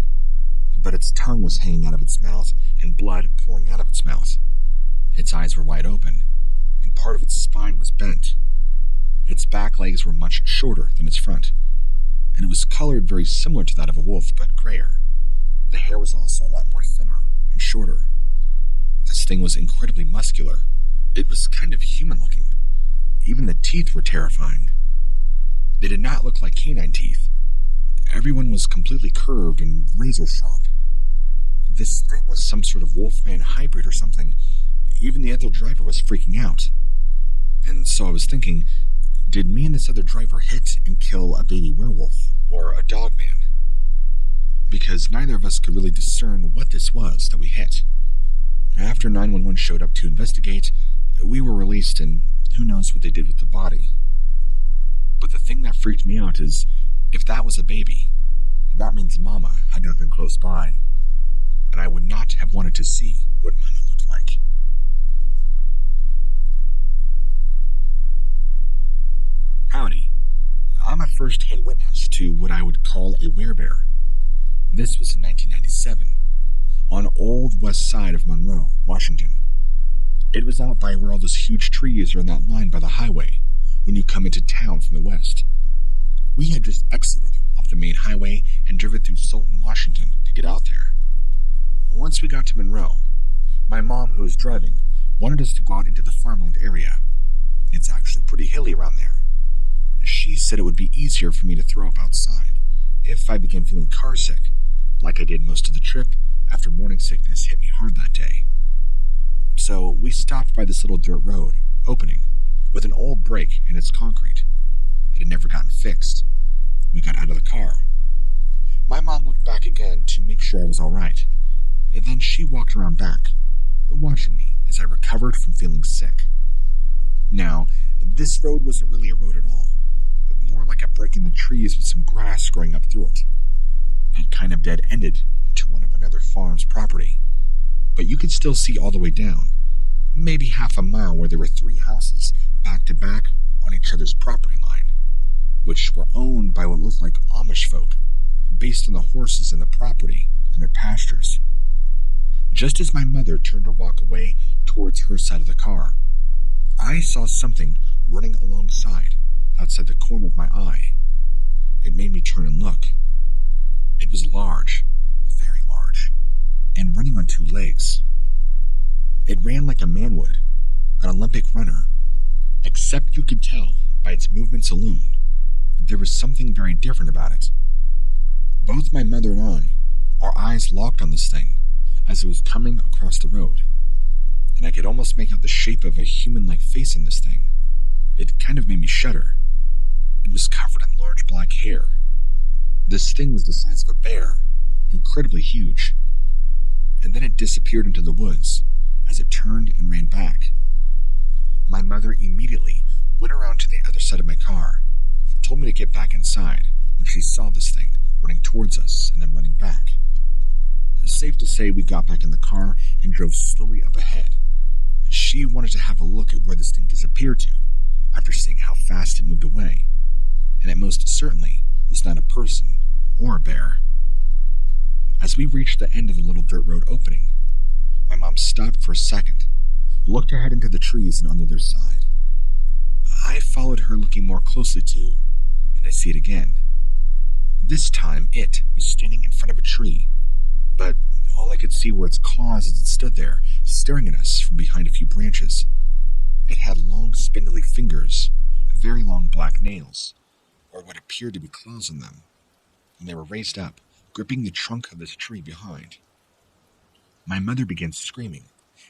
A: but its tongue was hanging out of its mouth and blood pouring out of its mouth. Its eyes were wide open, and part of its spine was bent. Its back legs were much shorter than its front, and it was colored very similar to that of a wolf, but grayer. The hair was also a lot more thinner and shorter. This thing was incredibly muscular. It was kind of human-looking. Even the teeth were terrifying. They did not look like canine teeth. Everyone was completely curved and razor-sharp. This thing was some sort of wolfman hybrid or something. Even the other driver was freaking out. And so I was thinking, did me and this other driver hit and kill a baby werewolf or a dog man? Because neither of us could really discern what this was that we hit. After 911 showed up to investigate, we were released, and who knows what they did with the body. But the thing that freaked me out is, if that was a baby, that means Mama had not been close by, and I would not have wanted to see what Mama looked like. Howdy. I'm a first-hand witness to what I would call a werebear. This was in 1997, on Old West Side of Monroe, Washington. It was out by where all those huge trees are in that line by the highway when you come into town from the west. We had just exited off the main highway and driven through Sultan, Washington to get out there. Once we got to Monroe, my mom, who was driving, wanted us to go out into the farmland area. It's actually pretty hilly around there. She said it would be easier for me to throw up outside if I began feeling car sick, like I did most of the trip after morning sickness hit me hard that day. So we stopped by this little dirt road opening with an old break in its concrete. It had never gotten fixed. We got out of the car. My mom looked back again to make sure I was all right, and then she walked around back, watching me as I recovered from feeling sick. Now, this road wasn't really a road at all, but more like a break in the trees with some grass growing up through it. It kind of dead-ended into one of another farm's property, but you could still see all the way down, maybe half a mile, where there were 3 houses back to back on each other's property line, which were owned by what looked like Amish folk, based on the horses in the property and their pastures. Just as my mother turned to walk away towards her side of the car, I saw something running alongside, outside the corner of my eye. It made me turn and look. It was large, very large, and running on 2 legs. It ran like a man would, an Olympic runner, except you could tell by its movements alone that there was something very different about it. Both my mother and I, our eyes locked on this thing as it was coming across the road, and I could almost make out the shape of a human-like face in this thing. It kind of made me shudder. It was covered in large black hair. This thing was the size of a bear, incredibly huge. And then it disappeared into the woods as it turned and ran back. My mother immediately went around to the other side of my car, told me to get back inside when she saw this thing running towards us and then running back. It's safe to say we got back in the car and drove slowly up ahead. She wanted to have a look at where this thing disappeared to, after seeing how fast it moved away, and it most certainly was not a person or a bear. As we reached the end of the little dirt road opening, my mom stopped for a second, looked ahead into the trees and on the other side. I followed her, looking more closely too, and I see it again. This time it was standing in front of a tree, but all I could see were its claws as it stood there, staring at us from behind a few branches. It had long, spindly fingers, very long black nails, or what appeared to be claws on them, and they were raised up, gripping the trunk of this tree behind. My mother began screaming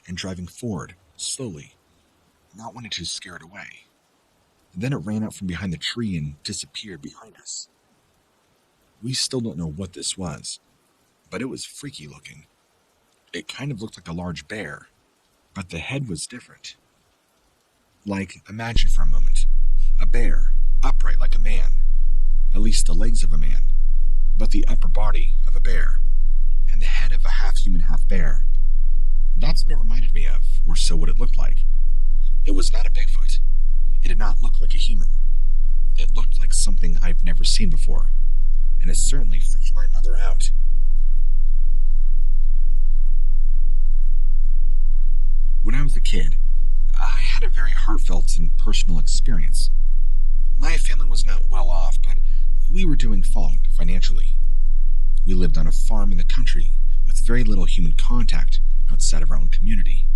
A: and driving forward, slowly, not wanting to scare it away. Then it ran out from behind the tree and disappeared behind us. We still don't know what this was, but it was freaky looking. It kind of looked like a large bear, but the head was different. Like, imagine for a moment, a bear, upright like a man, at least the legs of a man, but the upper body of a bear, and the head of a half-human, half-bear. That's what it reminded me of, or so what it looked like. It was not a Bigfoot. It did not look like a human. It looked like something I've never seen before, and it certainly freaked my mother out. When I was a kid, I had a very heartfelt and personal experience. My family was not well off, but we were doing fine financially. We lived on a farm in the country with very little human contact outside of our own community.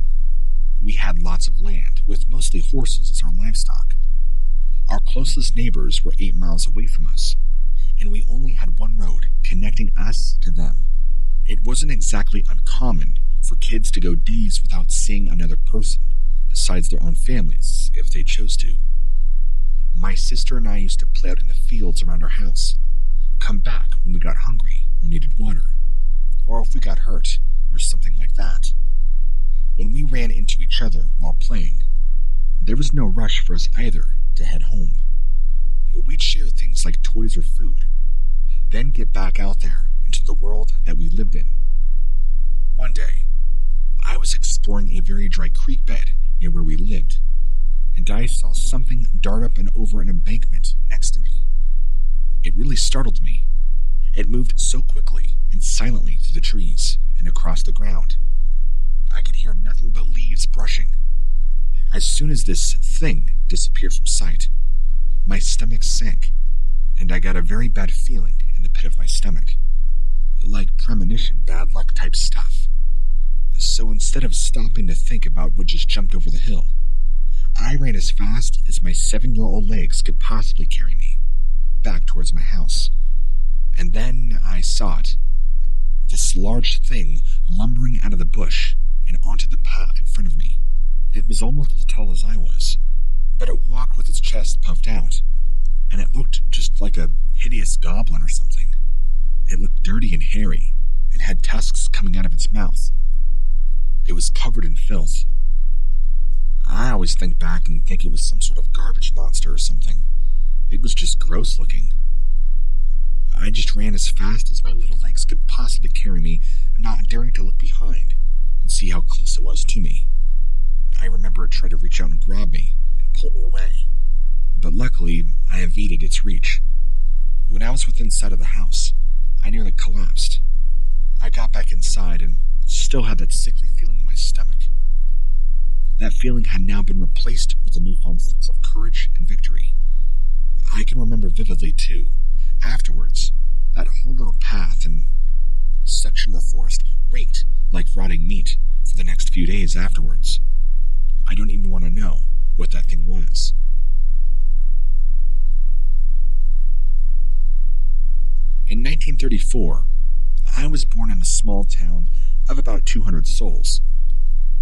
A: We had lots of land, with mostly horses as our livestock. Our closest neighbors were 8 miles away from us, and we only had one road connecting us to them. It wasn't exactly uncommon for kids to go days without seeing another person, besides their own families, if they chose to. My sister and I used to play out in the fields around our house, come back when we got hungry or needed water, or if we got hurt, or something like that. When we ran into each other while playing, there was no rush for us either to head home. We'd share things like toys or food, then get back out there into the world that we lived in. One day, I was exploring a very dry creek bed near where we lived, and I saw something dart up and over an embankment next to me. It really startled me. It moved so quickly and silently through the trees and across the ground. I could hear nothing but leaves brushing. As soon as this thing disappeared from sight, my stomach sank, and I got a very bad feeling in the pit of my stomach. Like premonition, bad luck type stuff. So instead of stopping to think about what just jumped over the hill, I ran as fast as my 7-year-old legs could possibly carry me, back towards my house. And then I saw it. This large thing lumbering out of the bush and onto the path in front of me. It was almost as tall as I was, but it walked with its chest puffed out, and it looked just like a hideous goblin or something. It looked dirty and hairy, and had tusks coming out of its mouth. It was covered in filth. I always think back and think it was some sort of garbage monster or something. It was just gross looking. I just ran as fast as my little legs could possibly carry me, not daring to look behind and see how close it was to me. I remember it tried to reach out and grab me and pull me away, but luckily I evaded its reach. When I was within sight of the house, I nearly collapsed. I got back inside and still had that sickly feeling in my stomach. That feeling had now been replaced with a newfound sense of courage and victory. I can remember vividly, too, afterwards, that whole little path and section of the forest reeked like rotting meat for the next few days afterwards. I don't even want to know what that thing was. In 1934, I was born in a small town of about 200 souls.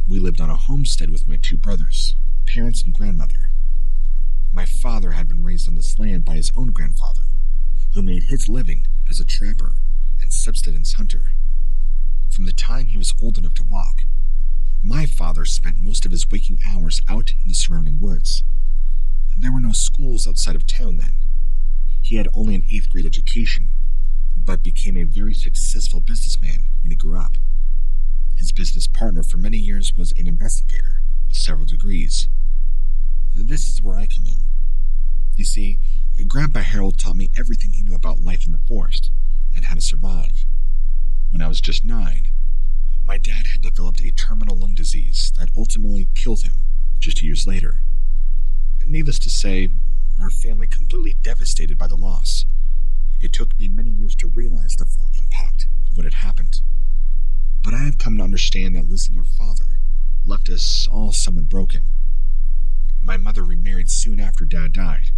A: We lived on a homestead with my 2 brothers, parents and grandmother. My father had been raised on this land by his own grandfather, who made his living as a trapper and subsistence hunter. From the time he was old enough to walk, my father spent most of his waking hours out in the surrounding woods. There were no schools outside of town then. He had only an 8th grade education, but became a very successful businessman when he grew up. His business partner for many years was an investigator with several degrees. This is where I come in. You see, Grandpa Harold taught me everything he knew about life in the forest and how to survive. When I was just 9, my dad had developed a terminal lung disease that ultimately killed him just years later. Needless to say, our family completely devastated by the loss. It took me many years to realize the full impact of what had happened. But I have come come to understand that losing our father left us all somewhat broken. My mother remarried soon after Dad died,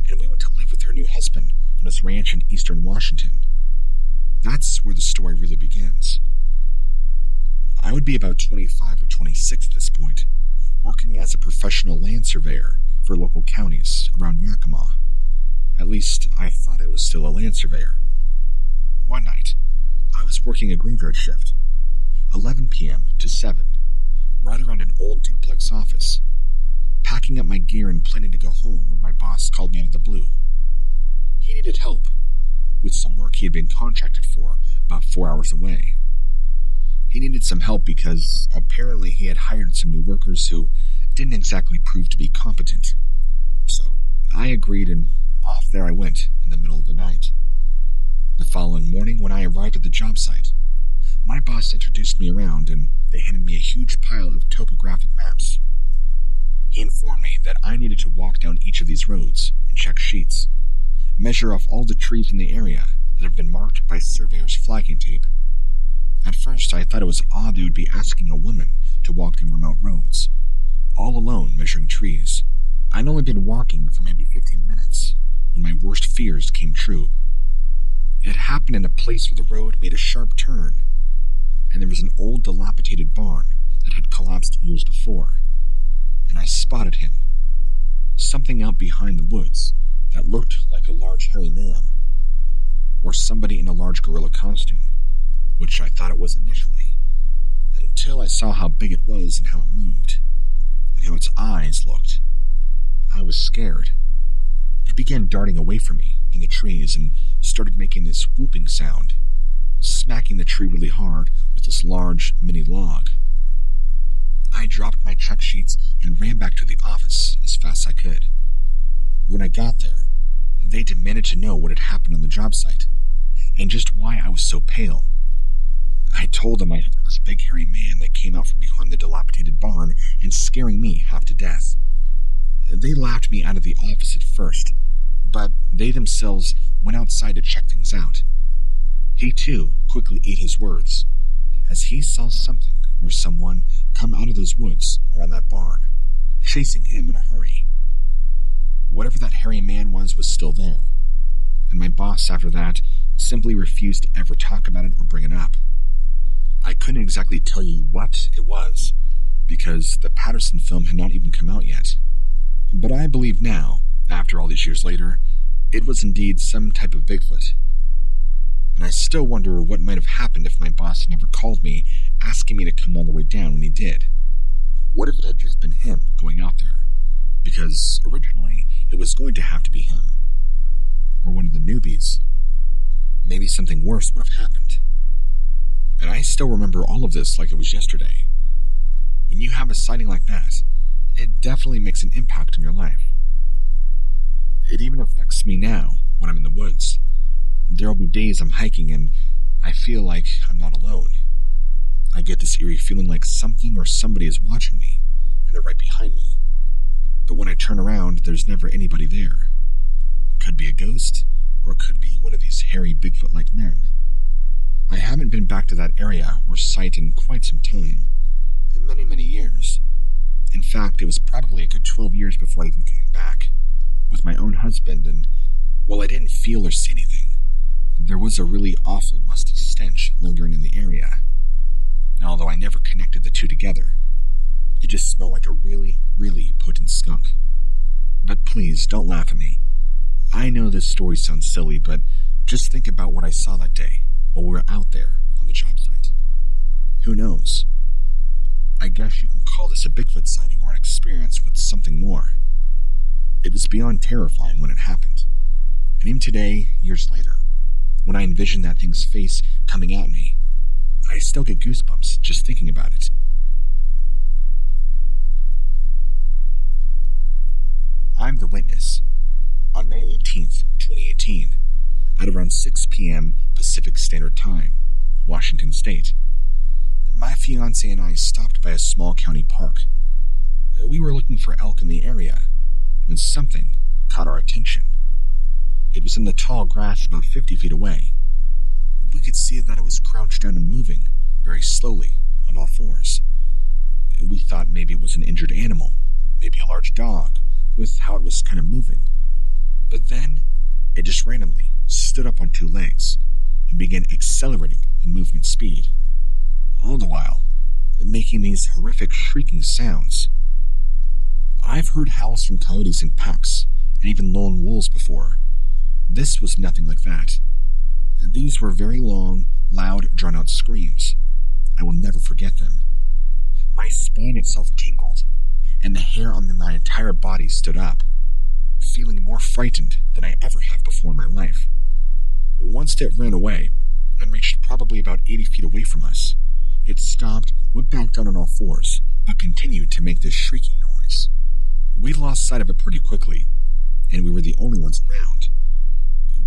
A: and we went to live with her new husband on his ranch in eastern Washington. That's where the story really begins. I would be about 25 or 26 at this point, working as a professional land surveyor for local counties around Yakima. At least, I thought I was still a land surveyor. One night, I was working a graveyard shift, 11 p.m. to 7, right around an old duplex office, packing up my gear and planning to go home when my boss called me out of the blue. He needed help with some work he had been contracted for about 4 hours away. He needed some help because apparently he had hired some new workers who didn't exactly prove to be competent. So I agreed, and off there I went in the middle of the night. The following morning, when I arrived at the job site, my boss introduced me around and they handed me a huge pile of topographic maps. He informed me that I needed to walk down each of these roads and check sheets, measure off all the trees in the area that have been marked by surveyors' flagging tape. At first, I thought it was odd they would be asking a woman to walk down remote roads, all alone measuring trees. I'd only been walking for maybe 15 minutes when my worst fears came true. It happened in a place where the road made a sharp turn, and there was an old dilapidated barn that had collapsed years before, and I spotted him. Something out behind the woods that looked like a large hairy man, or somebody in a large gorilla costume, which I thought it was initially, until I saw how big it was and how it moved, and how its eyes looked. I was scared. It began darting away from me in the trees and started making this whooping sound, smacking the tree really hard with this large mini log. I dropped my check sheets and ran back to the office as fast as I could. When I got there, they demanded to know what had happened on the job site, and just why I was so pale. I told them I thought this big hairy man that came out from behind the dilapidated barn and scaring me half to death. They laughed me out of the office at first, but they themselves went outside to check things out. He too quickly ate his words, as he saw something or someone come out of those woods around that barn, chasing him in a hurry. Whatever that hairy man was still there, and my boss after that simply refused to ever talk about it or bring it up. I couldn't exactly tell you what it was, because the Patterson film had not even come out yet. But I believe now, after all these years later, it was indeed some type of Bigfoot. And I still wonder what might have happened if my boss had never called me, asking me to come all the way down when he did. What if it had just been him going out there? Because originally, it was going to have to be him. Or one of the newbies. Maybe something worse would have happened. And I still remember all of this like it was yesterday. When you have a sighting like that, it definitely makes an impact on your life. It even affects me now when I'm in the woods. There will be days I'm hiking and I feel like I'm not alone. I get this eerie feeling like something or somebody is watching me, and they're right behind me. But when I turn around, there's never anybody there. It could be a ghost, or it could be one of these hairy Bigfoot-like men. I haven't been back to that area or site in quite some time. In many, many years. In fact, it was probably a good 12 years before I even came back, with my own husband, and while I didn't feel or see anything, there was a really awful musty stench lingering in the area. And although I never connected the two together, it just smelled like a really, really potent skunk. But please, don't laugh at me. I know this story sounds silly, but just think about what I saw that day while we were out there on the job site. Who knows? I guess you can call this a Bigfoot sighting or an experience with something more. It was beyond terrifying when it happened. And even today, years later, when I envision that thing's face coming at me, I still get goosebumps just thinking about it. I'm the witness. On May 18th, 2018, at around 6 p.m. Pacific Standard Time, Washington State, my fiancé and I stopped by a small county park. We were looking for elk in the area when something caught our attention. It was in the tall grass about 50 feet away. We could see that it was crouched down and moving, very very slowly on all fours. We thought maybe it was an injured animal, maybe a large dog, with how it was kind of moving. But then, it just randomly stood up on two legs and began accelerating in movement speed, all the while making these horrific shrieking sounds. I've heard howls from coyotes in packs, and even lone wolves before. This was nothing like that. These were very long, loud, drawn-out screams. I will never forget them. My spine itself tingled, and the hair on my entire body stood up, feeling more frightened than I ever have before in my life. Once it ran away, and reached probably about 80 feet away from us, it stopped, went back down on all fours, but continued to make this shrieking noise. We lost sight of it pretty quickly, and we were the only ones around.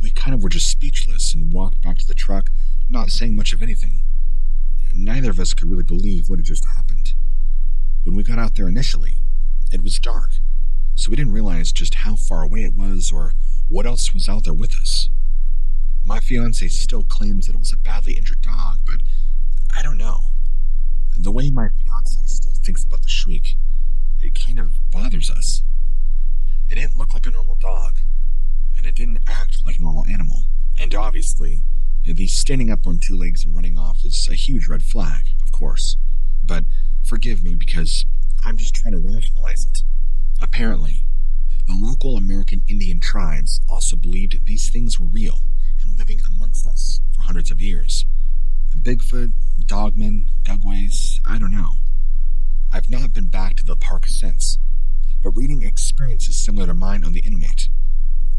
A: We kind of were just speechless and walked back to the truck, not saying much of anything. Neither of us could really believe what had just happened. When we got out there initially, it was dark, so we didn't realize just how far away it was or what else was out there with us. My fiancé still claims that it was a badly injured dog, but I don't know. The way my fiancé still thinks about the shriek, it kind of bothers us. It didn't look like a normal dog, and it didn't act like a normal animal. And obviously, the standing up on two legs and running off is a huge red flag, of course. But forgive me because I'm just trying to rationalize it. Apparently, the local American Indian tribes also believed these things were real and living amongst us for hundreds of years. Bigfoot, dogmen, dugways, I don't know. I've not been back to the park since, but reading experiences similar to mine on the internet,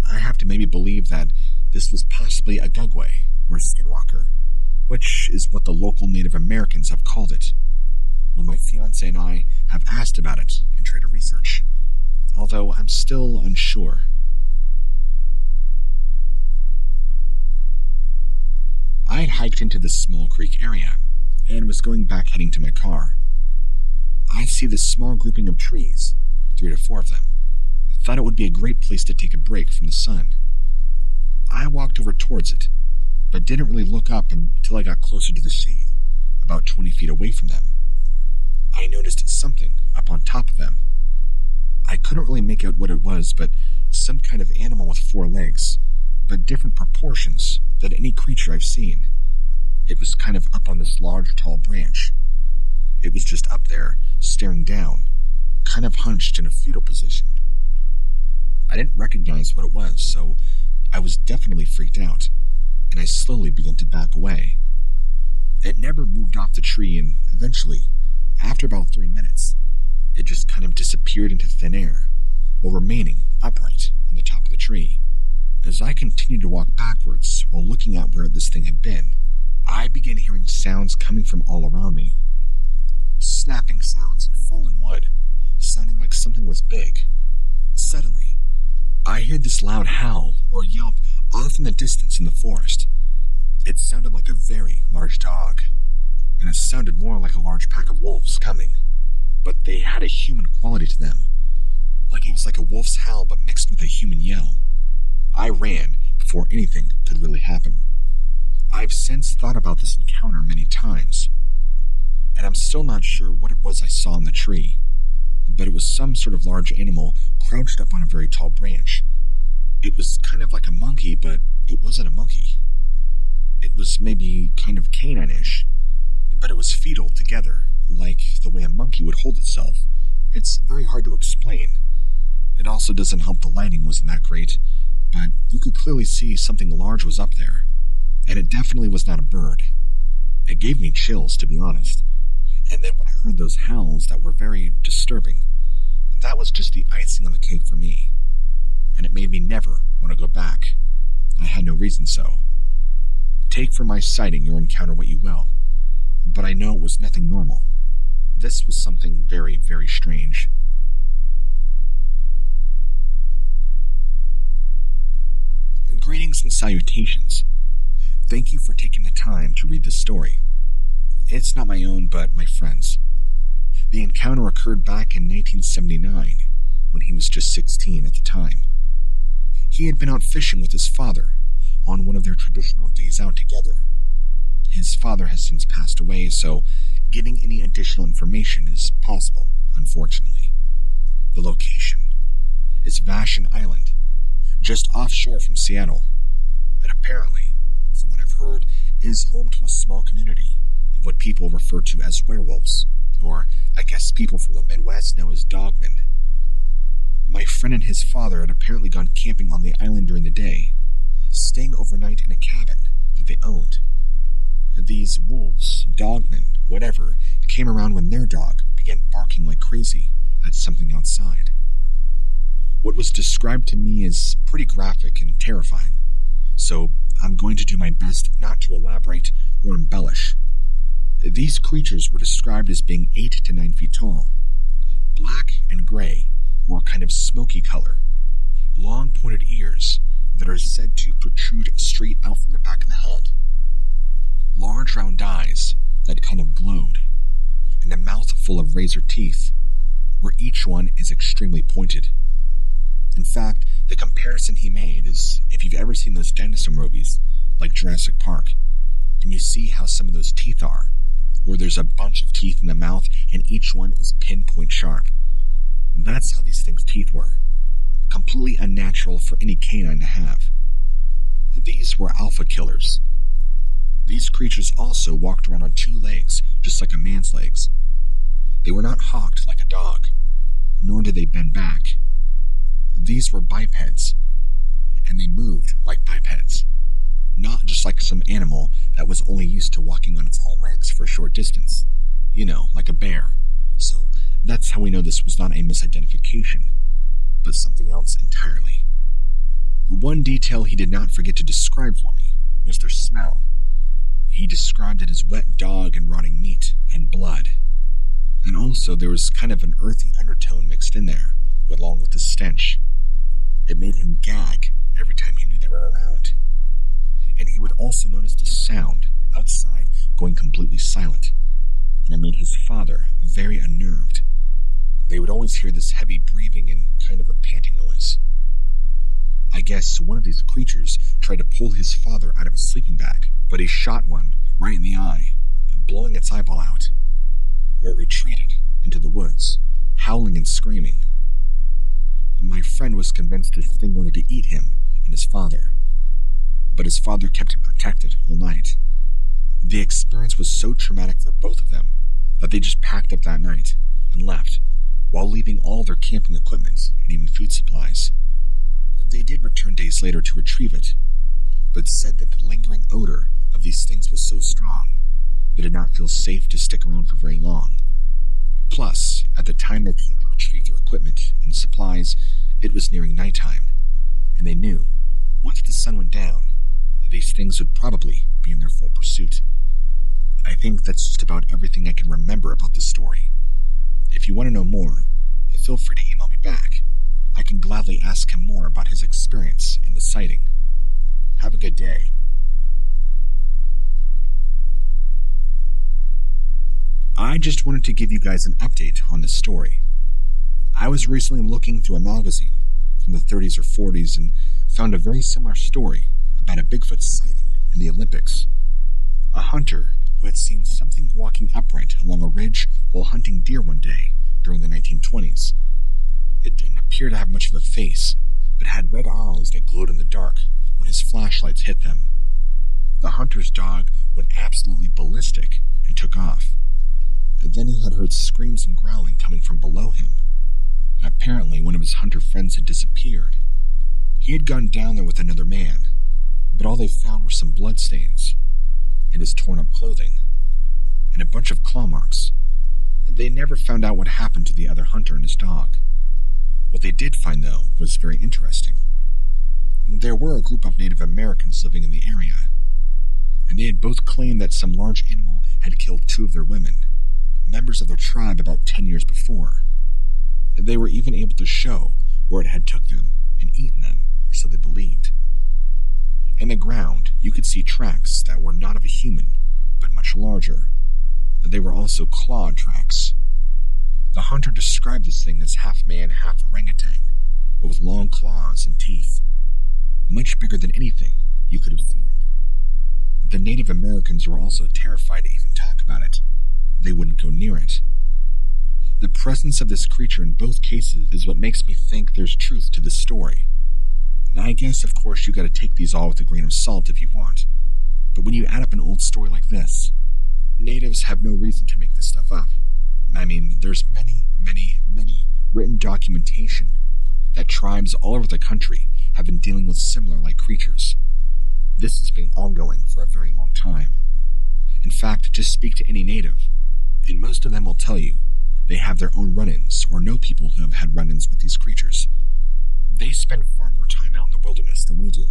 A: I have to maybe believe that this was possibly a dugway or a skinwalker, which is what the local Native Americans have called it. When my fiancé and I have asked about it and tried to research, although I'm still unsure. I had hiked into this small creek area and was going back heading to my car. I see this small grouping of trees, 3 to 4 of them. Thought it would be a great place to take a break from the sun. I walked over towards it, but didn't really look up until I got closer to the shade, about 20 feet away from them. I noticed something up on top of them. I couldn't really make out what it was, but some kind of animal with 4 legs, but different proportions than any creature I've seen. It was kind of up on this large, tall branch. It was just up there, staring down, kind of hunched in a fetal position. I didn't recognize what it was, so I was definitely freaked out, and I slowly began to back away. It never moved off the tree, and eventually, after about 3 minutes, it just kind of disappeared into thin air, while remaining upright on the top of the tree. As I continued to walk backwards while looking at where this thing had been, I began hearing sounds coming from all around me. Snapping sounds and fallen wood, sounding like something was big. Suddenly, I heard this loud howl or yelp off in the distance in the forest. It sounded like a very large dog, and it sounded more like a large pack of wolves coming, but they had a human quality to them. Like it was like a wolf's howl but mixed with a human yell. I ran before anything could really happen. I've since thought about this encounter many times, and I'm still not sure what it was I saw in the tree, but it was some sort of large animal crouched up on a very tall branch. It was kind of like a monkey, but it wasn't a monkey. It was maybe kind of canine-ish, but it was fetal together, like the way a monkey would hold itself. It's very hard to explain. It also doesn't help the lighting wasn't that great, but you could clearly see something large was up there, and it definitely was not a bird. It gave me chills, to be honest. And then when I heard those howls that were very disturbing, that was just the icing on the cake for me, and it made me never want to go back. I had no reason so. Take from my sighting or encounter what you will, but I know it was nothing normal. This was something very, very strange. Greetings and salutations. Thank you for taking the time to read this story. It's not my own, but my friend's. The encounter occurred back in 1979, when he was just 16 at the time. He had been out fishing with his father on one of their traditional days out together. his father has since passed away, so getting any additional information is possible, unfortunately. The location is Vashon Island, just offshore from Seattle. It apparently, from what I've heard, is home to a small community of what people refer to as werewolves, or I guess people from the Midwest know as dogmen. My friend and his father had apparently gone camping on the island during the day, staying overnight in a cabin that they owned. These wolves, dogmen, whatever, came around when their dog began barking like crazy at something outside. What was described to me is pretty graphic and terrifying, so I'm going to do my best not to elaborate or embellish. These creatures were described as being 8 to 9 feet tall, black and gray, or kind of smoky color, long pointed ears that are said to protrude straight out from the back of the head, large round eyes that kind of glowed, and a mouth full of razor teeth, where each one is extremely pointed. In fact, the comparison he made is if you've ever seen those dinosaur movies, like Jurassic Park, and you see how some of those teeth are, where there's a bunch of teeth in the mouth and each one is pinpoint sharp. That's how these things' teeth were. Completely unnatural for any canine to have. These were alpha killers. These creatures also walked around on 2 legs, just like a man's legs. They were not hawked like a dog, nor did they bend back. These were bipeds, and they moved like bipeds, not just like some animal that was only used to walking on its hind legs for a short distance. You know, like a bear. So that's how we know this was not a misidentification, but something else entirely. One detail he did not forget to describe for me was their smell. He described it as wet dog and rotting meat and blood. And also there was kind of an earthy undertone mixed in there, along with the stench. It made him gag every time he knew they were around. And he would also notice the sound outside going completely silent. And it made his father very unnerved. They would always hear this heavy breathing and kind of a panting noise. I guess one of these creatures tried to pull his father out of his sleeping bag, but he shot one right in the eye, blowing its eyeball out, where it retreated into the woods, howling and screaming. My friend was convinced this thing wanted to eat him and his father, but his father kept him protected all night. The experience was so traumatic for both of them that they just packed up that night and left, while leaving all their camping equipment and even food supplies. They did return days later to retrieve it, but said that the lingering odor of these things was so strong they did not feel safe to stick around for very long. Plus, at the time they came to retrieve their equipment and supplies, it was nearing nighttime, and they knew, once the sun went down, these things would probably be in their full pursuit. I think that's just about everything I can remember about the story. If you want to know more, feel free to email me back. I can gladly ask him more about his experience and the sighting. Have a good day. I just wanted to give you guys an update on this story. I was recently looking through a magazine from the 30s or 40s and found a very similar story about a Bigfoot sighting in the Olympics. A hunter who had seen something walking upright along a ridge while hunting deer one day during the 1920s. It didn't appear to have much of a face, but had red eyes that glowed in the dark when his flashlights hit them. The hunter's dog went absolutely ballistic and took off. Then he had heard screams and growling coming from below him. Apparently, one of his hunter friends had disappeared. He had gone down there with another man, but all they found were some bloodstains, and his torn-up clothing, and a bunch of claw marks. They never found out what happened to the other hunter and his dog. What they did find, though, was very interesting. There were a group of Native Americans living in the area, and they had both claimed that some large animal had killed 2 of their women, members of their tribe about 10 years before. They were even able to show where it had took them and eaten them, or so they believed. In the ground, you could see tracks that were not of a human, but much larger. They were also clawed tracks. The hunter described this thing as half man, half orangutan, but with long claws and teeth, much bigger than anything you could have seen. The Native Americans were also terrified to even talk about it. They wouldn't go near it. The presence of this creature in both cases is what makes me think there's truth to this story. I guess, of course, you gotta take these all with a grain of salt if you want. But when you add up an old story like this, natives have no reason to make this stuff up. I mean, there's many written documentation that tribes all over the country have been dealing with similar like creatures. This has been ongoing for a very long time. In fact, just speak to any native, and most of them will tell you they have their own run-ins or know people who have had run-ins with these creatures. They spend far more time out in the wilderness than we do.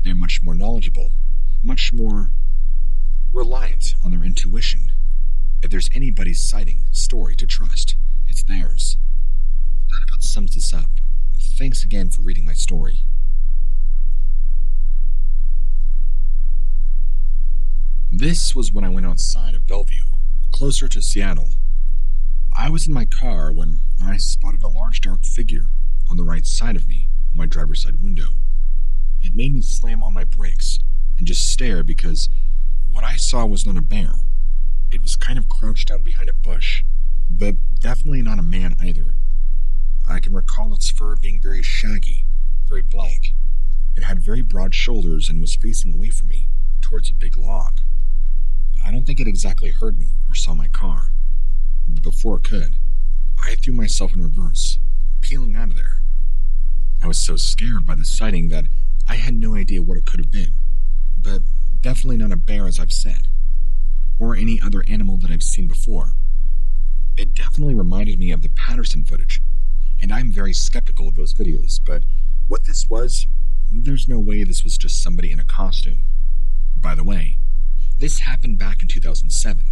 A: They're much more knowledgeable, much more reliant on their intuition. If there's anybody's sighting story to trust, it's theirs. That about sums this up. Thanks again for reading my story. This was when I went outside of Bellevue, closer to Seattle. I was in my car when I spotted a large dark figure on the right side of me, my driver's side window. It made me slam on my brakes and just stare because what I saw was not a bear. It was kind of crouched down behind a bush, but definitely not a man either. I can recall its fur being very shaggy, very black. It had very broad shoulders and was facing away from me, towards a big log. I don't think it exactly heard me or saw my car, but before it could, I threw myself in reverse, peeling out of there. I was so scared by the sighting that I had no idea what it could have been, but definitely not a bear as I've said, or any other animal that I've seen before. It definitely reminded me of the Patterson footage, and I'm very skeptical of those videos, but what this was, there's no way this was just somebody in a costume. By the way, this happened back in 2007.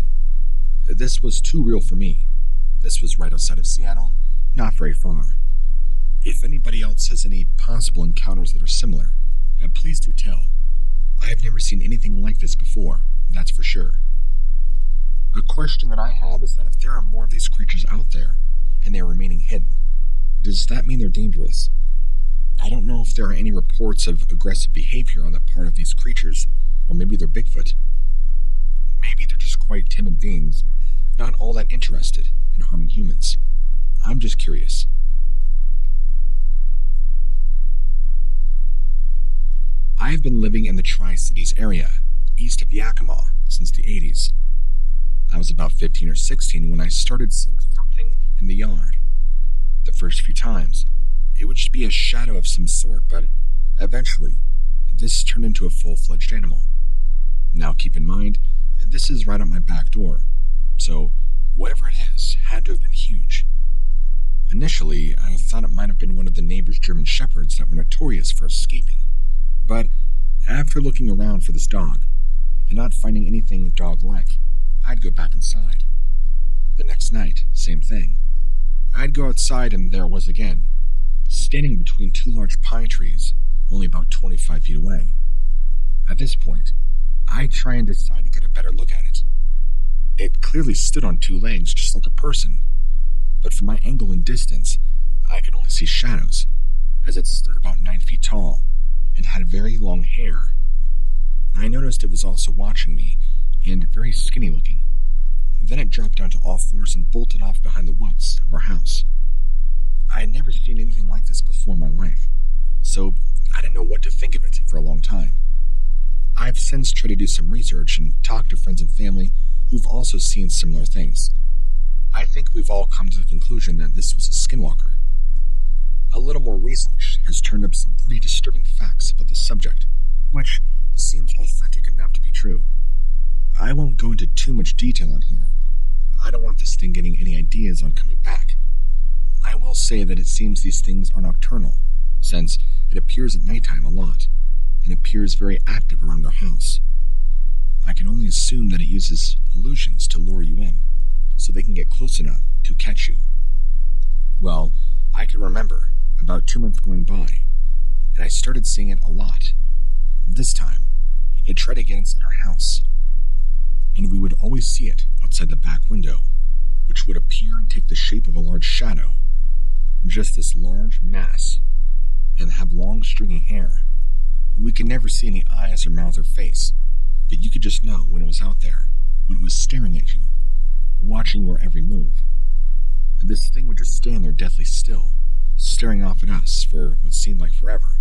A: This was too real for me. This was right outside of Seattle, not very far. If anybody else has any possible encounters that are similar, please do tell. I've never seen anything like this before, that's for sure. A question that I have is that if there are more of these creatures out there, and they're remaining hidden, does that mean they're dangerous? I don't know if there are any reports of aggressive behavior on the part of these creatures, or maybe they're Bigfoot. Maybe they're just quite timid beings, not all that interested in harming humans. I'm just curious. I've been living in the Tri-Cities area, east of Yakima, since the 80s. I was about 15 or 16 when I started seeing something in the yard. The first few times, it would just be a shadow of some sort, but eventually, this turned into a full-fledged animal. Now keep in mind, this is right at my back door, so whatever it is had to have been huge. Initially, I thought it might have been one of the neighbor's German shepherds that were notorious for escaping, but after looking around for this dog, and not finding anything dog-like, I'd go back inside. The next night, same thing. I'd go outside and there it was again, standing between two large pine trees, only about 25 feet away. At this point, I try and decide to get a better look at it. It clearly stood on two legs just like a person, but from my angle and distance, I could only see shadows, as it stood about 9 feet tall and had very long hair. I noticed it was also watching me, and very skinny looking. Then it dropped down to all fours and bolted off behind the woods of our house. I had never seen anything like this before in my life, so I didn't know what to think of it for a long time. I've since tried to do some research and talk to friends and family who've also seen similar things. I think we've all come to the conclusion that this was a skinwalker. A little more research has turned up some pretty disturbing facts about the subject, which seems authentic enough to be true. I won't go into too much detail on here. I don't want this thing getting any ideas on coming back. I will say that it seems these things are nocturnal, since it appears at nighttime a lot, and appears very active around our house. I can only assume that it uses illusions to lure you in, so they can get close enough to catch you. Well, I can remember about 2 months going by, and I started seeing it a lot. This time, it tried to get inside our house, and we would always see it outside the back window, which would appear and take the shape of a large shadow, just this large mass, and have long stringy hair. We could never see any eyes or mouth or face, but you could just know when it was out there, when it was staring at you, watching your every move. And this thing would just stand there deathly still, staring off at us for what seemed like forever.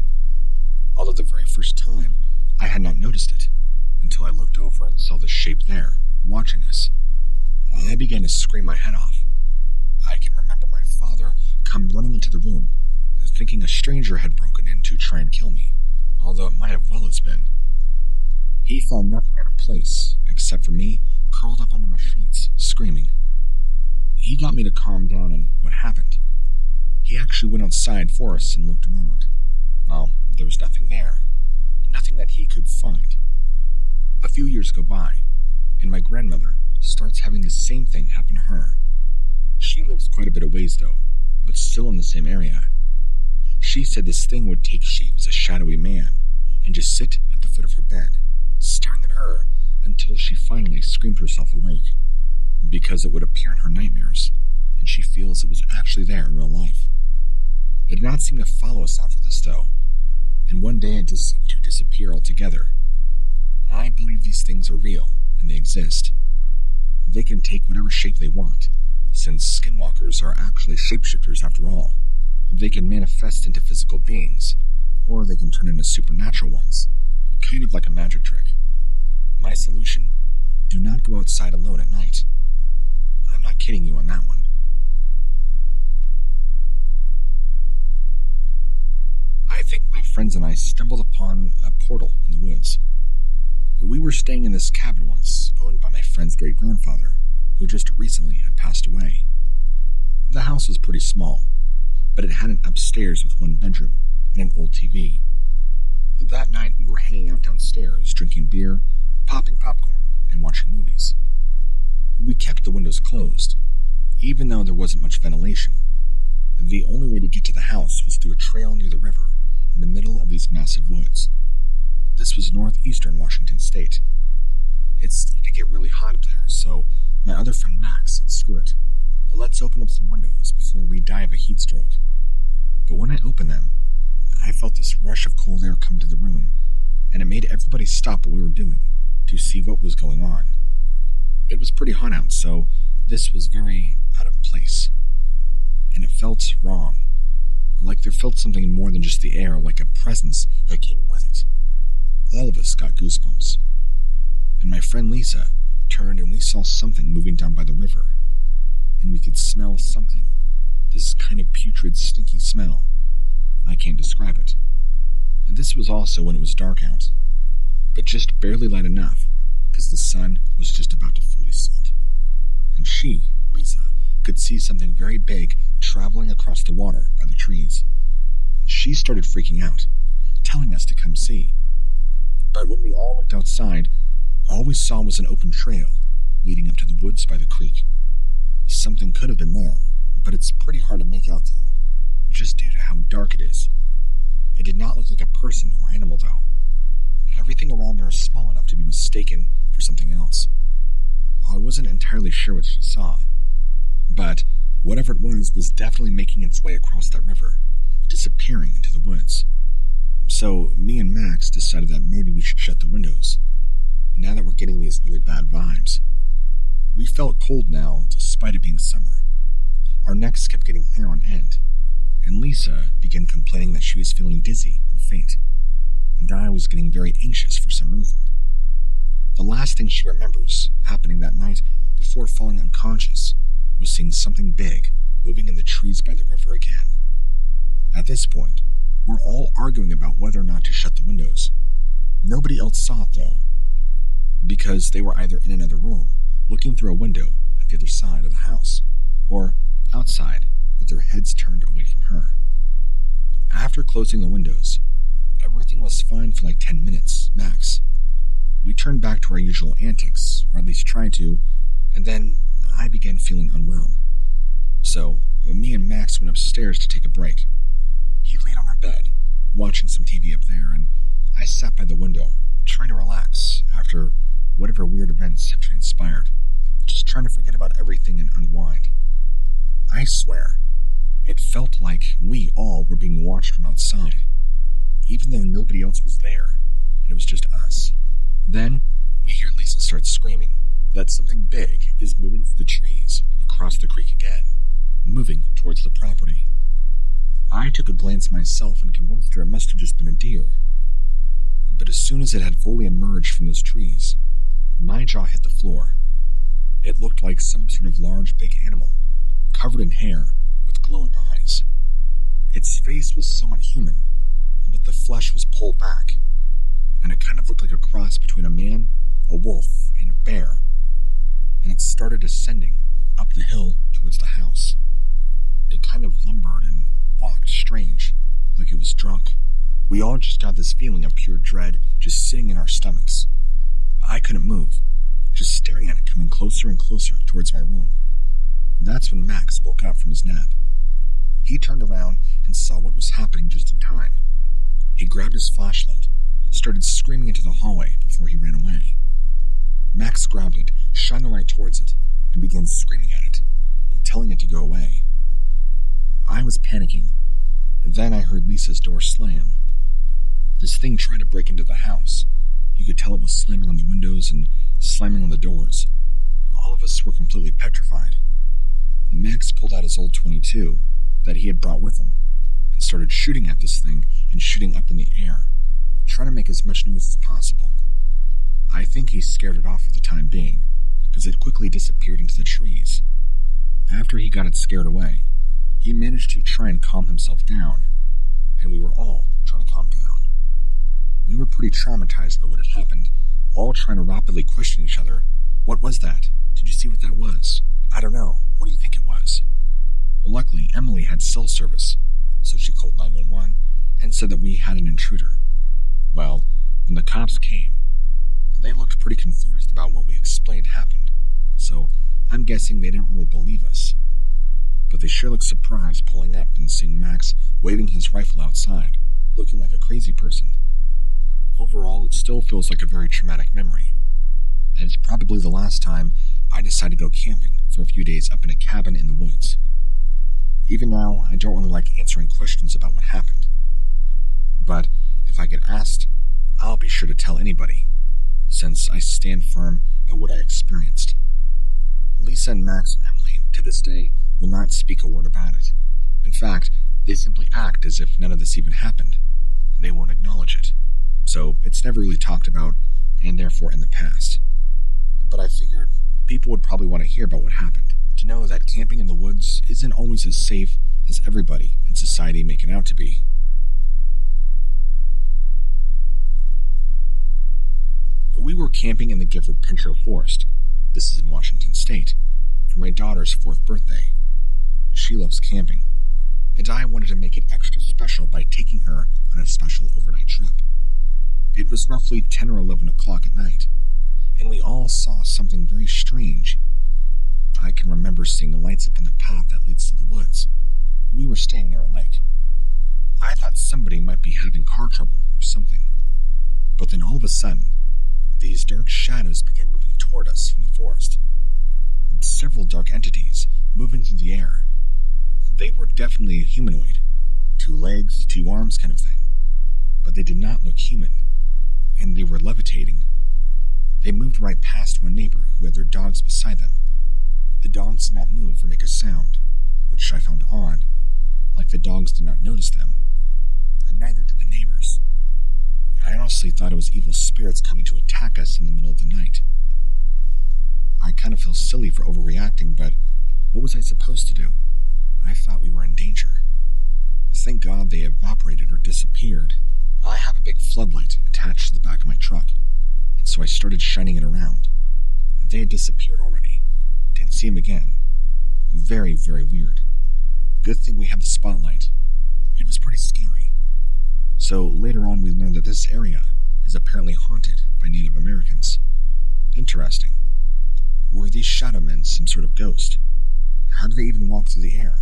A: Although the very first time, I had not noticed it, until I looked over and saw the shape there, watching us. I began to scream my head off. I can remember my father come running into the room, thinking a stranger had broken in to try and kill me, although it might have well as been. He found nothing out of place, except for me curled up under my sheets, screaming. He got me to calm down, and what happened? He actually went outside for us and looked around. Well, there was nothing there. Nothing that he could find. A few years go by, and my grandmother starts having the same thing happen to her. She lives quite a bit of ways, though, but still in the same area. She said this thing would take shape as a shadowy man and just sit at the foot of her bed, staring at her until she finally screamed herself awake, because it would appear in her nightmares, and she feels it was actually there in real life. It did not seem to follow us after this, though, and one day it just seemed to disappear altogether. I believe these things are real, and they exist. They can take whatever shape they want, since skinwalkers are actually shapeshifters after all. They can manifest into physical beings, or they can turn into supernatural ones, kind of like a magic trick. My solution? Do not go outside alone at night. I'm not kidding you on that one. I think my friends and I stumbled upon a portal in the woods. We were staying in this cabin once, owned by my friend's great-grandfather, who just recently had passed away. The house was pretty small, but it had an upstairs with one bedroom and an old TV. That night we were hanging out downstairs, drinking beer, popping popcorn, and watching movies. We kept the windows closed, even though there wasn't much ventilation. The only way to get to the house was through a trail near the river, in the middle of these massive woods. This was northeastern Washington state. It started to get really hot up there, so my other friend Max said, "Screw it. Let's open up some windows before we die of a heat stroke." But when I opened them, I felt this rush of cold air come to the room, and it made everybody stop what we were doing to see what was going on. It was pretty hot out, so this was very out of place. And it felt wrong. Like there felt something more than just the air, like a presence that came with it. All of us got goosebumps. And my friend Lisa turned and we saw something moving down by the river. And we could smell something. This kind of putrid, stinky smell. I can't describe it. And this was also when it was dark out. But just barely light enough, because the sun was just about to fully set. And she, Lisa, could see something very big traveling across the water by the trees. She started freaking out, telling us to come see. But when we all looked outside, all we saw was an open trail leading up to the woods by the creek. Something could have been there, but it's pretty hard to make out there, just due to how dark it is. It did not look like a person or animal, though. Everything around there is small enough to be mistaken for something else. I wasn't entirely sure what she saw, but whatever it was definitely making its way across that river, disappearing into the woods. So me and Max decided that maybe we should shut the windows, now that we're getting these really bad vibes. We felt cold now, despite it being summer. Our necks kept getting hair on end, and Lisa began complaining that she was feeling dizzy and faint, and I was getting very anxious for some reason. The last thing she remembers happening that night before falling unconscious was seeing something big moving in the trees by the river again. At this point, we're all arguing about whether or not to shut the windows. Nobody else saw it, though, because they were either in another room, looking through a window at the other side of the house, or outside with their heads turned away from her. After closing the windows, everything was fine for like 10 minutes, max. We turned back to our usual antics, or at least tried to, and then I began feeling unwell. So, me and Max went upstairs to take a break. He laid on our bed, watching some TV up there, and I sat by the window, trying to relax after whatever weird events had transpired, just trying to forget about everything and unwind. I swear, it felt like we all were being watched from outside, even though nobody else was there, and it was just us. Then, we hear Lisa start screaming that something big is moving through the trees across the creek again, moving towards the property. I took a glance myself and convinced her it must have just been a deer. But as soon as it had fully emerged from those trees, my jaw hit the floor. It looked like some sort of large, big animal, covered in hair, with glowing eyes. Its face was somewhat human, but the flesh was pulled back, and it kind of looked like a cross between a man, a wolf, and a bear. And it started ascending up the hill towards the house. It kind of lumbered and walked strange, like it was drunk. We all just got this feeling of pure dread just sitting in our stomachs. I couldn't move, just staring at it coming closer and closer towards my room. That's when Max woke up from his nap. He turned around and saw what was happening just in time. He grabbed his flashlight, started screaming into the hallway before he ran away. Max grabbed it, shined the light towards it, and began screaming at it, telling it to go away. I was panicking. Then I heard Lisa's door slam. This thing tried to break into the house. You could tell it was slamming on the windows and slamming on the doors. All of us were completely petrified. Max pulled out his old .22 that he had brought with him and started shooting at this thing and shooting up in the air, trying to make as much noise as possible. I think he scared it off for the time being, because it quickly disappeared into the trees. After he got it scared away, he managed to try and calm himself down, and we were all trying to calm down. We were pretty traumatized by what had happened, all trying to rapidly question each other. What was that? Did you see what that was? I don't know. What do you think it was? Well, luckily, Emily had cell service, so she called 911 and said that we had an intruder. Well, when the cops came, they looked pretty confused about what we explained happened, so I'm guessing they didn't really believe us. But they sure looked surprised pulling up and seeing Max waving his rifle outside, looking like a crazy person. Overall, it still feels like a very traumatic memory, and it's probably the last time I decided to go camping for a few days up in a cabin in the woods. Even now, I don't really like answering questions about what happened. But if I get asked, I'll be sure to tell anybody, since I stand firm by what I experienced. Lisa and Max and Emily, to this day, will not speak a word about it. In fact, they simply act as if none of this even happened. They won't acknowledge it. So it's never really talked about, and therefore in the past. But I figured people would probably want to hear about what happened, to know that camping in the woods isn't always as safe as everybody in society make it out to be. We were camping in the Gifford-Pinchot Forest. This is in Washington State, for my daughter's 4th birthday. She loves camping, and I wanted to make it extra special by taking her on a special overnight trip. It was roughly 10 or 11 o'clock at night, and we all saw something very strange. I can remember seeing the lights up in the path that leads to the woods. We were staying near a lake. I thought somebody might be having car trouble or something. But then all of a sudden, these dark shadows began moving toward us from the forest. Several dark entities moving through the air. They were definitely humanoid. 2 legs, 2 arms kind of thing. But they did not look human. And they were levitating. They moved right past one neighbor who had their dogs beside them. The dogs did not move or make a sound, which I found odd, like the dogs did not notice them, and neither did the neighbors. I honestly thought it was evil spirits coming to attack us in the middle of the night. I kind of feel silly for overreacting, but what was I supposed to do? I thought we were in danger. Thank God they evaporated or disappeared. I have a big floodlight attached to the back of my truck, and so I started shining it around. They had disappeared already. Didn't see them again. Very, very weird. Good thing we had the spotlight. It was pretty scary. So later on we learned that this area is apparently haunted by Native Americans. Interesting. Were these shadow men some sort of ghost? How did they even walk through the air?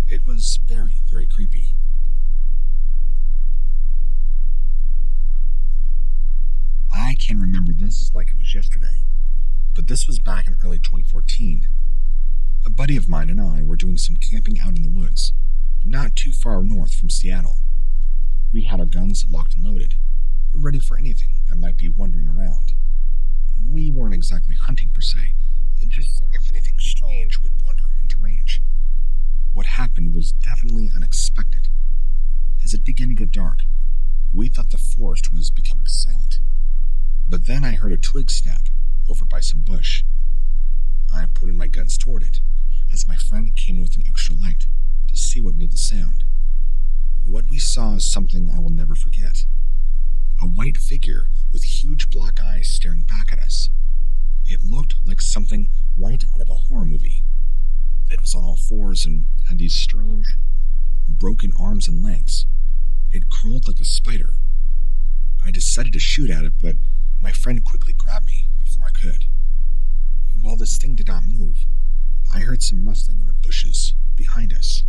A: It was very, very creepy. I can remember this like it was yesterday, but this was back in early 2014. A buddy of mine and I were doing some camping out in the woods, not too far north from Seattle. We had our guns locked and loaded, ready for anything that might be wandering around. We weren't exactly hunting per se, just seeing if anything strange would wander into range. What happened was definitely unexpected. As it began to get dark, we thought the forest was becoming silent. But then I heard a twig snap over by some bush. I pointed my guns toward it, as my friend came in with an extra light to see what made the sound. What we saw is something I will never forget. A white figure with huge black eyes staring back at us. It looked like something right out of a horror movie. It was on all fours and had these strange, broken arms and legs. It crawled like a spider. I decided to shoot at it, but my friend quickly grabbed me before I could. While this thing did not move, I heard some rustling in the bushes behind us.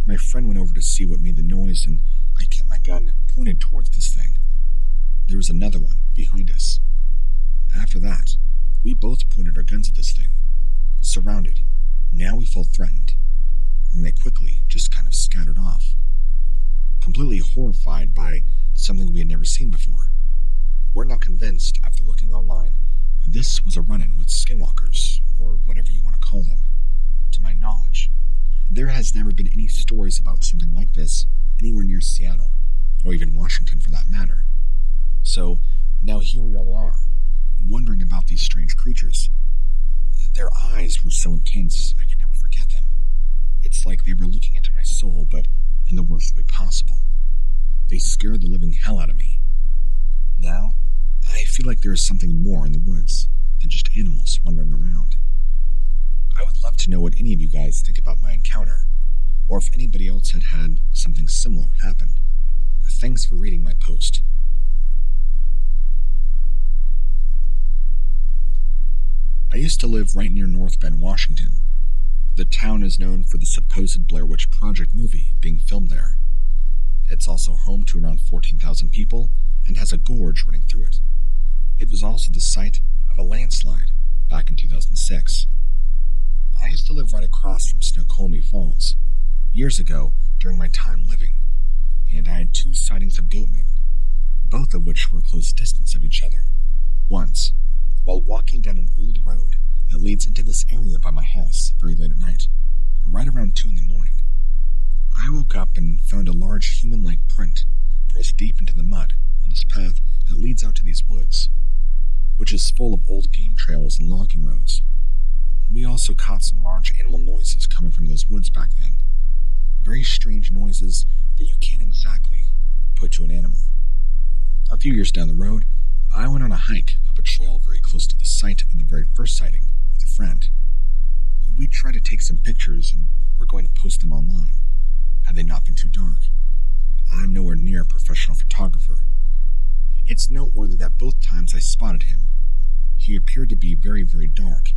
A: My friend went over to see what made the noise, and I kept my gun pointed towards this thing. There was another one behind us. After that, we both pointed our guns at this thing. Surrounded, now we felt threatened, and they quickly just kind of scattered off. Completely horrified by something we had never seen before. We're now convinced, after looking online, this was a run-in with skinwalkers, or whatever you want to call them. To my knowledge, there has never been any stories about something like this anywhere near Seattle, or even Washington for that matter. So, now here we all are, wondering about these strange creatures. Their eyes were so intense I could never forget them. It's like they were looking into my soul, but in the worst way possible. They scared the living hell out of me. Now, I feel like there is something more in the woods than just animals wandering around. I would love to know what any of you guys think about my encounter, or if anybody else had had something similar happen. Thanks for reading my post. I used to live right near North Bend, Washington. The town is known for the supposed Blair Witch Project movie being filmed there. It's also home to around 14,000 people and has a gorge running through it. It was also the site of a landslide back in 2006. I used to live right across from Snoqualmie Falls years ago during my time living, and I had 2 sightings of goatmen, both of which were close distance of each other. Once, while walking down an old road that leads into this area by my house very late at night, right around 2 in the morning, I woke up and found a large human-like print pressed deep into the mud on this path that leads out to these woods, which is full of old game trails and logging roads. We also caught some large animal noises coming from those woods back then. Very strange noises that you can't exactly put to an animal. A few years down the road, I went on a hike up a trail very close to the site of the very first sighting with a friend. We tried to take some pictures and were going to post them online, had they not been too dark. I'm nowhere near a professional photographer. It's noteworthy that both times I spotted him, he appeared to be very, very dark,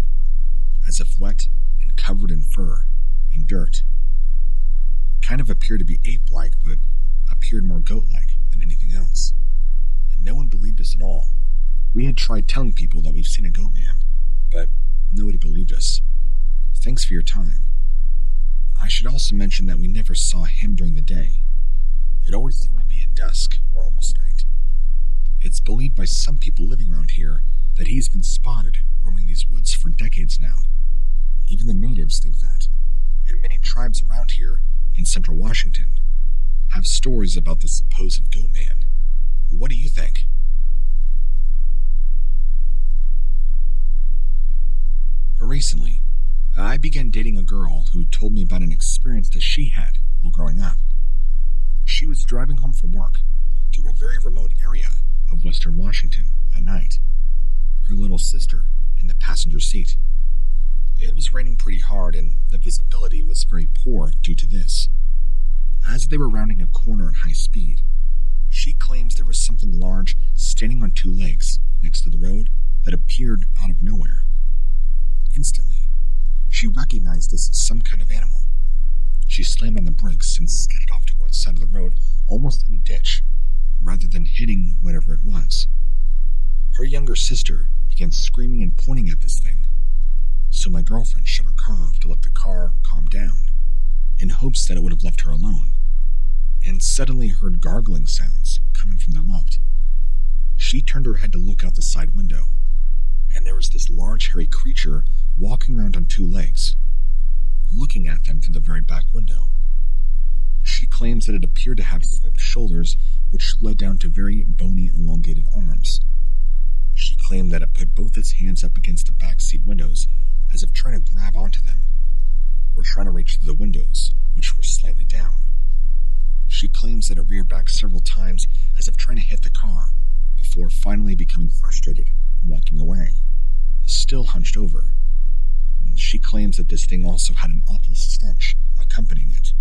A: as if wet and covered in fur and dirt. Kind of appeared to be ape-like, but appeared more goat-like than anything else. And no one believed us at all. We had tried telling people that we've seen a goat man, but nobody believed us. Thanks for your time. I should also mention that we never saw him during the day. It always seemed to be at dusk or almost night. It's believed by some people living around here that he's been spotted roaming these woods for decades now. Even the natives think that, and many tribes around here in central Washington have stories about the supposed goat man. What do you think? Recently, I began dating a girl who told me about an experience that she had while growing up. She was driving home from work through a very remote area of western Washington at night. Her little sister in the passenger seat. It was raining pretty hard and the visibility was very poor due to this. As they were rounding a corner at high speed, she claims there was something large standing on 2 legs next to the road that appeared out of nowhere. Instantly, she recognized this as some kind of animal. She slammed on the brakes and skidded off to one side of the road, almost in a ditch, rather than hitting whatever it was. Her younger sister began screaming and pointing at this thing, so my girlfriend shut her car off to let the car calm down, in hopes that it would have left her alone, and suddenly heard gargling sounds coming from the left. She turned her head to look out the side window, and there was this large hairy creature walking around on two legs, looking at them through the very back window. She claims that it appeared to have slipped shoulders which led down to very bony, elongated arms. She claimed that it put both its hands up against the back seat windows as if trying to grab onto them, or trying to reach through the windows, which were slightly down. She claims that it reared back several times as if trying to hit the car, before finally becoming frustrated and walking away, still hunched over. She claims that this thing also had an awful stench accompanying it,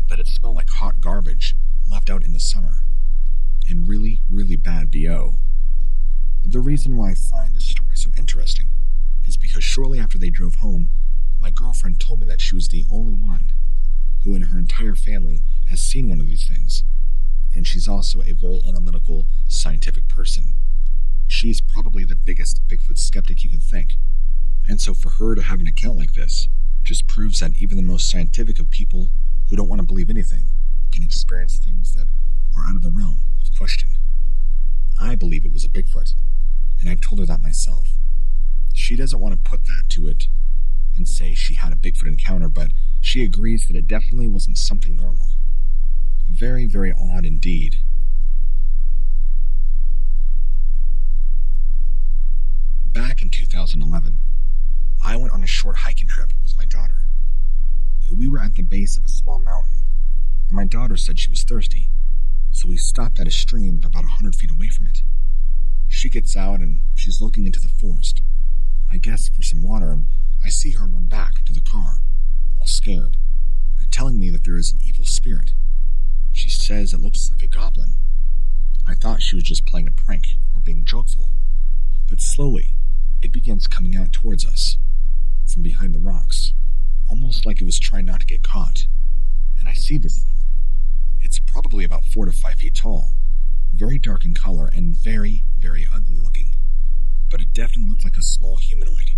A: that it smelled like hot garbage left out in the summer, and really, really bad BO. The reason why I find this story so interesting is because shortly after they drove home, my girlfriend told me that she was the only one who in her entire family has seen one of these things, and she's also a very analytical, scientific person. She's probably the biggest Bigfoot skeptic you can think, and so for her to have an account like this just proves that even the most scientific of people who don't want to believe anything can experience things that are out of the realm of question. I believe it was a Bigfoot, and I've told her that myself. She doesn't want to put that to it and say she had a Bigfoot encounter, but she agrees that it definitely wasn't something normal. Very, very odd indeed. Back in 2011, I went on a short hiking trip with my daughter. We were at the base of a small mountain, and my daughter said she was thirsty, so we stopped at a stream about 100 feet away from it. She gets out and she's looking into the forest, I guess for some water, and I see her run back to the car, all scared, telling me that there is an evil spirit. She says it looks like a goblin. I thought she was just playing a prank or being jokeful, but slowly it begins coming out towards us from behind the rocks, almost like it was trying not to get caught. And I see this thing. It's probably about 4 to 5 feet tall, very dark in color and very, very ugly looking, but it definitely looked like a small humanoid,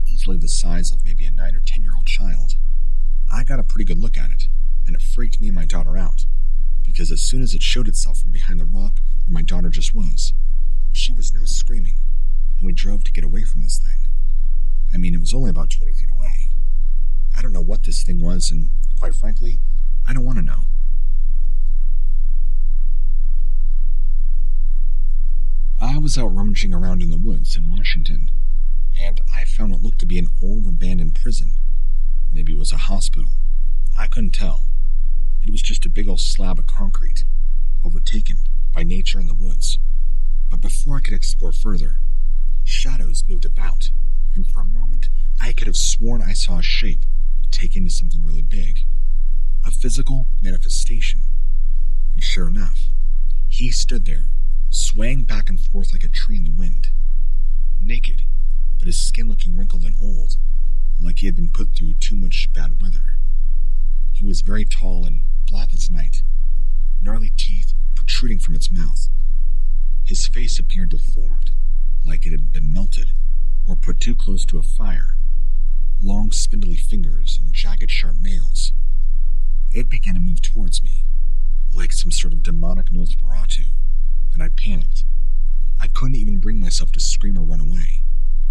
A: easily the size of maybe a 9 or 10-year-old child. I got a pretty good look at it, and it freaked me and my daughter out, because as soon as it showed itself from behind the rock where my daughter just was, she was now screaming, and we drove to get away from this thing. I mean, it was only about 20 feet away. I don't know what this thing was, and quite frankly, I don't want to know. I was out rummaging around in the woods in Washington, and I found what looked to be an old abandoned prison. Maybe it was a hospital. I couldn't tell. It was just a big old slab of concrete, overtaken by nature in the woods. But before I could explore further, shadows moved about, and for a moment I could have sworn I saw a shape take into something really big. A physical manifestation. And sure enough, he stood there, swaying back and forth like a tree in the wind. Naked, but his skin looking wrinkled and old, like he had been put through too much bad weather. He was very tall and black as night, gnarly teeth protruding from its mouth. His face appeared deformed, like it had been melted or put too close to a fire. Long spindly fingers and jagged sharp nails. It began to move towards me, like some sort of demonic Nosferatu, and I panicked. I couldn't even bring myself to scream or run away,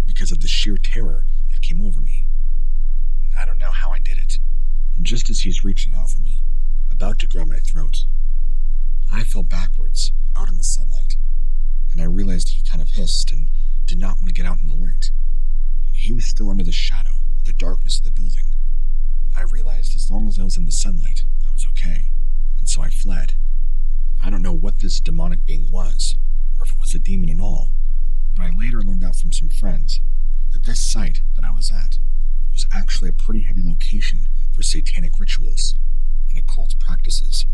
A: because of the sheer terror that came over me. I don't know how I did it. And just as he's reaching out for me, about to grab my throat, I fell backwards, out in the sunlight, and I realized he kind of hissed and did not want to get out in the light. He was still under the shadow, the darkness of the building. I realized as long as I was in the sunlight, I was okay, and so I fled. I don't know what this demonic being was, or if it was a demon at all, but I later learned out from some friends that this site that I was at was actually a pretty heavy location for satanic rituals and occult practices.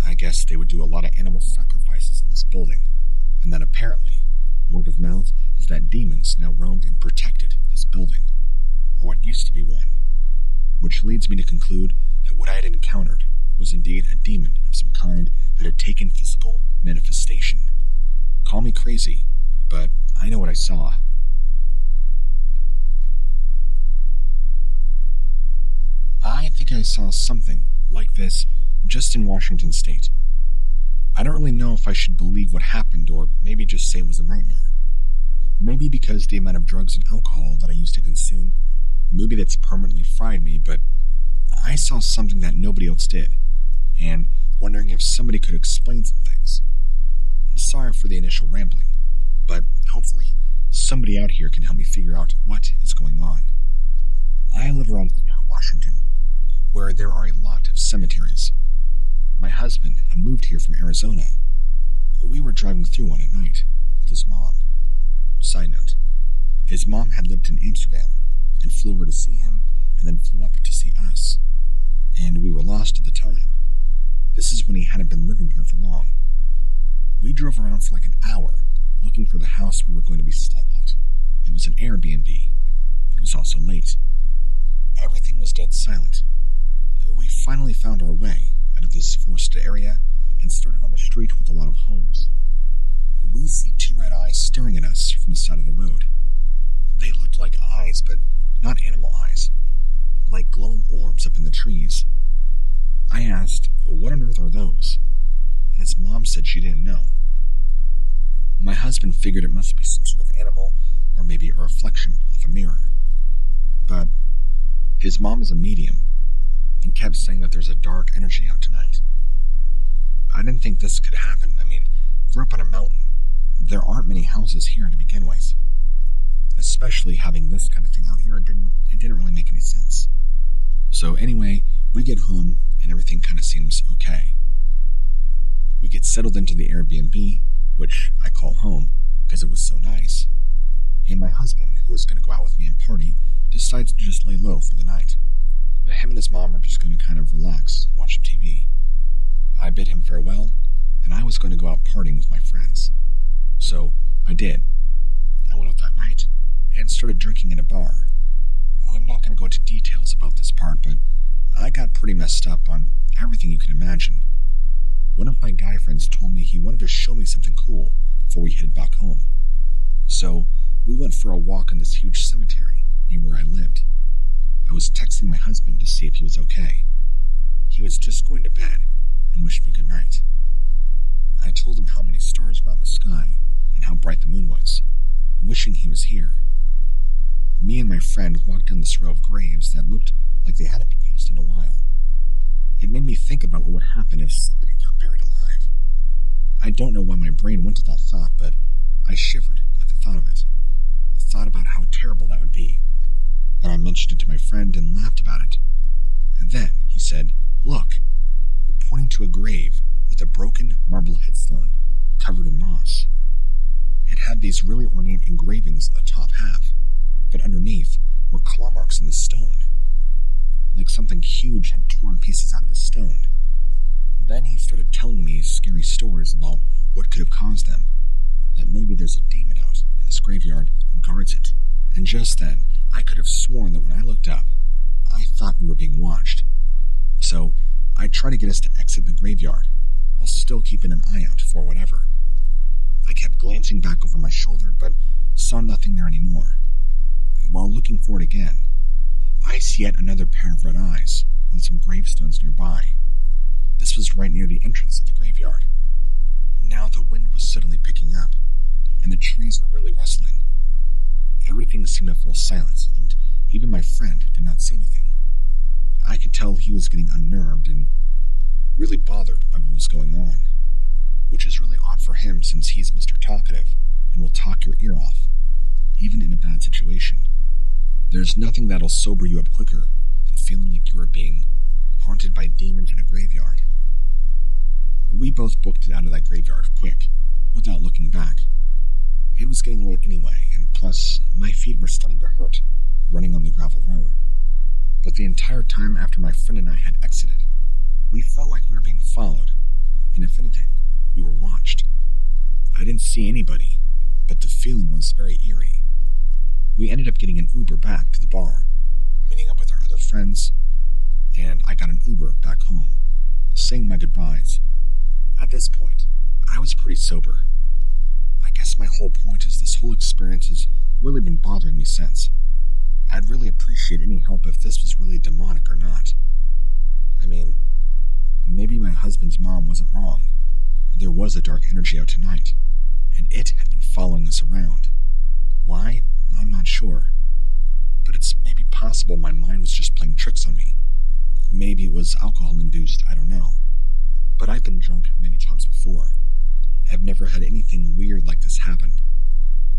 A: I guess they would do a lot of animal sacrifices in this building, and that apparently, word of mouth is that demons now roamed and protected this building, or what used to be one, which leads me to conclude that what I had encountered was indeed a demon of some kind that had taken physical manifestation. Call me crazy, but I know what I saw. I think I saw something like this just in Washington State. I don't really know if I should believe what happened or maybe just say it was a nightmare. Maybe because the amount of drugs and alcohol that I used to consume, maybe that's permanently fried me, but I saw something that nobody else did, and wondering if somebody could explain some things. Sorry for the initial rambling, but hopefully somebody out here can help me figure out what is going on. I live around Seattle, Washington, where there are a lot of cemeteries. My husband had moved here from Arizona. We were driving through one at night with his mom. Side note, his mom had lived in Amsterdam and flew over to see him and then flew up to see us. And we were lost at the time. This is when he hadn't been living here for long. We drove around for like an hour looking for the house we were going to be staying at. It was an Airbnb. It was also late. Everything was dead silent. We finally found our way out of this forested area and started on the street with a lot of homes. We see two red eyes staring at us from the side of the road. They looked like eyes, but not animal eyes, like glowing orbs up in the trees. I asked, "What on earth are those?" And his mom said she didn't know. My husband figured it must be some sort of animal, or maybe a reflection of a mirror. But his mom is a medium, and kept saying that there's a dark energy out tonight. I didn't think this could happen. I mean, we're up on a mountain. There aren't many houses here to begin with. Especially having this kind of thing out here, it didn't really make any sense. So anyway, we get home, and everything kind of seems okay. We get settled into the Airbnb, which I call home because it was so nice, and my husband, who was going to go out with me and party, decides to just lay low for the night. But him and his mom are just going to kind of relax and watch TV. I bid him farewell, and I was going to go out partying with my friends. So I did. I went out that night and started drinking in a bar. I'm not going to go into details about this part, but I got pretty messed up on everything you can imagine. One of my guy friends told me he wanted to show me something cool before we headed back home. So we went for a walk in this huge cemetery near where I lived. I was texting my husband to see if he was okay. He was just going to bed and wished me good night. I told him how many stars were on the sky and how bright the moon was, wishing he was here. Me and my friend walked down this row of graves that looked like they hadn't been used in a while. It made me think about what would happen if somebody got buried alive. I don't know why my brain went to that thought, but I shivered at the thought of it. I thought about how terrible that would be. And I mentioned it to my friend and laughed about it. And then he said, "Look," pointing to a grave with a broken marble headstone covered in moss. It had these really ornate engravings in the top half, but underneath were claw marks in the stone, like something huge had torn pieces out of the stone. Then he started telling me scary stories about what could have caused them, that maybe there's a demon out in this graveyard who guards it. And just then, I could have sworn that when I looked up, I thought we were being watched. So I tried to get us to exit the graveyard, while still keeping an eye out for whatever. I kept glancing back over my shoulder, but saw nothing there anymore. While looking for it again, I see yet another pair of red eyes on some gravestones nearby. This was right near the entrance of the graveyard. Now the wind was suddenly picking up, and the trees were really rustling. Everything seemed to fall silent, and even my friend did not say anything. I could tell he was getting unnerved and really bothered by what was going on, which is really odd for him since he's Mr. Talkative and will talk your ear off, even in a bad situation. There's nothing that'll sober you up quicker than feeling like you are being haunted by demons in a graveyard. We both booked it out of that graveyard quick, without looking back. It was getting late anyway, and plus, my feet were starting to hurt, running on the gravel road. But the entire time after my friend and I had exited, we felt like we were being followed, and if anything, we were watched. I didn't see anybody, but the feeling was very eerie. We ended up getting an Uber back to the bar, meeting up with our other friends, and I got an Uber back home, saying my goodbyes. At this point, I was pretty sober. I guess my whole point is this whole experience has really been bothering me since. I'd really appreciate any help if this was really demonic or not. I mean, maybe my husband's mom wasn't wrong. There was a dark energy out tonight, and it had been following us around. Why? I'm not sure. But it's maybe possible my mind was just playing tricks on me. Maybe it was alcohol induced, I don't know. But I've been drunk many times before. I've never had anything weird like this happen,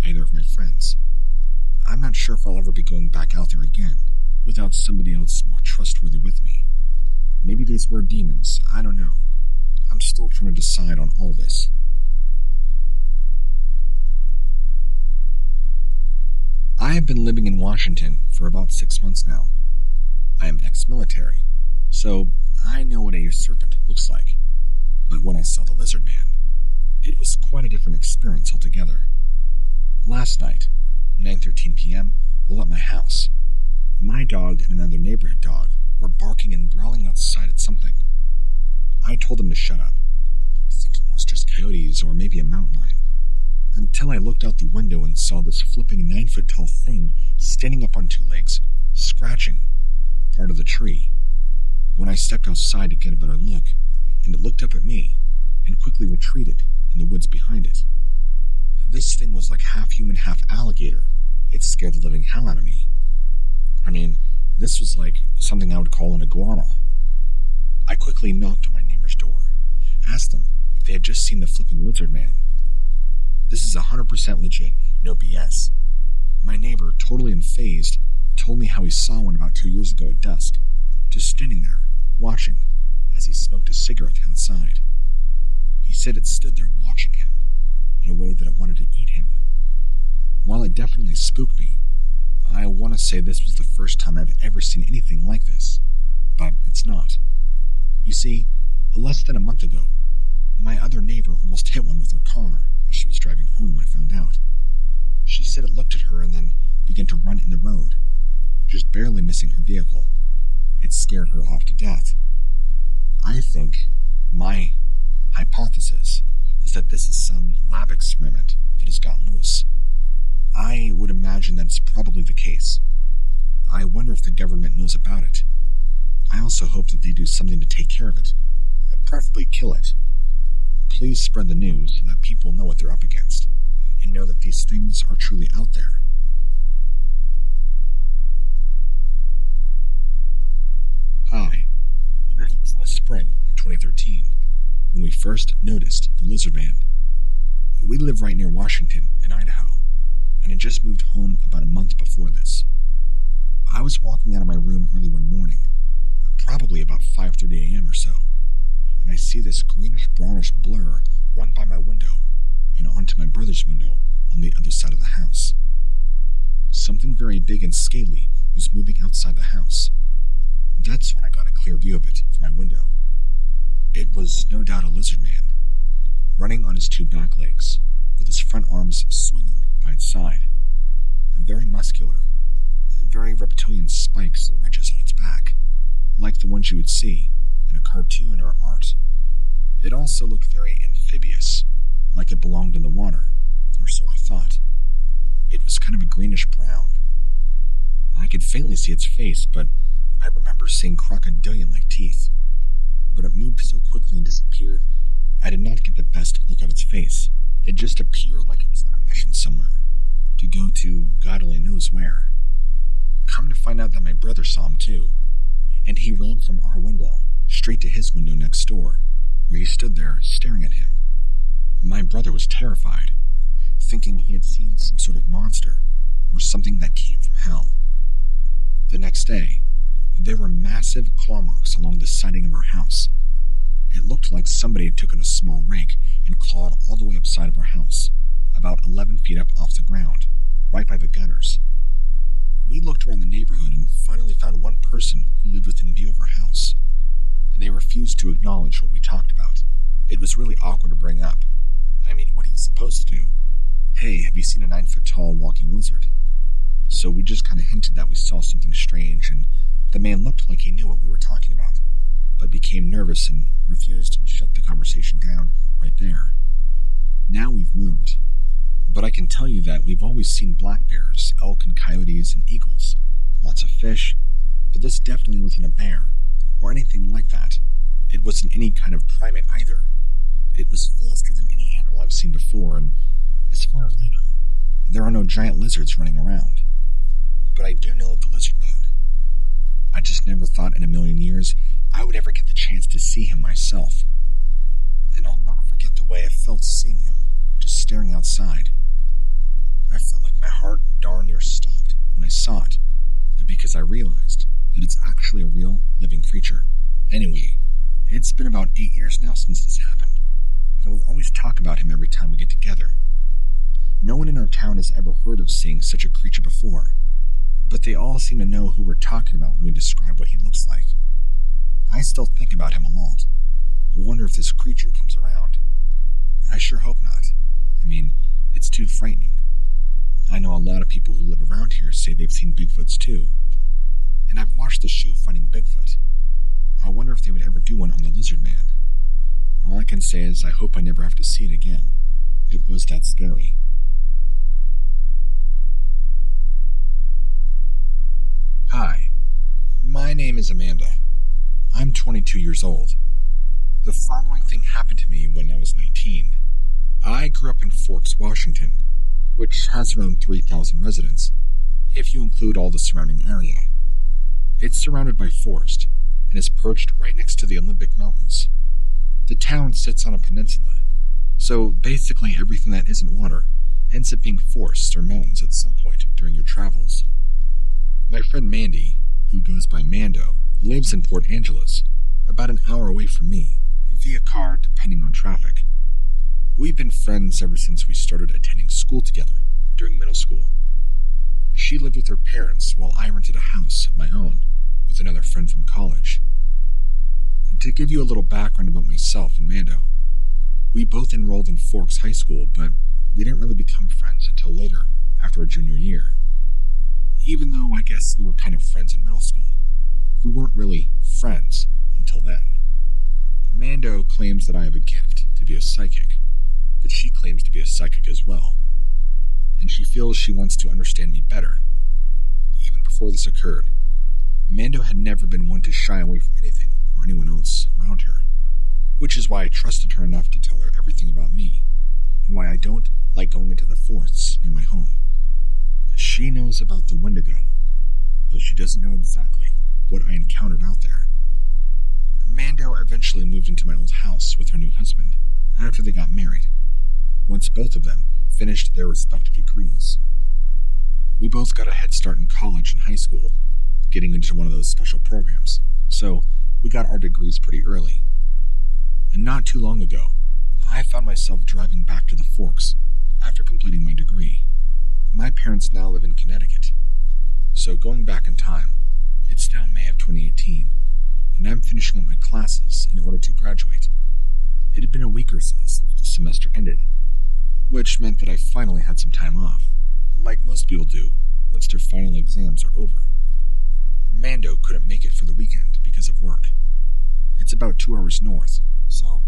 A: either of my friends. I'm not sure if I'll ever be going back out there again, without somebody else more trustworthy with me. Maybe these were demons, I don't know. I'm still trying to decide on all this. I have been living in Washington for about 6 months now. I am ex-military, so I know what a serpent looks like. But when I saw the lizard man, it was quite a different experience altogether. Last night, 9:13 p.m., while at my house, my dog and another neighborhood dog were barking and growling outside at something. I told them to shut up, thinking it was just coyotes or maybe a mountain lion, until I looked out the window and saw this flipping 9-foot-tall thing standing up on two legs, scratching part of the tree. When I stepped outside to get a better look, and it looked up at me and quickly retreated in the woods behind it. This thing was like half human, half alligator. It scared the living hell out of me. I mean, this was like something I would call an iguana. I quickly knocked on my neighbor's door, asked them if they had just seen the flipping lizard man. This is 100% legit, no BS. My neighbor, totally unfazed, told me how he saw one about 2 years ago at dusk, just standing there, watching, as he smoked a cigarette outside. He said it stood there watching him, in a way that it wanted to eat him. While it definitely spooked me, I want to say this was the first time I've ever seen anything like this, but it's not. You see, less than a month ago, my other neighbor almost hit one with her car as she was driving home, I found out. She said it looked at her and then began to run in the road, just barely missing her vehicle. It scared her half to death. I think my hypothesis is that this is some lab experiment that has gotten loose. I would imagine that it's probably the case. I wonder if the government knows about it. I also hope that they do something to take care of it, preferably kill it. Please spread the news so that people know what they're up against, and know that these things are truly out there. Hi, this was in the spring of 2013, when we first noticed the lizard man. We live right near Washington in Idaho, and had just moved home about a month before this. I was walking out of my room early one morning, probably about 5:30 a.m. or so, and I see this greenish-brownish blur run by my window and onto my brother's window on the other side of the house. Something very big and scaly was moving outside the house. That's when I got a clear view of it from my window. It was no doubt a lizard man, running on his two back legs, with his front arms swinging by its side. Very muscular, very reptilian spikes and ridges on its back, like the ones you would see in a cartoon or art. It also looked very amphibious, like it belonged in the water, or so I thought. It was kind of a greenish brown. I could faintly see its face, but I remember seeing crocodilian-like teeth. But it moved so quickly and disappeared, I did not get the best look at its face. It just appeared like it was on a mission somewhere, to go to God only knows where. Come to find out that my brother saw him too, and he ran from our window, straight to his window next door, where he stood there staring at him. My brother was terrified, thinking he had seen some sort of monster, or something that came from hell. The next day, there were massive claw marks along the siding of our house. It looked like somebody had taken a small rake and clawed all the way up side of our house, about 11 feet up off the ground, right by the gutters. We looked around the neighborhood and finally found one person who lived within view of our house. They refused to acknowledge what we talked about. It was really awkward to bring up. I mean, what are you supposed to do? Hey, have you seen a 9-foot-tall walking lizard? So we just kind of hinted that we saw something strange, and the man looked like he knew what we were talking about, but became nervous and refused and shut the conversation down right there. Now we've moved, but I can tell you that we've always seen black bears, elk and coyotes and eagles, lots of fish, but this definitely wasn't a bear, or anything like that. It wasn't any kind of primate either. It was faster than any animal I've seen before, and as far as I know, There are no giant lizards running around. But I do know of the lizard man. I just never thought in a million years I would ever get the chance to see him myself. And I'll never forget the way I felt seeing him, just staring outside. I felt like my heart darn near stopped when I saw it, because I realized that it's actually a real, living creature. Anyway, it's been about 8 years now since this happened, and we always talk about him every time we get together. No one in our town has ever heard of seeing such a creature before, but they all seem to know who we're talking about when we describe what he looks like. I still think about him a lot. I wonder if this creature comes around. I sure hope not. I mean, it's too frightening. I know a lot of people who live around here say they've seen Bigfoots too. And I've watched the show Finding Bigfoot. I wonder if they would ever do one on the lizard man. All I can say is I hope I never have to see it again. It was that scary. Hi, my name is Amanda. I'm 22 years old. The following thing happened to me when I was 19. I grew up in Forks, Washington, which has around 3,000 residents, if you include all the surrounding area. It's surrounded by forest, and is perched right next to the Olympic Mountains. The town sits on a peninsula, so basically everything that isn't water ends up being forests or mountains at some point during your travels. My friend Mandy, who goes by Mando, lives in Port Angeles, about an hour away from me, via car depending on traffic. We've been friends ever since we started attending school together during middle school. She lived with her parents while I rented a house of my own with another friend from college. And to give you a little background about myself and Mando, we both enrolled in Forks High School, but we didn't really become friends until later, after our junior year. Even though I guess we were kind of friends in middle school, we weren't really friends until then. Mando claims that I have a gift to be a psychic, but she claims to be a psychic as well, and she feels she wants to understand me better. Even before this occurred, Mando had never been one to shy away from anything or anyone else around her, which is why I trusted her enough to tell her everything about me, and why I don't like going into the forests near my home. She knows about the Wendigo, though she doesn't know exactly what I encountered out there. Mando eventually moved into my old house with her new husband after they got married, once both of them finished their respective degrees. We both got a head start in college and high school, getting into one of those special programs, so we got our degrees pretty early. And not too long ago, I found myself driving back to the Forks after completing my degree. My parents now live in Connecticut, so going back in time, it's now May of 2018, and I'm finishing up my classes in order to graduate. It had been a week or so since the semester ended, which meant that I finally had some time off, like most people do once their final exams are over. Mando couldn't make it for the weekend because of work. It's about 2 hours north, so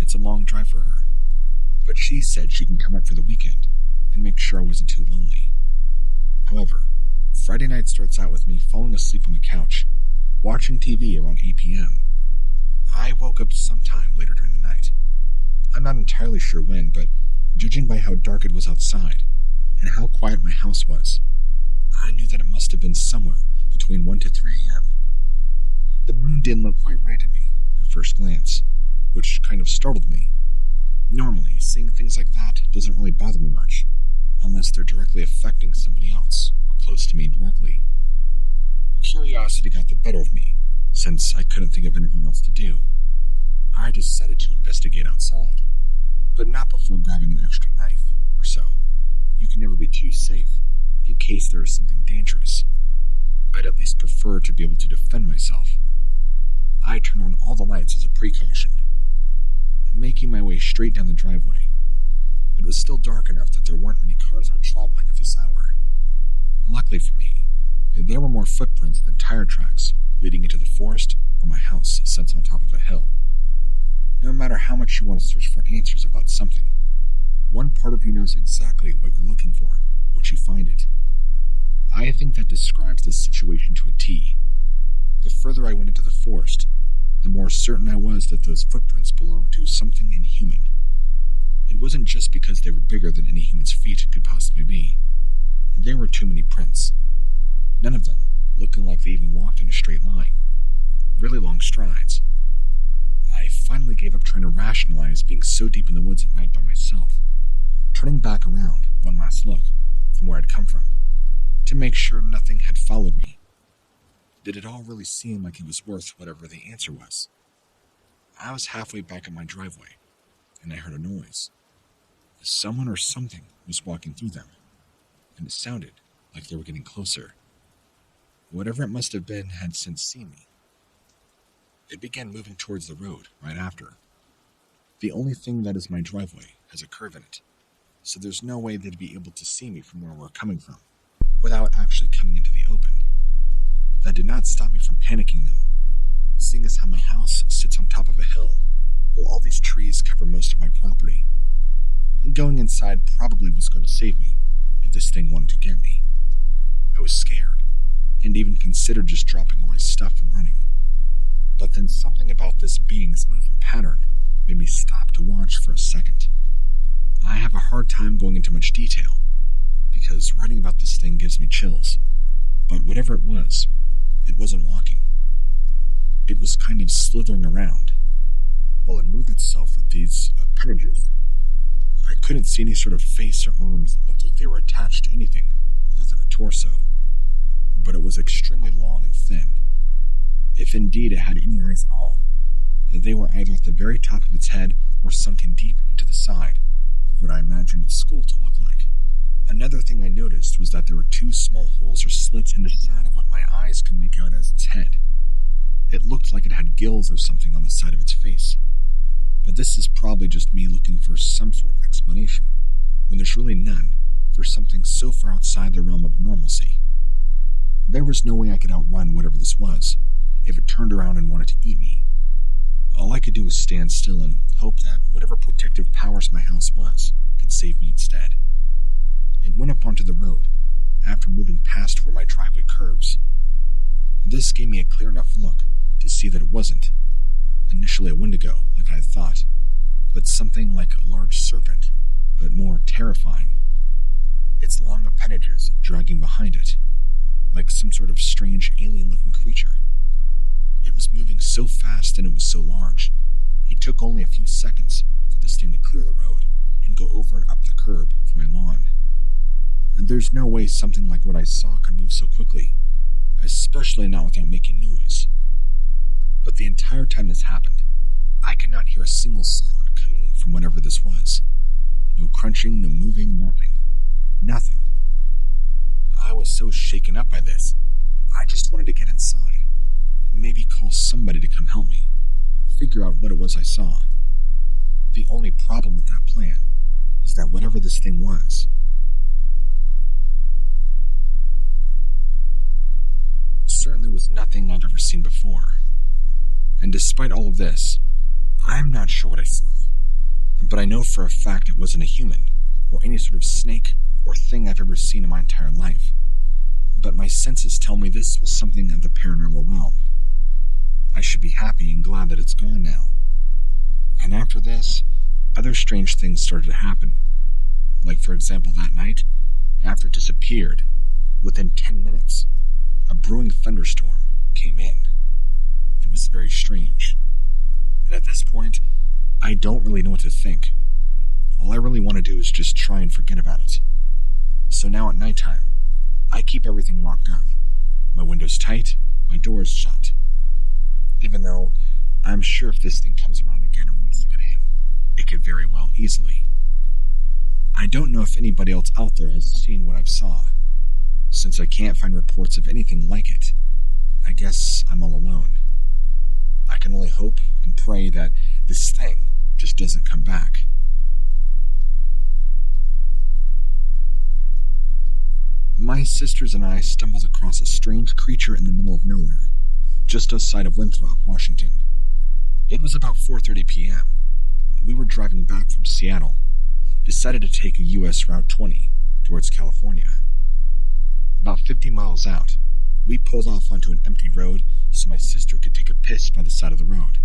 A: it's a long drive for her, but she said she can come up for the weekend and make sure I wasn't too lonely. However, Friday night starts out with me falling asleep on the couch, watching TV around 8 p.m. I woke up sometime later during the night. I'm not entirely sure when, but judging by how dark it was outside and how quiet my house was, I knew that it must have been somewhere between 1 to 3 a.m. The moon didn't look quite right to me at first glance, which kind of startled me. Normally, seeing things like that doesn't really bother me much, unless they're directly affecting somebody else or close to me directly. Curiosity got the better of me, since I couldn't think of anything else to do. I decided to investigate outside, but not before grabbing an extra knife or so. You can never be too safe, in case there is something dangerous. I'd at least prefer to be able to defend myself. I turned on all the lights as a precaution, making my way straight down the driveway. It was still dark enough that there weren't many cars out traveling at this hour. Luckily for me, there were more footprints than tire tracks leading into the forest or my house sits on top of a hill. No matter how much you want to search for answers about something, one part of you knows exactly what you're looking for once you find it. I think that describes this situation to a T. The further I went into the forest, the more certain I was that those footprints belonged to something inhuman. It wasn't just because they were bigger than any human's feet could possibly be. There were too many prints. None of them looking like they even walked in a straight line. Really long strides. I finally gave up trying to rationalize being so deep in the woods at night by myself, turning back around one last look from where I'd come from, to make sure nothing had followed me. Did it all really seem like it was worth whatever the answer was? I was halfway back up my driveway, and I heard a noise. Someone or something was walking through them, and it sounded like they were getting closer. Whatever it must have been had since seen me. It began moving towards the road right after. The only thing that is my driveway has a curve in it, so there's no way they'd be able to see me from where we're coming from, without actually coming into the open. That did not stop me from panicking though, seeing as how my house sits on top of a hill, while all these trees cover most of my property. Going inside probably was going to save me, if this thing wanted to get me. I was scared, and even considered just dropping all my stuff and running. But then something about this being's movement pattern made me stop to watch for a second. I have a hard time going into much detail, because writing about this thing gives me chills. But whatever it wasn't walking. It was kind of slithering around, while it moved itself with these appendages. I couldn't see any sort of face or arms that looked like they were attached to anything other than a torso, but it was extremely long and thin. If indeed it had any eyes at all, they were either at the very top of its head or sunken deep into the side of what I imagined its skull to look like. Another thing I noticed was that there were two small holes or slits in the side of what my eyes could make out as its head. It looked like it had gills or something on the side of its face. But this is probably just me looking for some sort of explanation, when there's really none for something so far outside the realm of normalcy. There was no way I could outrun whatever this was, if it turned around and wanted to eat me. All I could do was stand still and hope that whatever protective powers my house was could save me instead. It went up onto the road, after moving past where my driveway curves. This gave me a clear enough look to see that it wasn't initially a wendigo, like I had thought, but something like a large serpent, but more terrifying. Its long appendages dragging behind it, like some sort of strange alien-looking creature. It was moving so fast and it was so large, it took only a few seconds for this thing to clear the road and go over and up the curb for my lawn. And there's no way something like what I saw could move so quickly, especially not without making noise. But the entire time this happened, I could not hear a single sound coming from whatever this was. No crunching, no moving, nothing. Nothing. I was so shaken up by this, I just wanted to get inside. Maybe call somebody to come help me, figure out what it was I saw. The only problem with that plan is that whatever this thing was, certainly was nothing I've ever seen before. And despite all of this, I'm not sure what I saw. But I know for a fact it wasn't a human, or any sort of snake or thing I've ever seen in my entire life. But my senses tell me this was something of the paranormal realm. I should be happy and glad that it's gone now. And after this, other strange things started to happen. Like, for example, that night, after it disappeared, within 10 minutes, a brewing thunderstorm came in. It was very strange. And at this point, I don't really know what to think. All I really want to do is just try and forget about it. So now at nighttime, I keep everything locked up. My windows tight, my doors shut. Even though I'm sure if this thing comes around again and wants to get in, it could very well easily. I don't know if anybody else out there has seen what I've saw. Since I can't find reports of anything like it, I guess I'm all alone. I can only hope and pray that this thing just doesn't come back. My sisters and I stumbled across a strange creature in the middle of nowhere, just outside of Winthrop, Washington. It was about 4:30 p.m. We were driving back from Seattle, decided to take a U.S. Route 20 towards California. About 50 miles out, we pulled off onto an empty road so my sister could take a piss by the side of the road,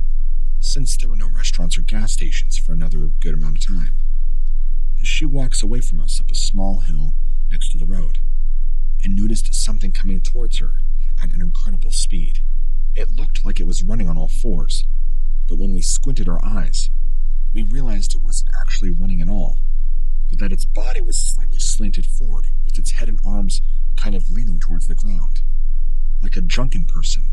A: since there were no restaurants or gas stations for another good amount of time. She walks away from us up a small hill next to the road and noticed something coming towards her at an incredible speed. It looked like it was running on all fours, but when we squinted our eyes, we realized it wasn't actually running at all, but that its body was slightly slanted forward with its head and arms kind of leaning towards the ground, like a drunken person.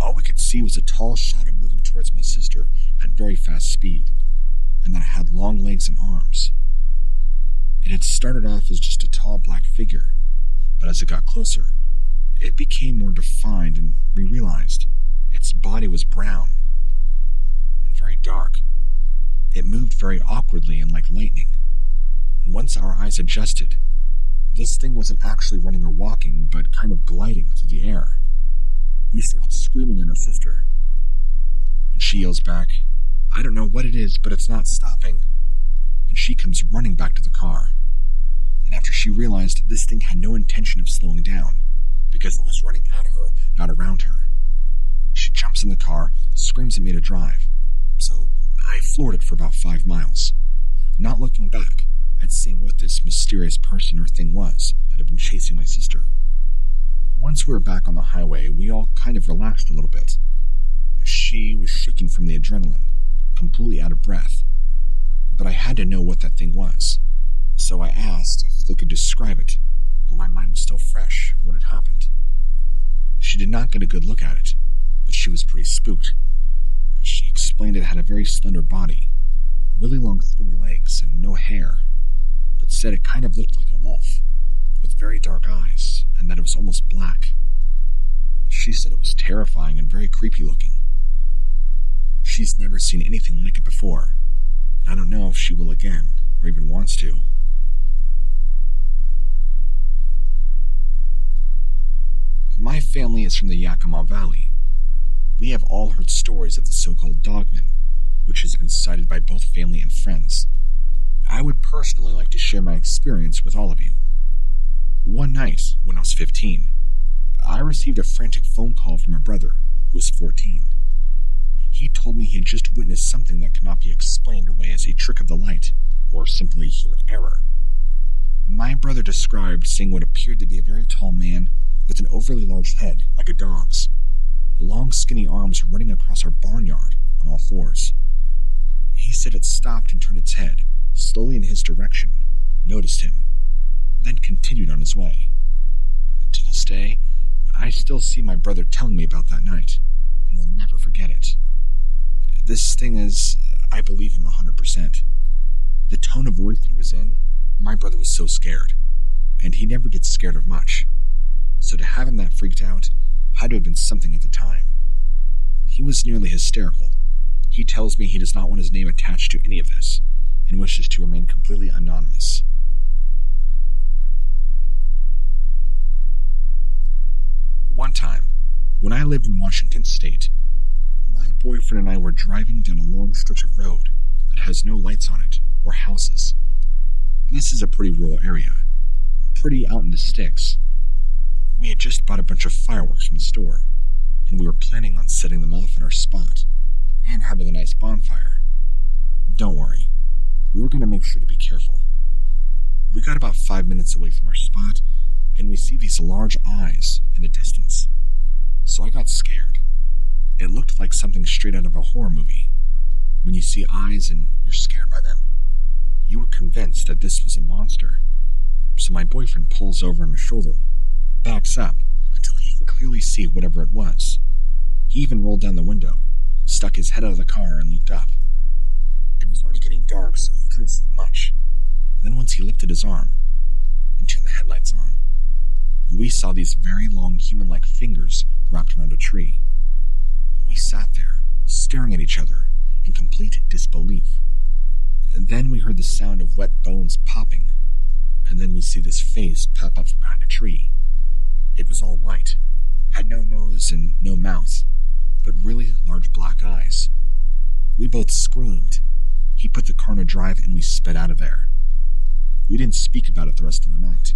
A: All we could see was a tall shadow moving towards my sister at very fast speed, and that it had long legs and arms. It had started off as just a tall black figure, but as it got closer, it became more defined and we realized its body was brown and very dark. It moved very awkwardly and like lightning, and once our eyes adjusted, this thing wasn't actually running or walking, but kind of gliding through the air. We started screaming at our sister, and she yells back, "I don't know what it is, but it's not stopping." And she comes running back to the car. And after she realized this thing had no intention of slowing down, because it was running at her, not around her, she jumps in the car, screams at me to drive. So I floored it for about 5 miles, not looking back at seeing what this mysterious person or thing was that had been chasing my sister. Once we were back on the highway, we all kind of relaxed a little bit. She was shaking from the adrenaline, completely out of breath, but I had to know what that thing was, so I asked if they could describe it, while my mind was still fresh on what had happened. She did not get a good look at it, but she was pretty spooked. She explained it had a very slender body, really long skinny legs, and no hair, but said it kind of looked like a wolf, with very dark eyes, and that it was almost black. She said it was terrifying and very creepy looking. She's never seen anything like it before, and I don't know if she will again, or even wants to. My family is from the Yakima Valley. We have all heard stories of the so-called dogman, which has been cited by both family and friends. I would personally like to share my experience with all of you. One night, when I was 15, I received a frantic phone call from my brother, who was 14. He told me he had just witnessed something that cannot be explained away as a trick of the light, or simply human error. My brother described seeing what appeared to be a very tall man with an overly large head, like a dog's, long skinny arms running across our barnyard on all fours. He said it stopped and turned its head, slowly in his direction, noticed him, then continued on his way. To this day, I still see my brother telling me about that night, and will never forget it. This thing is, I believe him 100%. The tone of voice he was in, my brother was so scared, and he never gets scared of much. So to have him that freaked out had to have been something at the time. He was nearly hysterical. He tells me he does not want his name attached to any of this, and wishes to remain completely anonymous. One time, when I lived in Washington State, my boyfriend and I were driving down a long stretch of road that has no lights on it or houses. This is a pretty rural area, pretty out in the sticks. We had just bought a bunch of fireworks from the store, and we were planning on setting them off in our spot and having a nice bonfire. Don't worry, we were going to make sure to be careful. We got about 5 minutes away from our spot, and we see these large eyes in the distance. So I got scared. It looked like something straight out of a horror movie. When you see eyes and you're scared by them, you were convinced that this was a monster. So my boyfriend pulls over on his shoulder, backs up until he can clearly see whatever it was. He even rolled down the window, stuck his head out of the car, and looked up. It was already getting dark, so he couldn't see much. Then once he lifted his arm and turned the headlights on, we saw these very long human-like fingers wrapped around a tree. We sat there, staring at each other in complete disbelief. And then we heard the sound of wet bones popping, and then we see this face pop up from behind a tree. It was all white, had no nose and no mouth, but really large black eyes. We both screamed. He put the car in a drive and we sped out of there. We didn't speak about it the rest of the night,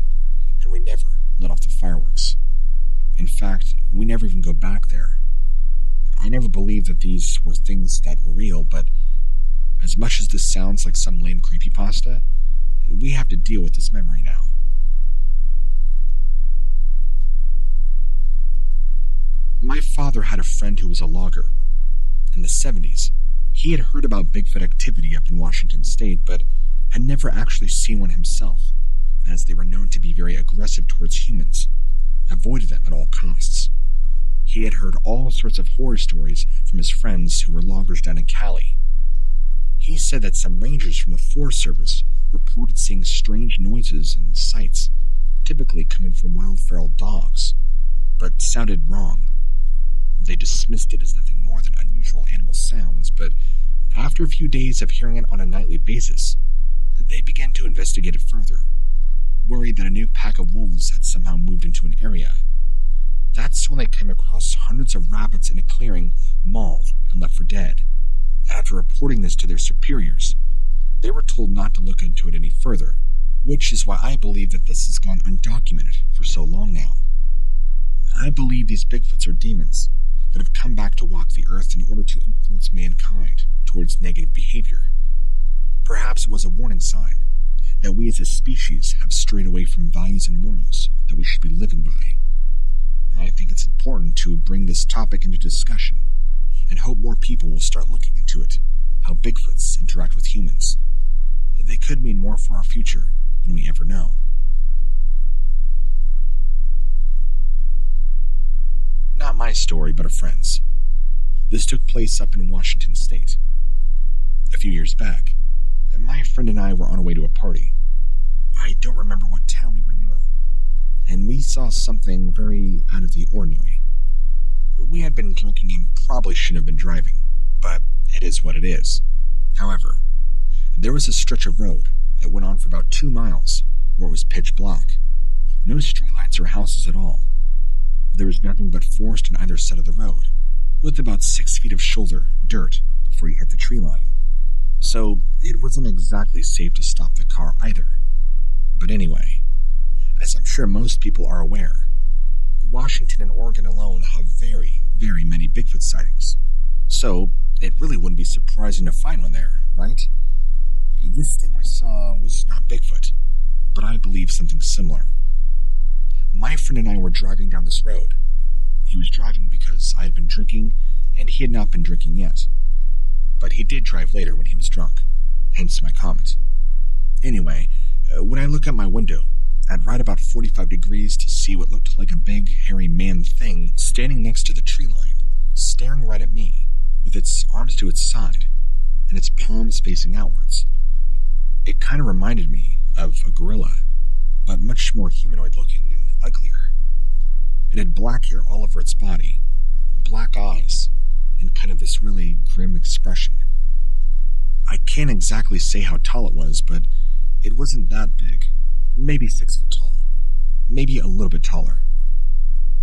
A: and we never let off the fireworks. In fact, we never even go back there. I never believed that these were things that were real, but As much as this sounds like some lame creepypasta, we have to deal with this memory now. My father had a friend who was a logger. In the 70s, he had heard about Bigfoot activity up in Washington state, but had never actually seen one himself, as they were known to be very aggressive towards humans, avoided them at all costs. He had heard all sorts of horror stories from his friends who were loggers down in Cali. He said that some rangers from the Forest Service reported seeing strange noises and sights, typically coming from wild feral dogs, but sounded wrong. They dismissed it as nothing more than unusual animal sounds, but after a few days of hearing it on a nightly basis, they began to investigate it further, worried that a new pack of wolves had somehow moved into an area. That's when they came across hundreds of rabbits in a clearing, mauled and left for dead. After reporting this to their superiors, they were told not to look into it any further, which is why I believe that this has gone undocumented for so long now. I believe these Bigfoots are demons that have come back to walk the earth in order to influence mankind towards negative behavior. Perhaps it was a warning sign that we as a species have strayed away from values and morals that we should be living by. I think it's important to bring this topic into discussion and hope more people will start looking into it, how Bigfoots interact with humans. They could mean more for our future than we ever know. Not my story, but a friend's. This took place up in Washington state. A few years back, my friend and I were on our way to a party. I don't remember what town we were near, and we saw something very out of the ordinary. We had been drinking and probably shouldn't have been driving, but it is what it is. However, there was a stretch of road that went on for about 2 miles where it was pitch black. No streetlights or houses at all. There was nothing but forest on either side of the road, with about 6 feet of shoulder dirt before you hit the tree line. So it wasn't exactly safe to stop the car either. But anyway, as I'm sure most people are aware, Washington and Oregon alone have very, very many Bigfoot sightings. So it really wouldn't be surprising to find one there, right? This thing we saw was not Bigfoot, but I believe something similar. My friend and I were driving down this road. He was driving because I had been drinking, and he had not been drinking yet. But he did drive later when he was drunk, hence my comment. Anyway, when I look out my window, at right about 45 degrees to see what looked like a big, hairy man thing standing next to the tree line, staring right at me, with its arms to its side, and its palms facing outwards. It kind of reminded me of a gorilla, but much more humanoid-looking and uglier. It had black hair all over its body, black eyes, and kind of this really grim expression. I can't exactly say how tall it was, but it wasn't that big. Maybe 6 foot tall. Maybe a little bit taller.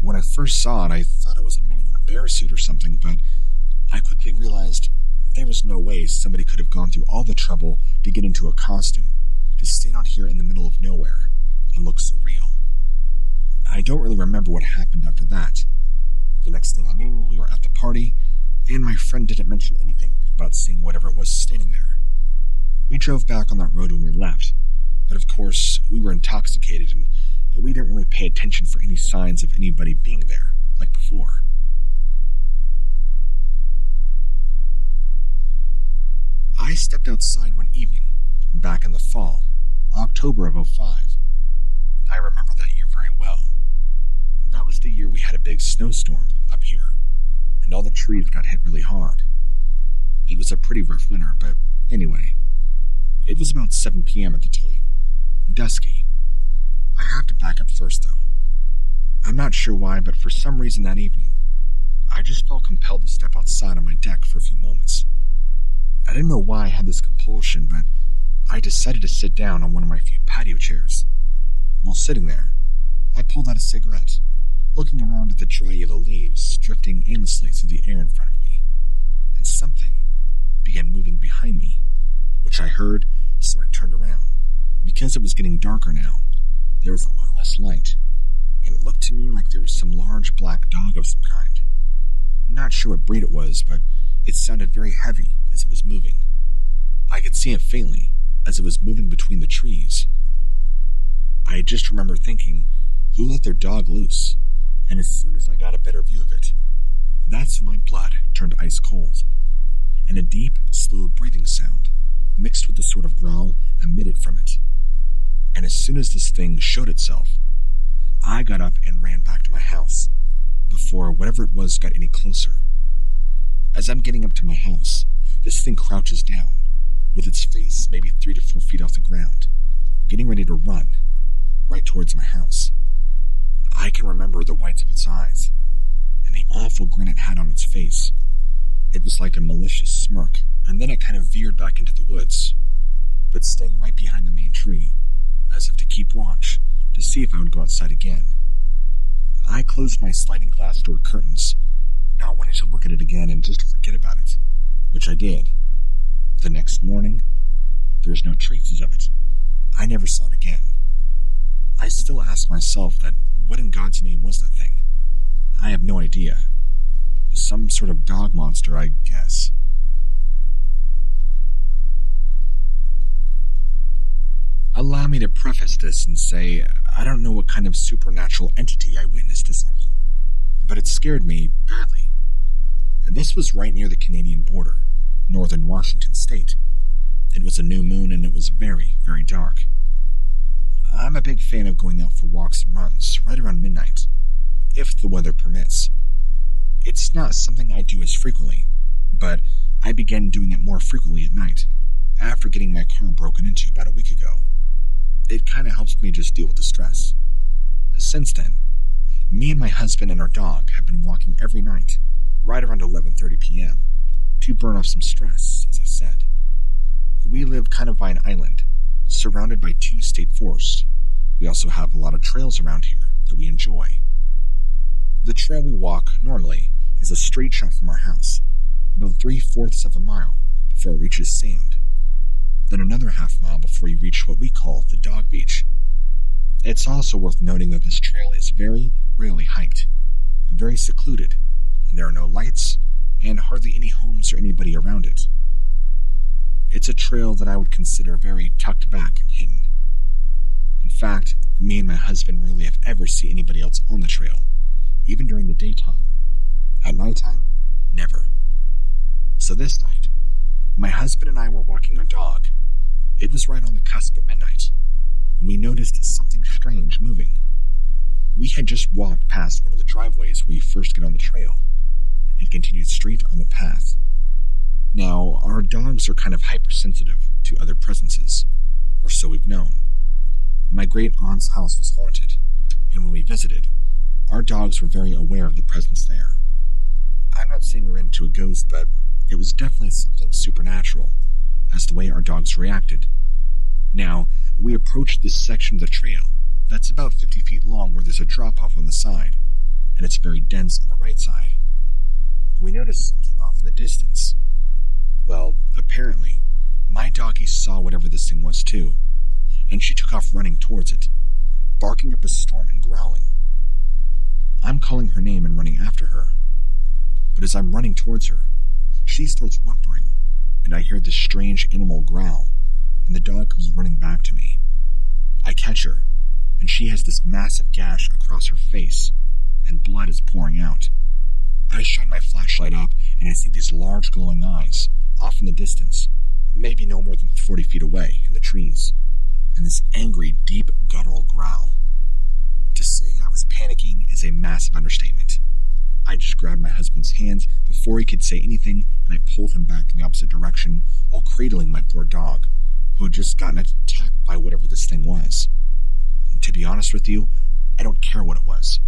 A: When I first saw it, I thought it was a man in a bear suit or something, but I quickly realized there was no way somebody could have gone through all the trouble to get into a costume, to stand out here in the middle of nowhere and look so real. I don't really remember what happened after that. The next thing I knew, we were at the party, and my friend didn't mention anything about seeing whatever it was standing there. We drove back on that road when we left, but of course, we were intoxicated and we didn't really pay attention for any signs of anybody being there, like before. I stepped outside one evening, back in the fall, October of '05. I remember that year very well. That was the year we had a big snowstorm up here, and all the trees got hit really hard. It was a pretty rough winter, but anyway, it was about 7 p.m. at the time. Dusky. I have to back up first, though. I'm not sure why, but for some reason that evening, I just felt compelled to step outside on my deck for a few moments. I didn't know why I had this compulsion, but I decided to sit down on one of my few patio chairs. While sitting there, I pulled out a cigarette, looking around at the dry yellow leaves drifting aimlessly through the air in front of me, and something began moving behind me, which I heard, so I turned around. Because it was getting darker now, there was a lot less light, and it looked to me like there was some large black dog of some kind. I'm not sure what breed it was, but it sounded very heavy as it was moving. I could see it faintly as it was moving between the trees. I just remember thinking, who let their dog loose? And as soon as I got a better view of it, that's when my blood turned ice cold, and a deep, slow breathing sound mixed with the sort of growl emitted from it. And as soon as this thing showed itself, I got up and ran back to my house before whatever it was got any closer. As I'm getting up to my house, this thing crouches down, with its face maybe 3 to 4 feet off the ground, getting ready to run right towards my house. I can remember the whites of its eyes and the awful grin it had on its face. It was like a malicious smirk, and then it kind of veered back into the woods, but staying right behind the main tree, as if to keep watch, to see if I would go outside again. I closed my sliding glass door curtains, not wanting to look at it again and just forget about it, which I did. The next morning, there's no traces of it. I never saw it again. I still ask myself that what in God's name was that thing? I have no idea. Some sort of dog monster, I guess. Allow me to preface this and say I don't know what kind of supernatural entity I witnessed this evening, but it scared me badly. And this was right near the Canadian border, northern Washington state. It was a new moon and it was very, very dark. I'm a big fan of going out for walks and runs right around midnight, if the weather permits. It's not something I do as frequently, but I began doing it more frequently at night, after getting my car broken into about a week ago. It kind of helps me just deal with the stress. Since then, me and my husband and our dog have been walking every night, right around 11:30 p.m., to burn off some stress, as I said. We live kind of by an island, surrounded by 2 state forests. We also have a lot of trails around here that we enjoy. The trail we walk normally is a straight shot from our house, about 3/4 of a mile before it reaches sand. Then another half-mile before you reach what we call the dog beach. It's also worth noting that this trail is very rarely hiked, very secluded, and there are no lights and hardly any homes or anybody around it. It's a trail that I would consider very tucked back and hidden. In fact, me and my husband rarely have ever seen anybody else on the trail, even during the daytime. At nighttime, never. So this night, my husband and I were walking our dog. It was right on the cusp of midnight, and we noticed something strange moving. We had just walked past one of the driveways where you first get on the trail, and continued straight on the path. Now, our dogs are kind of hypersensitive to other presences, or so we've known. My great-aunt's house was haunted, and when we visited, our dogs were very aware of the presence there. I'm not saying we ran into a ghost, but it was definitely something supernatural, as the way our dogs reacted. Now, we approached this section of the trail that's about 50 feet long where there's a drop-off on the side, and it's very dense on the right side. We noticed something off in the distance. Well, apparently, my doggie saw whatever this thing was too, and she took off running towards it, barking up a storm and growling. I'm calling her name and running after her, but as I'm running towards her, she starts whimpering, and I hear this strange animal growl, and the dog comes running back to me. I catch her, and she has this massive gash across her face, and blood is pouring out. I shine my flashlight up, and I see these large glowing eyes, off in the distance, maybe no more than 40 feet away in the trees, and this angry, deep, guttural growl. To say I was panicking is a massive understatement. I just grabbed my husband's hand before he could say anything, and I pulled him back in the opposite direction while cradling my poor dog, who had just gotten attacked by whatever this thing was. And to be honest with you, I don't care what it was.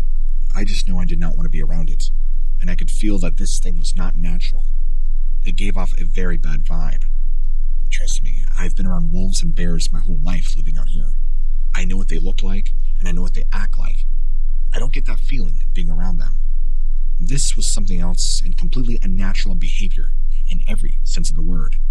A: I just know I did not want to be around it, and I could feel that this thing was not natural. It gave off a very bad vibe. Trust me, I've been around wolves and bears my whole life living out here. I know what they look like, and I know what they act like. I don't get that feeling being around them. This was something else and completely unnatural behavior in every sense of the word.